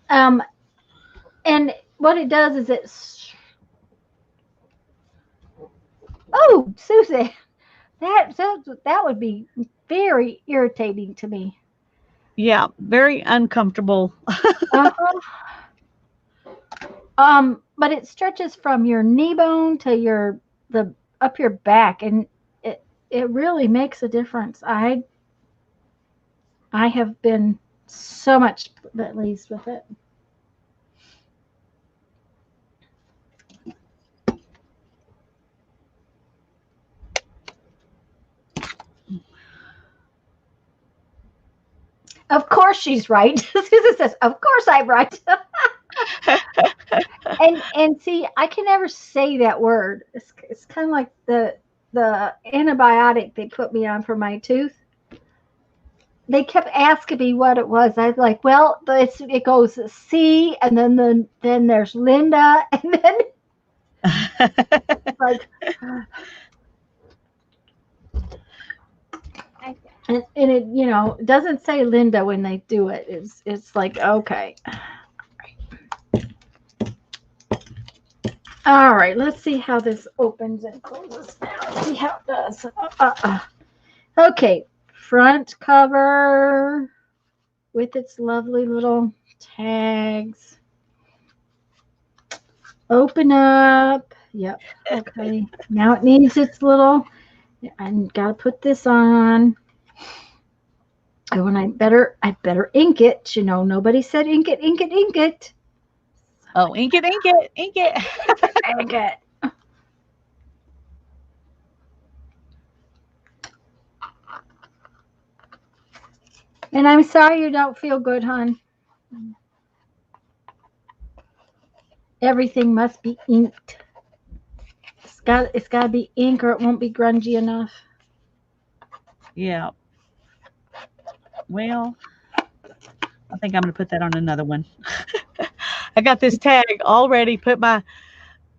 Speaker 1: Um, and what it does is oh, Susan, that would be very irritating to me.
Speaker 2: Yeah, very uncomfortable.
Speaker 1: Uh-huh. But it stretches from your knee bone to the up your back, and it really makes a difference. I have been so much pleased with it. Of course she's right. Susan says, "Of course I'm right." And see, I can never say that word. It's kind of like the antibiotic they put me on for my tooth. They kept asking me what it was. I was like, well, it goes C, and then there's Linda, and then like, and it doesn't say Linda when they do it. It's like, okay. All right, let's see how this opens and closes now. See how it does. Okay, front cover with its lovely little tags. Open up. Yep. Okay. Now it needs its little. I gotta put this on. Oh, and I better ink it. Nobody said ink it, ink it, ink it.
Speaker 2: Oh, ink it, ink it, ink it.
Speaker 1: Ink it. And I'm sorry you don't feel good, hon. Everything must be inked. It's got to be ink, or it won't be grungy enough.
Speaker 2: Yeah. Well, I think I'm going to put that on another one. I got this tag already, put my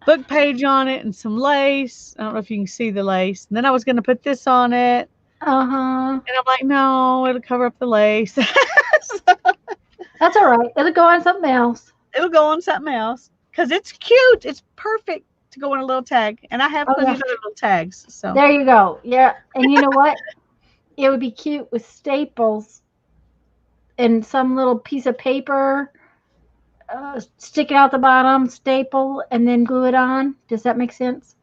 Speaker 2: book page on it and some lace. I don't know if you can see the lace. And then I was going to put this on it.
Speaker 1: Uh-huh.
Speaker 2: And I'm like, no, it'll cover up the lace.
Speaker 1: That's all right. It'll go on something else.
Speaker 2: It'll go on something else because it's cute. It's perfect to go on a little tag. And I have plenty of other little tags. So
Speaker 1: there you go. Yeah. And you know what? It would be cute with staples and some little piece of paper, stick it out the bottom, staple, and then glue it on. Does that make sense?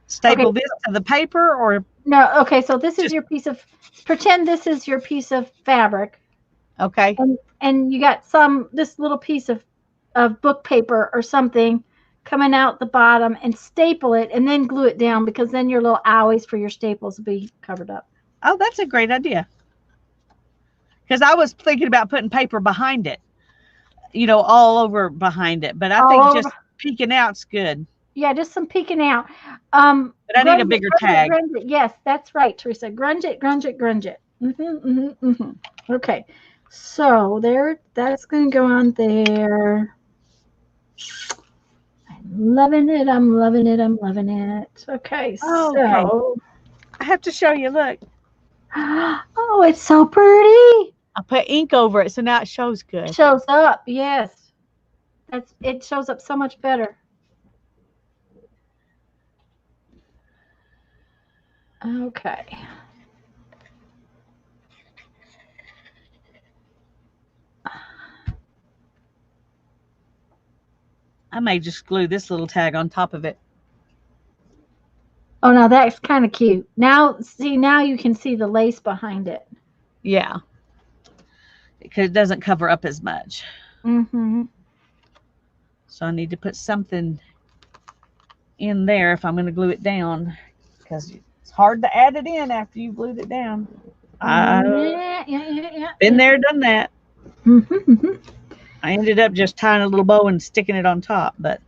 Speaker 2: Staple this to the paper or
Speaker 1: no? Okay, so this is your piece of. Pretend this is your piece of fabric.
Speaker 2: Okay.
Speaker 1: And you got this little piece of book paper or something coming out the bottom, and staple it, and then glue it down, because then your little owies for your staples will be covered up.
Speaker 2: Oh, that's a great idea. Because I was thinking about putting paper behind it, all over behind it. But I think just peeking out's good.
Speaker 1: Yeah, just some peeking out.
Speaker 2: But I need a bigger tag.
Speaker 1: Grunge it. Yes, that's right, Teresa. Grunge it, grunge it, grunge it. Okay, so that's going to go on there. I'm loving it. I'm loving it. I'm loving it. Okay, so
Speaker 2: okay. I have to show you. Look.
Speaker 1: Oh, it's so pretty.
Speaker 2: I put ink over it, so now it shows good.
Speaker 1: Shows up. Yes, It shows up so much better. Okay.
Speaker 2: I may just glue this little tag on top of it.
Speaker 1: Oh, now that's kind of cute. Now, see, now you can see the lace behind it.
Speaker 2: Yeah. Because it doesn't cover up as much.
Speaker 1: Mm-hmm.
Speaker 2: So I need to put something in there if I'm going to glue it down, because it's hard to add it in after you've glued it down. I've
Speaker 1: Yeah.
Speaker 2: been there, done that.
Speaker 1: Mm-hmm.
Speaker 2: I ended up just tying a little bow and sticking it on top, but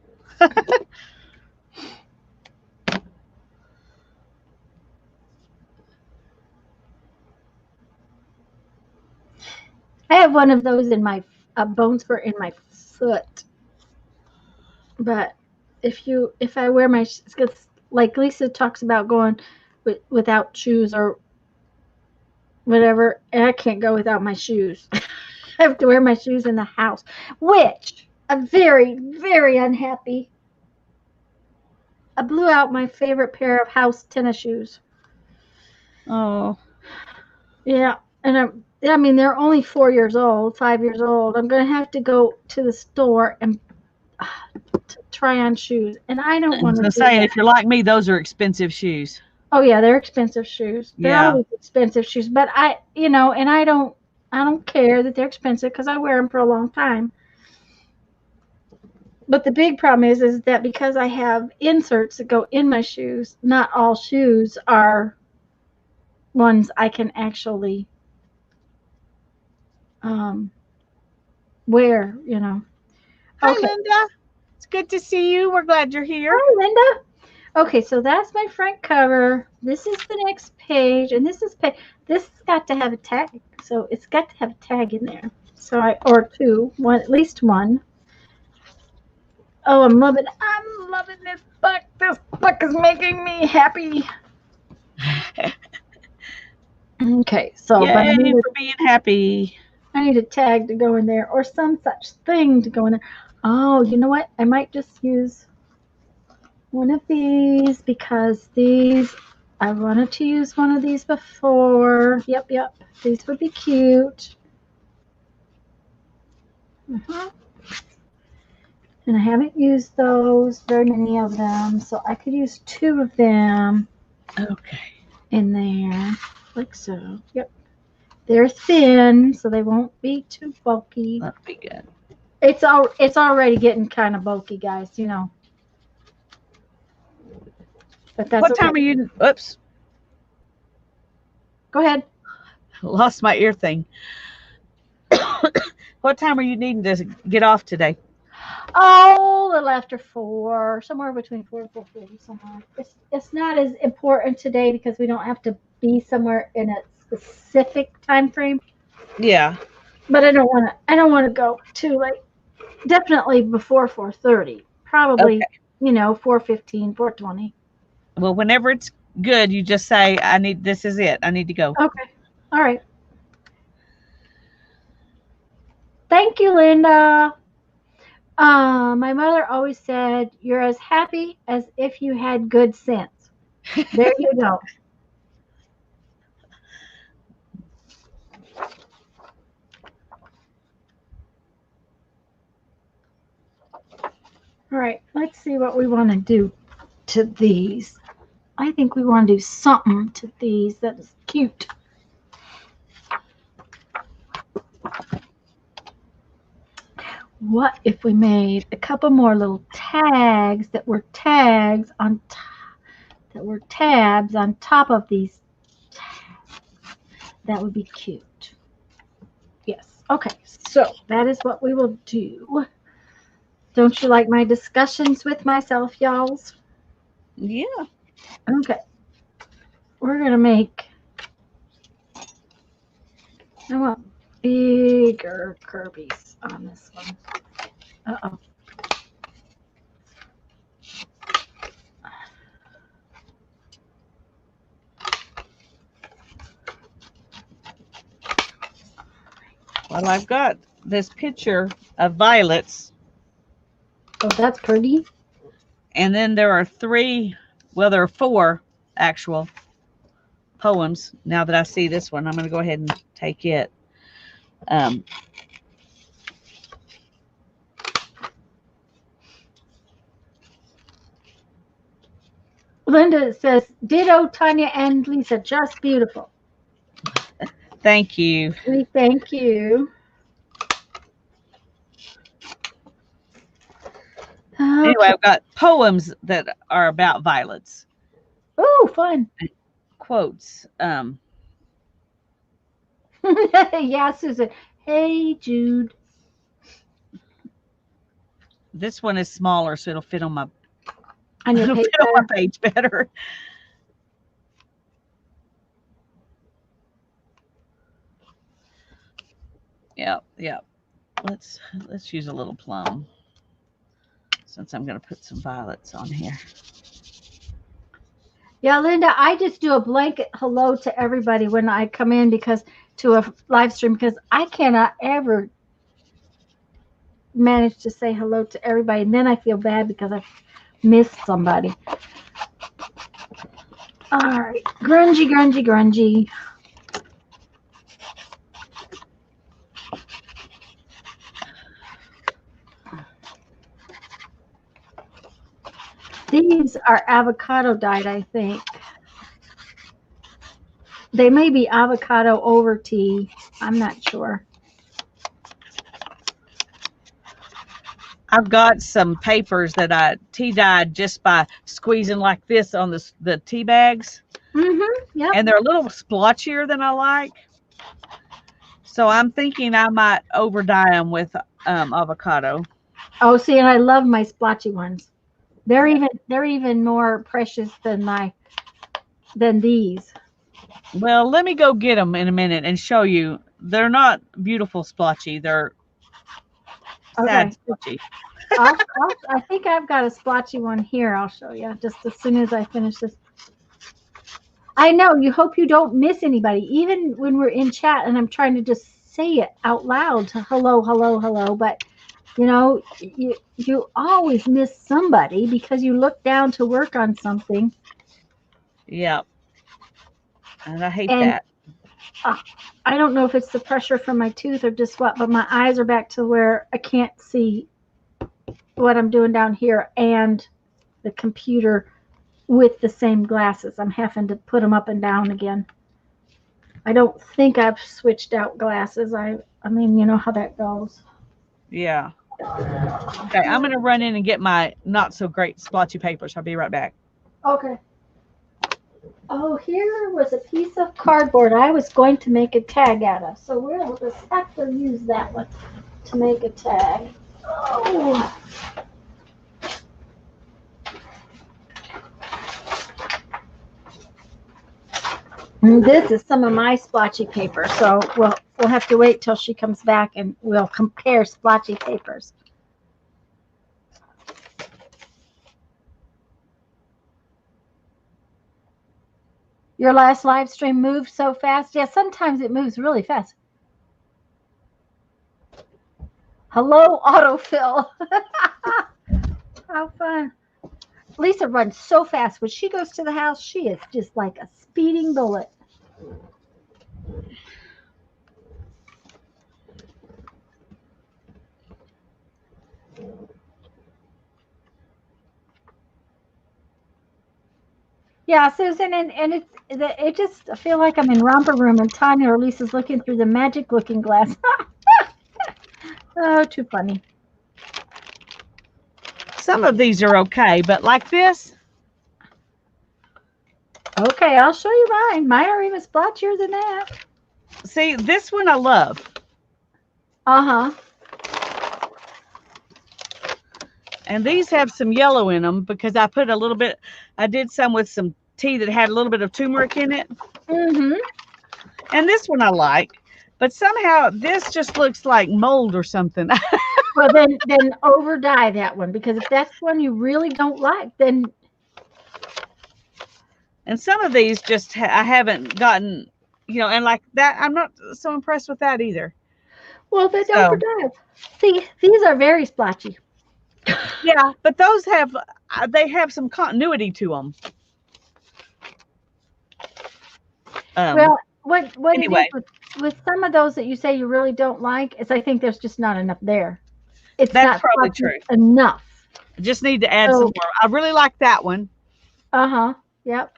Speaker 1: I have one of those in my bone spur in my foot. But if I wear my, because like Lisa talks about going without shoes or whatever, and I can't go without my shoes. I have to wear my shoes in the house, which I'm very, very unhappy. I blew out my favorite pair of house tennis shoes.
Speaker 2: oh,
Speaker 1: Yeah, and I mean they're only 4 years old, 5 years old. I'm gonna have to go to the store and to try on shoes, and I don't
Speaker 2: I
Speaker 1: want
Speaker 2: was
Speaker 1: to
Speaker 2: gonna
Speaker 1: do
Speaker 2: say, and
Speaker 1: that.
Speaker 2: if you're like me, those are expensive shoes.
Speaker 1: Oh yeah, they're expensive shoes. They're
Speaker 2: Yeah,
Speaker 1: always expensive shoes, but and I don't care that they're expensive because I wear them for a long time. But the big problem is that because I have inserts that go in my shoes, not all shoes are ones I can actually um, wear.
Speaker 2: hi
Speaker 1: Okay.
Speaker 2: Linda, it's good to see you. We're glad you're here.
Speaker 1: Hi, Linda. Okay, so that's my front cover. This is the next page, and this has got to have a tag. So it's got to have a tag in there. So or two, one, at least one. Oh, I'm loving this book. This book is making me happy. Okay, so but
Speaker 2: Yay for being happy.
Speaker 1: I need a tag to go in there or some such thing to go in there. Oh, you know what? I might just use one of these because I wanted to use one of these before. Yep. These would be cute. And I haven't used those, very many of them, so I could use two of them
Speaker 2: Okay.
Speaker 1: in there, like so. Yep. They're thin, so they won't be too bulky.
Speaker 2: That'll be good.
Speaker 1: It's already getting kind of bulky, guys, But that's
Speaker 2: What
Speaker 1: okay.
Speaker 2: time are you? Oops,
Speaker 1: Go ahead.
Speaker 2: lost my ear thing. What time are you needing to get off today?
Speaker 1: Oh, a little after 4, somewhere between 4 and 4:30, somewhere. It's not as important today because we don't have to be somewhere in a specific time frame.
Speaker 2: Yeah.
Speaker 1: But I don't want to go too late. Definitely before 4:30. Probably,
Speaker 2: Okay.
Speaker 1: 4:15, 4:20.
Speaker 2: Well, whenever it's good, you just say, this is it. I need to go.
Speaker 1: Okay. All right. Thank you, Linda. My mother always said, "You're as happy as if you had good sense." There you go. All right, let's see what we want to do to these. I think we want to do something to these that's cute. What if we made a couple more little tags that were tabs on top of these tags? That would be cute. Yes. Okay. So that is what we will do. Don't you like my discussions with myself, y'alls?
Speaker 2: Yeah.
Speaker 1: Okay. We're gonna make. I want bigger Kirby's on this one. Uh-oh.
Speaker 2: Well, I've got this picture of violets
Speaker 1: Oh, that's pretty.
Speaker 2: And then there are there are 4 actual poems. Now that I see this one, I'm going to go ahead and take it. Um,
Speaker 1: Linda says, ditto, Tanya and Lisa, just beautiful.
Speaker 2: Thank you.
Speaker 1: We thank you.
Speaker 2: Anyway,
Speaker 1: Okay.
Speaker 2: I've got poems that are about violets.
Speaker 1: Oh, fun.
Speaker 2: Quotes.
Speaker 1: Yeah, Susan. Hey, Jude.
Speaker 2: This one is smaller, so it'll fit on my
Speaker 1: On your
Speaker 2: it'll
Speaker 1: page
Speaker 2: fit on
Speaker 1: there.
Speaker 2: my page better. Yep, yep. Let's use a little plum since I'm going to put some violets on here.
Speaker 1: Yeah, Linda, I just do a blanket hello to everybody when I come in because to a live stream because I cannot ever manage to say hello to everybody, and then I feel bad because I missed somebody. All right, grungy, grungy, grungy. These are avocado dyed, I think. They may be avocado over tea. I'm not sure.
Speaker 2: I've got some papers that I tea dyed just by squeezing like this on the tea bags,
Speaker 1: Yep.
Speaker 2: and they're a little splotchier than I like. So I'm thinking I might over dye them with avocado.
Speaker 1: Oh, see, and I love my splotchy ones. They're
Speaker 2: Yeah.
Speaker 1: even more precious than these.
Speaker 2: Well, let me go get them in a minute and show you. They're not beautiful splotchy. They're sad
Speaker 1: Okay.
Speaker 2: splotchy.
Speaker 1: I think I've got a splotchy one here. I'll show you just as soon as I finish this. I know you hope you don't miss anybody, even when we're in chat and I'm trying to just say it out loud to hello, hello, hello. But you always miss somebody because you look down to work on something.
Speaker 2: Yeah. And I hate
Speaker 1: And
Speaker 2: that.
Speaker 1: I don't know if it's the pressure from my tooth or just what, but my eyes are back to where I can't see what I'm doing down here and the computer with the same glasses. I'm having to put them up and down again. I don't think I've switched out glasses. I mean, you know how that goes.
Speaker 2: Yeah. Okay, I'm going to run in and get my not so great splotchy papers. I'll be right back.
Speaker 1: Okay. Oh, here was a piece of cardboard I was going to make a tag out of. So we'll just have to use that one to make a tag. Oh. And this is some of my splotchy paper, so we'll have to wait till she comes back and we'll compare splotchy papers. Your last live stream moved so fast. Yeah, sometimes it moves really fast. Hello, autofill. How fun. Lisa runs so fast. When she goes to the house, she is just like a speeding bullet. Yeah, Susan, and it just I feel like I'm in romper room and Tanya or Lisa's looking through the magic looking glass. Oh, too funny.
Speaker 2: Some of these are okay, but like this.
Speaker 1: Okay, I'll show you mine. Mine are even splotchier than that.
Speaker 2: See, this one I love.
Speaker 1: Uh-huh.
Speaker 2: And these have some yellow in them because I put a little bit, I did some with some tea that had a little bit of turmeric in it.
Speaker 1: Mm-hmm.
Speaker 2: And this one I like. But somehow this just looks like mold or something.
Speaker 1: Well, then over dye that one because if that's one you really don't like, then
Speaker 2: And some of these just, I haven't gotten, and like that, I'm not so impressed with that either.
Speaker 1: well then over
Speaker 2: So,
Speaker 1: dye. See, these are very splotchy.
Speaker 2: Yeah, but those have they have some continuity to them.
Speaker 1: Well, what it is
Speaker 2: Anyway,
Speaker 1: with some of those that you say you really don't like is I think there's just not enough there. It's
Speaker 2: that's
Speaker 1: not
Speaker 2: probably
Speaker 1: splotchy
Speaker 2: true.
Speaker 1: enough.
Speaker 2: I just need to add some
Speaker 1: So,
Speaker 2: more. I really like that one,
Speaker 1: uh-huh. Yep.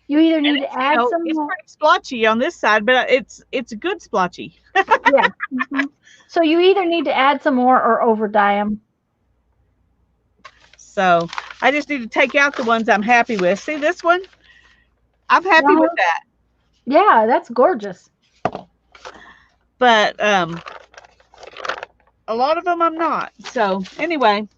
Speaker 1: You either
Speaker 2: and
Speaker 1: need to
Speaker 2: it's
Speaker 1: add some
Speaker 2: it's
Speaker 1: more.
Speaker 2: pretty splotchy on this side, but it's a good splotchy.
Speaker 1: Yeah. So you either need to add some more or over dye them.
Speaker 2: So I just need to take out the ones I'm happy with. See this one? I'm happy with
Speaker 1: Uh-huh.
Speaker 2: that.
Speaker 1: Yeah, that's gorgeous.
Speaker 2: But a lot of them I'm not. So anyway,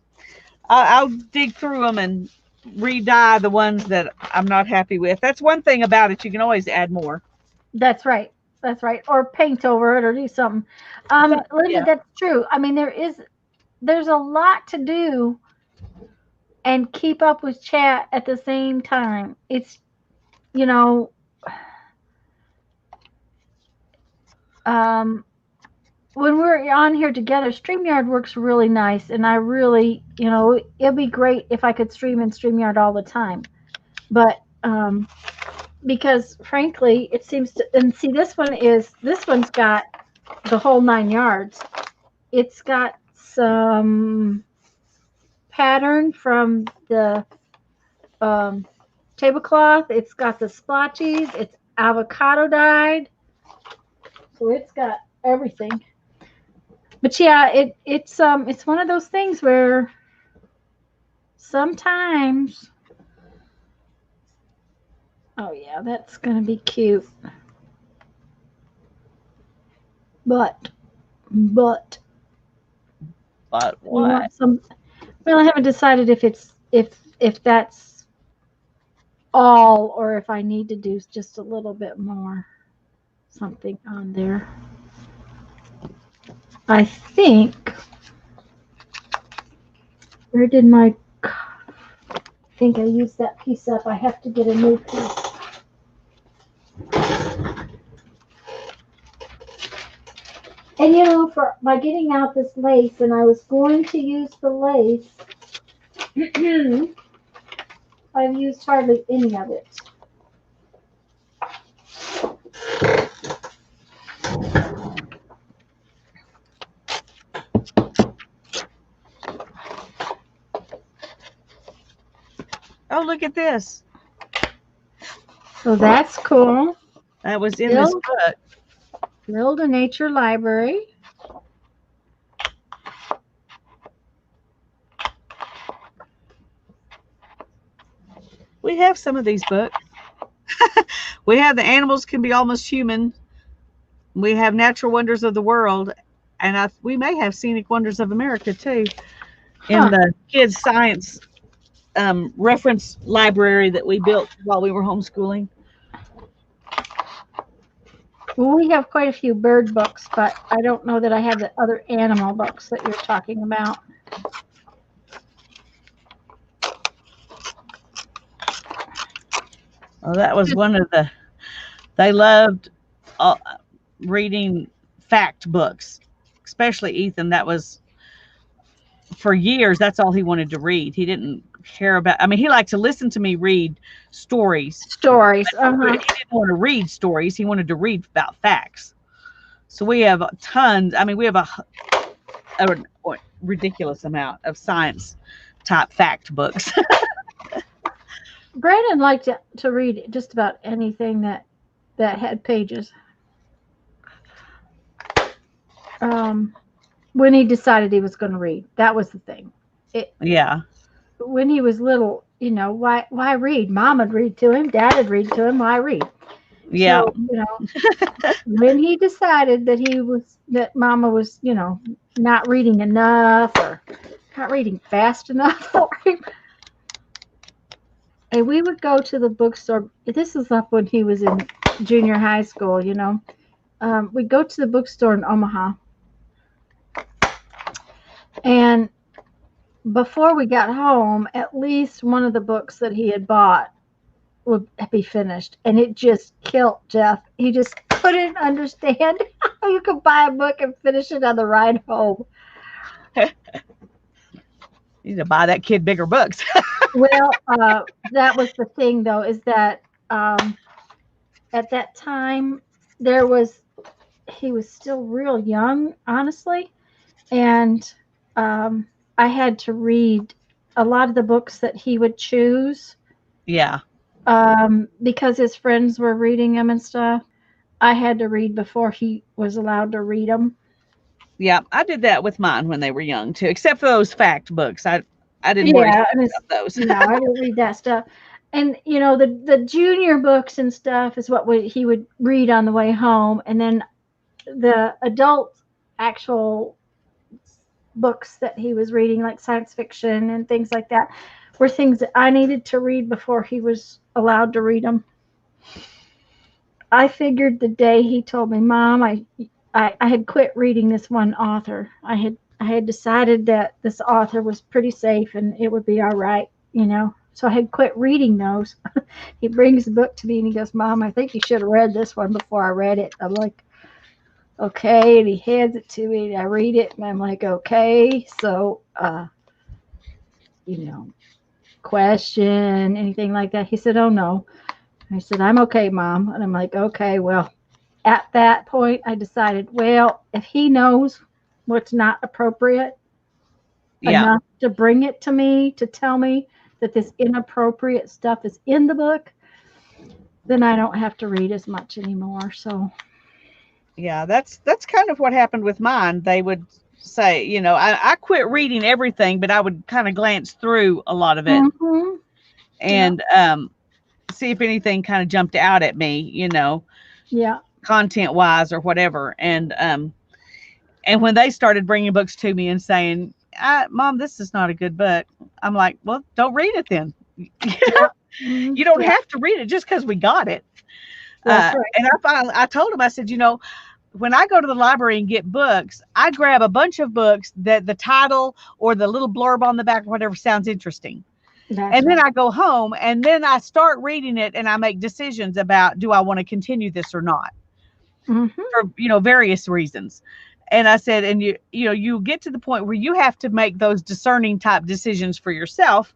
Speaker 2: I'll dig through them and re-dye the ones that I'm not happy with. That's one thing about it. You can always add more.
Speaker 1: That's right. That's right. Or paint over it or do something. Linda,
Speaker 2: Yeah.
Speaker 1: that's true. I mean, there's a lot to do and keep up with chat at the same time. It's, you know, um, when we're on here together, StreamYard works really nice, and I really, it'd be great if I could stream in StreamYard all the time. But because frankly, it seems to, and see, this one's got the whole 9 yards. It's got some pattern from the um, tablecloth. It's got the splotchies. It's avocado dyed, so it's got everything. But yeah, it's one of those things where sometimes. Oh yeah, that's gonna be cute. But
Speaker 2: But
Speaker 1: you
Speaker 2: what?
Speaker 1: want some. Well, I haven't decided if that's all or if I need to do just a little bit more something on there. I think where did my I think I used that piece up. I have to get a new piece. And for by getting out this lace, and I was going to use the lace, I've used hardly any of it.
Speaker 2: Oh, look at this.
Speaker 1: So that's cool.
Speaker 2: That was in this
Speaker 1: Build,
Speaker 2: book.
Speaker 1: build a nature library.
Speaker 2: We have some of these books. We have The Animals Can Be Almost Human. We have Natural Wonders of the World. And we may have Scenic Wonders of America too in
Speaker 1: Huh.
Speaker 2: the kids' science reference library that we built while we were homeschooling.
Speaker 1: Well, we have quite a few bird books, but I don't know that I have the other animal books that you're talking about.
Speaker 2: Well, that was one of they loved uh, reading fact books, especially Ethan. That was for years, that's all he wanted to read. He didn't care about, I mean, he liked to listen to me read stories,
Speaker 1: Stories.
Speaker 2: but
Speaker 1: Uh-huh.
Speaker 2: he didn't want to read stories. He wanted to read about facts. So we have tons. I mean, we have a ridiculous amount of science type fact books.
Speaker 1: Brandon liked to read just about anything that had pages. Um, when he decided he was going to read, that was the thing. It
Speaker 2: Yeah.
Speaker 1: when he was little, why read? Mom would read to him, Dad would read to him. Why read?
Speaker 2: Yeah.
Speaker 1: So when he decided that Mama was not reading enough or not reading fast enough for him, and we would go to the bookstore. This is up when he was in junior high school. We'd go to the bookstore in Omaha, and before we got home, at least one of the books that he had bought would be finished, and it just killed Jeff. He just couldn't understand how you could buy a book and finish it on the ride home.
Speaker 2: You need to buy that kid bigger books.
Speaker 1: Well, that was the thing, though, is that at that time there was he was still real young, honestly, and um, I had to read a lot of the books that he would choose
Speaker 2: Yeah.
Speaker 1: because his friends were reading them and stuff. I had to read before he was allowed to read them.
Speaker 2: Yeah. I did that with mine when they were young too, except for those fact books. I didn't worry
Speaker 1: Yeah,
Speaker 2: so
Speaker 1: and
Speaker 2: much about those.
Speaker 1: no, I didn't read that stuff. And the junior books and stuff is what he would read on the way home, and then the adult actual books that he was reading, like science fiction and things like that, were things that I needed to read before he was allowed to read them. I figured the day he told me, Mom, I had quit reading this one author. I had decided that this author was pretty safe and it would be all right. So I had quit reading those. He brings the book to me and he goes, Mom, I think you should have read this one before I read it. I'm like, okay. And he hands it to me and I read it and I'm like, okay. So, you know, question, anything like that. He said, oh no. I said, I'm okay, Mom. And I'm like, okay, well, at that point, I decided, well, if he knows what's not appropriate
Speaker 2: Yeah.
Speaker 1: enough to bring it to me, to tell me that this inappropriate stuff is in the book, then I don't have to read as much anymore. So,
Speaker 2: Yeah. That's kind of what happened with mine. They would say, I quit reading everything, but I would kind of glance through a lot of it
Speaker 1: hmm yeah,
Speaker 2: and see if anything kind of jumped out at me,
Speaker 1: yeah.
Speaker 2: content wise or whatever. And when they started bringing books to me and saying, Mom, this is not a good book, I'm like, well, don't read it then.
Speaker 1: Yeah. hmm
Speaker 2: You don't
Speaker 1: Yeah,
Speaker 2: have to read it just because we got it.
Speaker 1: that's right.
Speaker 2: And I told him, I said, when I go to the library and get books, I grab a bunch of books that the title or the little blurb on the back or whatever sounds interesting.
Speaker 1: That's
Speaker 2: And then
Speaker 1: right.
Speaker 2: I go home and then I start reading it and I make decisions about, do I want to continue this or not,
Speaker 1: hmm
Speaker 2: for, various reasons. And I said, and you get to the point where you have to make those discerning type decisions for yourself.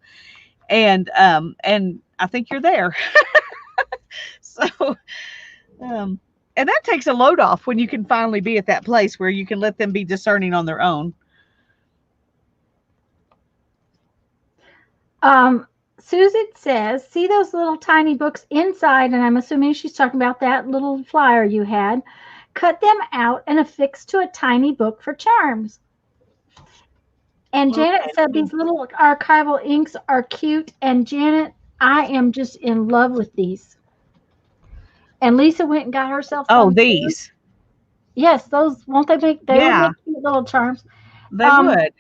Speaker 2: And I think you're there. So, um, and that takes a load off when you can finally be at that place where you can let them be discerning on their own.
Speaker 1: Susan says, see those little tiny books inside, and I'm assuming she's talking about that little flyer you had. Cut them out and affix to a tiny book for charms. And Janet
Speaker 2: Okay.
Speaker 1: said these little archival inks are cute. And Janet, I am just in love with these. And Lisa went and got herself
Speaker 2: Oh,
Speaker 1: some too.
Speaker 2: these.
Speaker 1: Yes, those won't they make? They would
Speaker 2: Yeah,
Speaker 1: make cute little charms.
Speaker 2: they
Speaker 1: Um,
Speaker 2: would.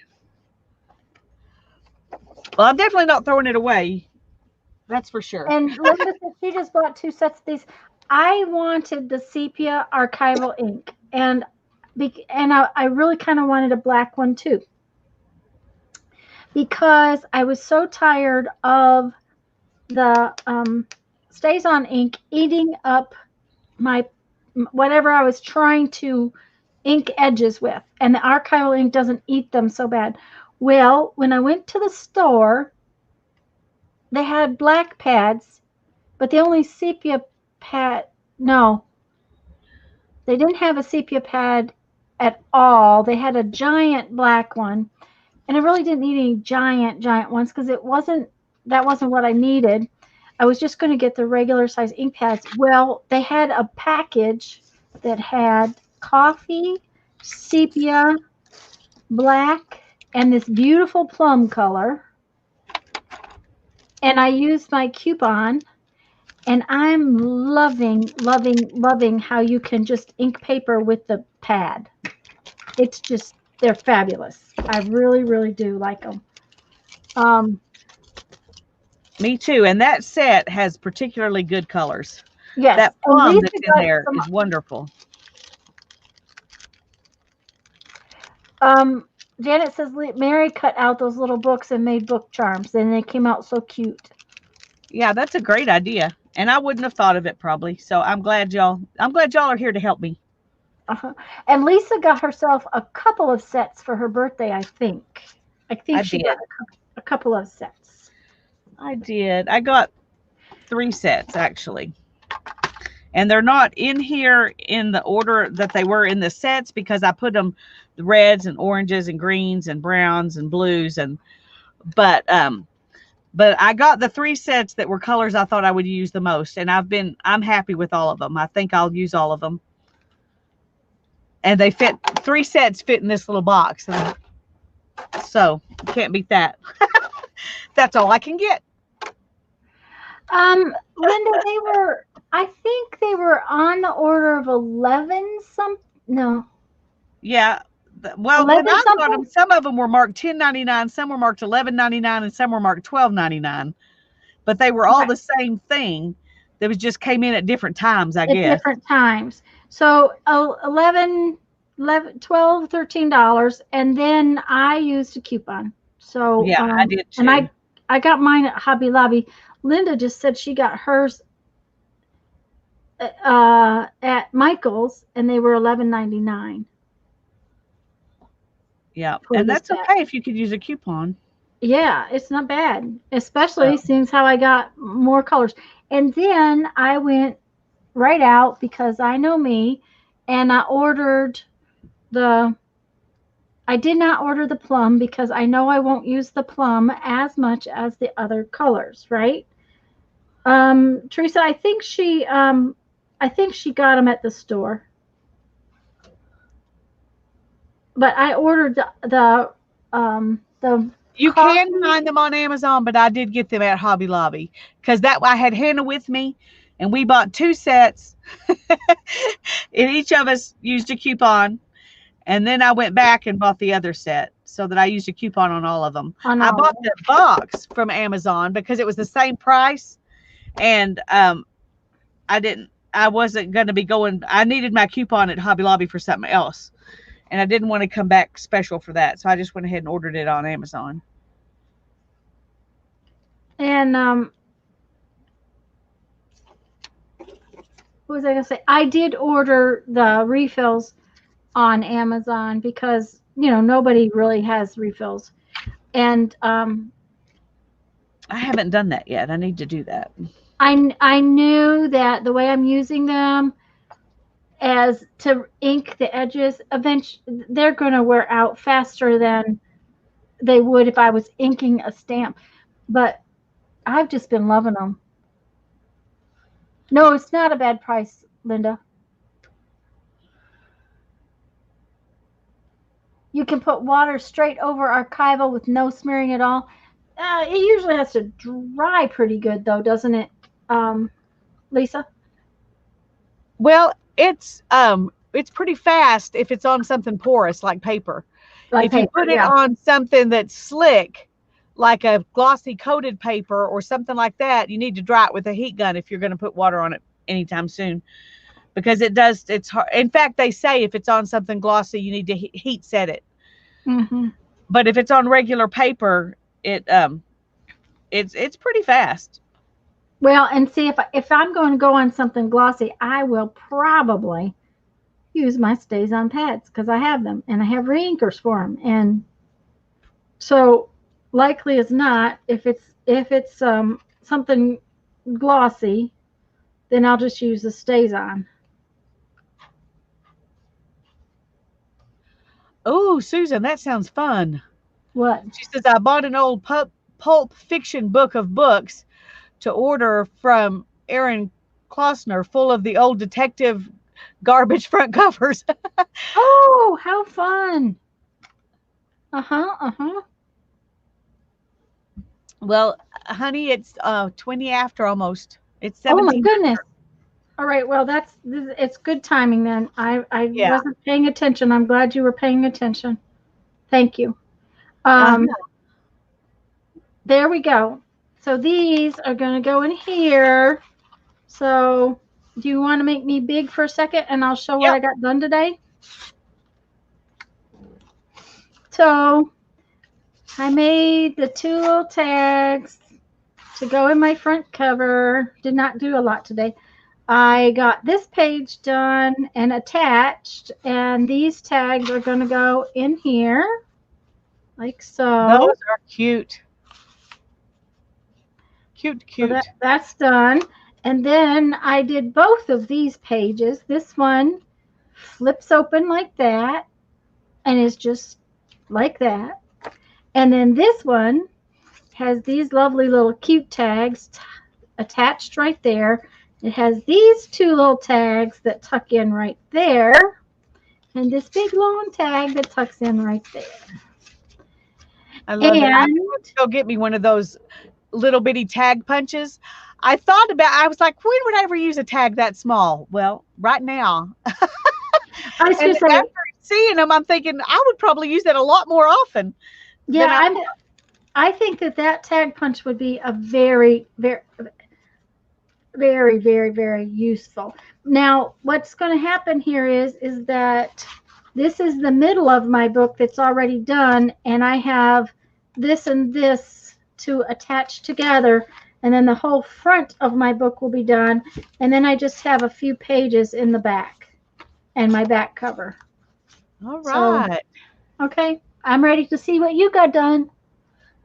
Speaker 2: Well, I'm definitely not throwing it away. That's for sure.
Speaker 1: and Linda said she just bought 2 sets of these. I wanted the sepia archival ink, and I really kind of wanted a black one too, because I was so tired of the stays on ink eating up my whatever I was trying to ink edges with, and the archival ink doesn't eat them so bad. Well, when I went to the store, they had black pads, but the only sepia pad, no, they didn't have a sepia pad at all. They had a giant black one, and I really didn't need any giant ones because that wasn't what I needed. I was just going to get the regular size ink pads. Well, they had a package that had coffee, sepia, black, and this beautiful plum color. And I used my coupon, and I'm loving how you can just ink paper with the pad. It's just, they're fabulous. I really do like them. Um,
Speaker 2: Me too. And that set has particularly good colors.
Speaker 1: yes,
Speaker 2: That
Speaker 1: and
Speaker 2: plum
Speaker 1: Lisa
Speaker 2: that's in
Speaker 1: got
Speaker 2: there
Speaker 1: some.
Speaker 2: is wonderful.
Speaker 1: Um, Janet says Mary cut out those little books and made book charms, and they came out so cute.
Speaker 2: Yeah, that's a great idea. And I wouldn't have thought of it probably. So I'm glad y'all are here to help me.
Speaker 1: Uh-huh. And Lisa got herself a couple of sets for her birthday, I think. I
Speaker 2: I
Speaker 1: think she got
Speaker 2: did.
Speaker 1: a couple. a couple of sets?
Speaker 2: I did. I got 3 sets actually. And they're not in here in the order that they were in the sets because I put them the reds and oranges and greens and browns and blues but I got the 3 sets that were colors I thought I would use the most, and I'm happy with all of them. I think I'll use all of them. And they fit 3 sets fit in this little box. And so can't beat that. That's all I can get.
Speaker 1: Linda, I think they were on the order of 11 no.
Speaker 2: Yeah. Well,
Speaker 1: 11
Speaker 2: when I got
Speaker 1: something?
Speaker 2: them, some of them were marked $10.99, some were marked $11.99, and some were marked $12.99. But they were all the same thing. They just came in at different times, I guess.
Speaker 1: At different times. So $11, $12, $13, and then I used a coupon. So
Speaker 2: yeah, I did too.
Speaker 1: And I got mine at Hobby Lobby. Linda just said she got hers at Michael's, and they were $11.99.
Speaker 2: Yeah, and that's okay if you could use a coupon.
Speaker 1: Yeah, it's not bad, especially since how I got more colors. And then I went right out because I know me, and I did not order the plum because I know I won't use the plum as much as the other colors, right? Teresa, I think she got them at the store. But I ordered the
Speaker 2: you can find them on Amazon, but I did get them at Hobby Lobby because I had Hannah with me, and we bought 2 sets, and each of us used a coupon, and then I went back and bought the other set so that I used a coupon on all of them. I bought the box from Amazon because it was the same price, and I wasn't going to be going. I needed my coupon at Hobby Lobby for something else, and I didn't want to come back special for that, so I just went ahead and ordered it on Amazon.
Speaker 1: And what was I going to say? I did order the refills on Amazon because, nobody really has refills. And
Speaker 2: I haven't done that yet. I need to do that.
Speaker 1: I knew that the way I'm using them as to ink the edges, eventually they're going to wear out faster than they would if I was inking a stamp. But I've just been loving them. No, it's not a bad price, Linda. You can put water straight over archival with no smearing at all. It usually has to dry pretty good, though, doesn't it, Lisa?
Speaker 2: Well, it's pretty fast if it's on something porous like paper. If you put it on something that's slick, like a glossy coated paper or something like that, you need to dry it with a heat gun if you're going to put water on it anytime soon, because it's hard. In fact, they say if it's on something glossy, you need to heat set it.
Speaker 1: Mm-hmm.
Speaker 2: But if it's on regular paper, it's pretty fast.
Speaker 1: Well, and see, if I'm going to go on something glossy, I will probably use my Stays On pads because I have them and I have reinkers for them. And so, likely as not, if it's something glossy, then I'll just use the Stays On.
Speaker 2: Oh, Susan, that sounds fun.
Speaker 1: What?
Speaker 2: She says, I bought an old pulp fiction book of books to order from Aaron Klossner, full of the old detective garbage front covers.
Speaker 1: Oh, how fun. Uh-huh.
Speaker 2: Well, honey, it's 20 after almost. It's 17.
Speaker 1: Oh my goodness. All right, well it's good timing then. I wasn't paying attention. I'm glad you were paying attention. Thank you. There we go. So these are going to go in here. So do you want to make me big for a second and I'll show what I got done today? So I made the 2 little tags to go in my front cover. Did not do a lot today. I got this page done and attached, and these tags are going to go in here like so.
Speaker 2: Those are cute. Cute,
Speaker 1: So
Speaker 2: cute.
Speaker 1: that's done. And then I did both of these pages. This one flips open like that and is just like that. And then this one has these lovely little cute tags attached right there. It has these two little tags that tuck in right there, and this big long tag that tucks in right there.
Speaker 2: I love that. I'm
Speaker 1: And
Speaker 2: going to go get me one of those little bitty tag punches. I was like, when would I ever use a tag that small? Well, right now.
Speaker 1: I was
Speaker 2: And
Speaker 1: going to say,
Speaker 2: after seeing them, I'm thinking I would probably use that a lot more often than
Speaker 1: yeah, I think that tag punch would be a very, very, very, very, very useful. Now, what's going to happen here is that this is the middle of my book that's already done, and I have this and this to attach together, and then the whole front of my book will be done, and then I just have a few pages in the back and my back cover.
Speaker 2: All
Speaker 1: So,
Speaker 2: right.
Speaker 1: okay, I'm ready to see what you got done.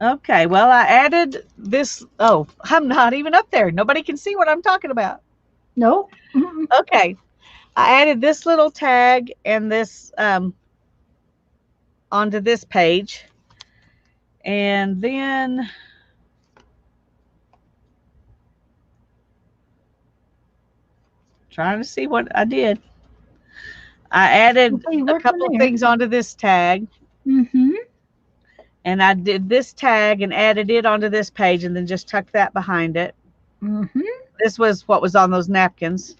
Speaker 2: Okay. Well, I added this. Oh, I'm not even up there. Nobody can see what I'm talking about.
Speaker 1: Nope. Mm-mm.
Speaker 2: Okay. I added this little tag and this onto this page. And then trying to see what I did. I added
Speaker 1: Okay,
Speaker 2: a
Speaker 1: working
Speaker 2: couple
Speaker 1: there.
Speaker 2: things onto this tag,
Speaker 1: Mm-hmm.
Speaker 2: and I did this tag and added it onto this page and then just tucked that behind it.
Speaker 1: Mm-hmm.
Speaker 2: This was what was on those napkins.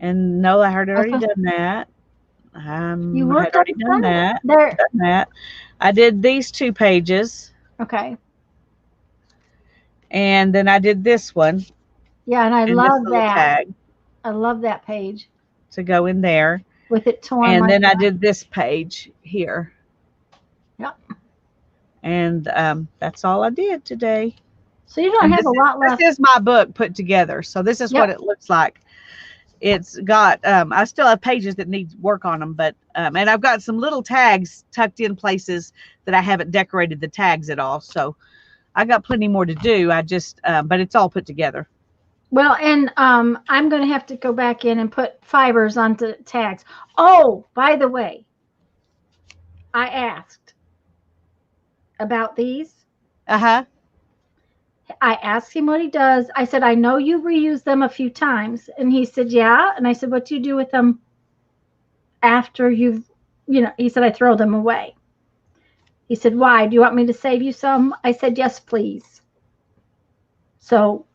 Speaker 2: And no, I had already
Speaker 1: Okay.
Speaker 2: done that.
Speaker 1: You
Speaker 2: I had
Speaker 1: worked on
Speaker 2: already
Speaker 1: the front there.
Speaker 2: done that. I did these 2 pages,
Speaker 1: Okay.
Speaker 2: and then I did this one
Speaker 1: Yeah, and I
Speaker 2: and this
Speaker 1: love
Speaker 2: little
Speaker 1: that.
Speaker 2: tag
Speaker 1: I love that page
Speaker 2: to go in there.
Speaker 1: with it torn
Speaker 2: And
Speaker 1: like
Speaker 2: then I
Speaker 1: that.
Speaker 2: did this page here.
Speaker 1: Yep.
Speaker 2: And that's all I did today.
Speaker 1: So you don't
Speaker 2: And
Speaker 1: have a lot
Speaker 2: this
Speaker 1: left.
Speaker 2: is my book put together. So this is what
Speaker 1: Yep.
Speaker 2: it looks like. It's got I still have pages that need work on them, but and I've got some little tags tucked in places that I haven't decorated the tags at all. So I got plenty more to do. I just but it's all put together.
Speaker 1: Well, and I'm going to have to go back in and put fibers onto tags. Oh, by the way, I asked about these.
Speaker 2: Uh-huh.
Speaker 1: I asked him what he does. I said, I know you reuse them a few times. And he said, yeah. And I said, what do you do with them after he said, I throw them away. He said, why? Do you want me to save you some? I said, yes, please. So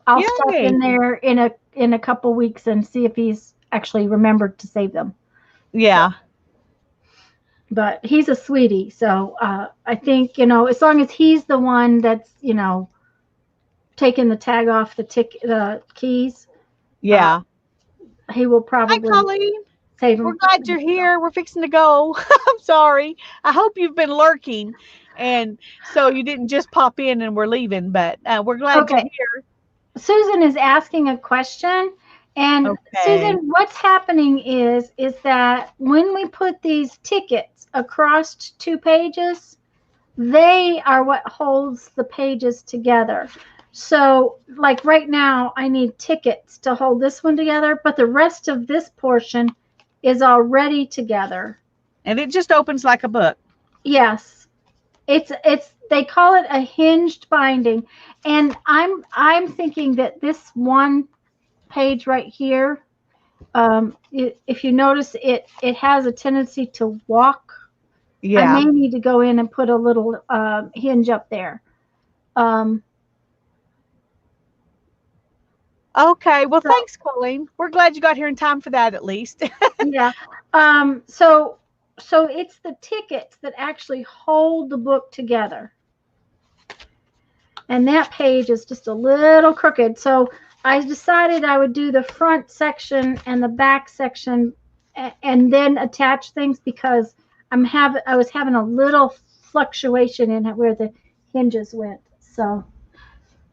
Speaker 1: I'll stop
Speaker 2: Yay.
Speaker 1: in there in a couple weeks and see if he's actually remembered to save them.
Speaker 2: Yeah.
Speaker 1: But he's a sweetie, so I think as long as he's the one that's taking the tag off the keys,
Speaker 2: Yeah.
Speaker 1: he will
Speaker 2: Hi,
Speaker 1: probably
Speaker 2: Colleen.
Speaker 1: save
Speaker 2: We're
Speaker 1: them.
Speaker 2: glad you're here. We're fixing to go. I'm sorry. I hope you've been lurking, and so you didn't just pop in and we're leaving. But we're glad you're
Speaker 1: Okay,
Speaker 2: here.
Speaker 1: Susan is asking a question, and
Speaker 2: Okay.
Speaker 1: Susan, what's happening is that when we put these tickets across 2 pages, they are what holds the pages together. So, like right now, I need tickets to hold this one together, but the rest of this portion is already together.
Speaker 2: And it just opens like a book.
Speaker 1: Yes, it's they call it a hinged binding, and I'm thinking that this one page right here, if you notice it has a tendency to walk. I
Speaker 2: Yeah.
Speaker 1: may need to go in and put a little hinge up there. Um,
Speaker 2: Okay. Well,
Speaker 1: so
Speaker 2: thanks, Colleen. We're glad you got here in time for that, at least.
Speaker 1: yeah. So it's the tickets that actually hold the book together. And that page is just a little crooked. So I decided I would do the front section and the back section and then attach things because I was having a little fluctuation in where the hinges went. So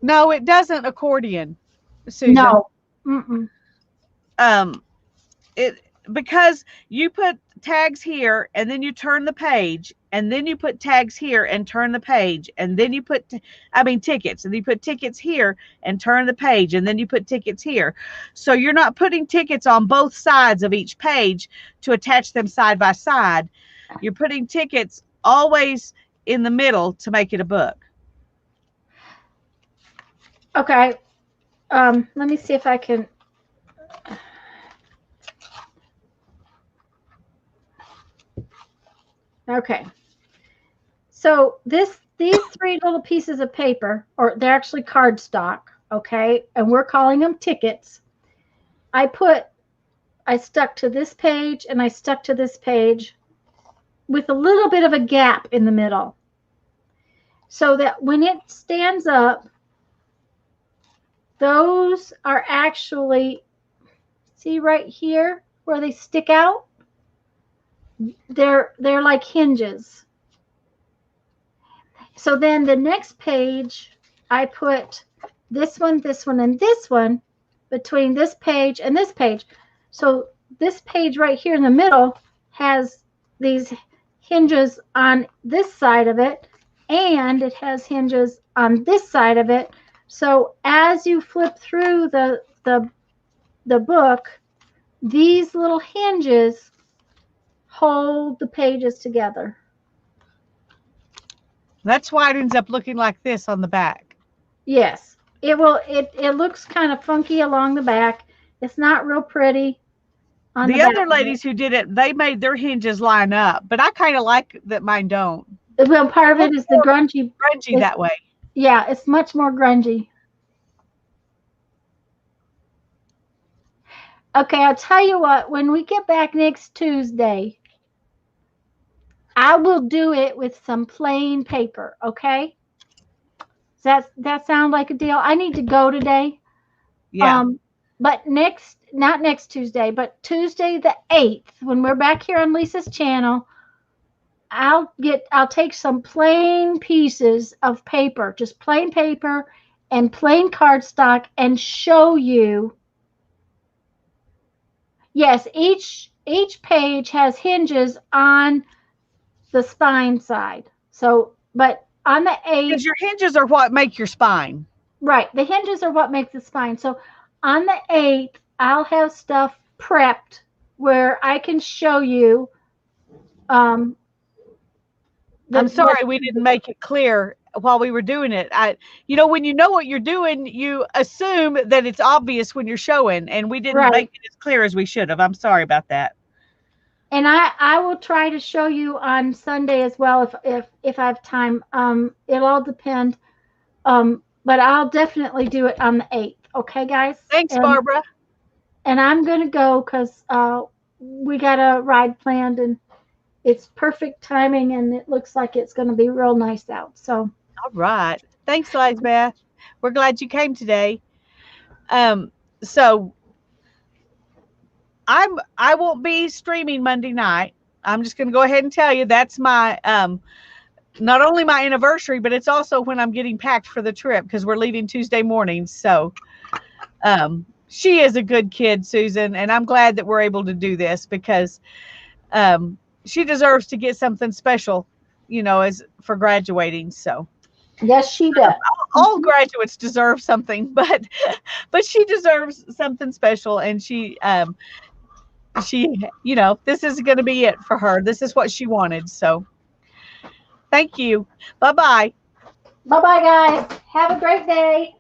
Speaker 2: No, it doesn't accordion, Susan.
Speaker 1: no. Mm-mm.
Speaker 2: Um, it because you put tags here and then you turn the page and then you put tags here and turn the page and then you put tickets, and you put tickets here and turn the page and then you put tickets here. So you're not putting tickets on both sides of each page to attach them side by side. You're putting tickets always in the middle to make it a book.
Speaker 1: Okay. Let me see if I can. Okay. So these 3 little pieces of paper, or they're actually cardstock, okay, and we're calling them tickets. I stuck to this page and I stuck to this page with a little bit of a gap in the middle, so that when it stands up, those are actually, see right here where they stick out? They're like hinges. So then the next page, I put this one, and this one between this page and this page. So this page right here in the middle has these hinges on this side of it, and it has hinges on this side of it. So as you flip through the book, these little hinges hold the pages together.
Speaker 2: That's why it ends up looking like this on the back.
Speaker 1: Yes, it will. It looks kind of funky along the back. It's not real pretty. On
Speaker 2: the other ladies who did it, they made their hinges line up, but I kind of like that mine don't.
Speaker 1: Well, part of it is the grungy
Speaker 2: that way.
Speaker 1: Yeah, it's much more grungy. Okay, I'll tell you what, when we get back next Tuesday, I will do it with some plain paper, okay? Does that sound like a deal? I need to go today.
Speaker 2: Yeah.
Speaker 1: But not next Tuesday, but Tuesday the 8th, when we're back here on Lisa's channel, I'll take some plain pieces of paper, just plain paper and plain cardstock, and show you. Yes, each page has hinges on the spine side. So, but on the 8th,
Speaker 2: because your hinges are what make your spine.
Speaker 1: Right, the hinges are what make the spine. So on the 8th, I'll have stuff prepped where I can show you. I'm
Speaker 2: sorry we didn't make it clear while we were doing it. When you know what you're doing, you assume that it's obvious when you're showing, and we didn't make it as clear as we should have. I'm sorry about that.
Speaker 1: And I will try to show you on Sunday as well if I have time. It'll all depend. But I'll definitely do it on the 8th. Okay, guys?
Speaker 2: Thanks, Barbara.
Speaker 1: And I'm going to go because we got a ride planned, and it's perfect timing, and it looks like it's going to be real nice out. So.
Speaker 2: All right. Thanks, Lisbeth. We're glad you came today. So I won't be streaming Monday night. I'm just going to go ahead and tell you that's my not only my anniversary, but it's also when I'm getting packed for the trip, because we're leaving Tuesday morning. So she is a good kid, Susan, and I'm glad that we're able to do this, because she deserves to get something special, as for graduating. So
Speaker 1: yes, she does.
Speaker 2: All graduates deserve something, but she deserves something special, and she this is going to be it for her. This is what she wanted. So thank you. Bye-bye.
Speaker 1: Bye-bye, guys. Have a great day.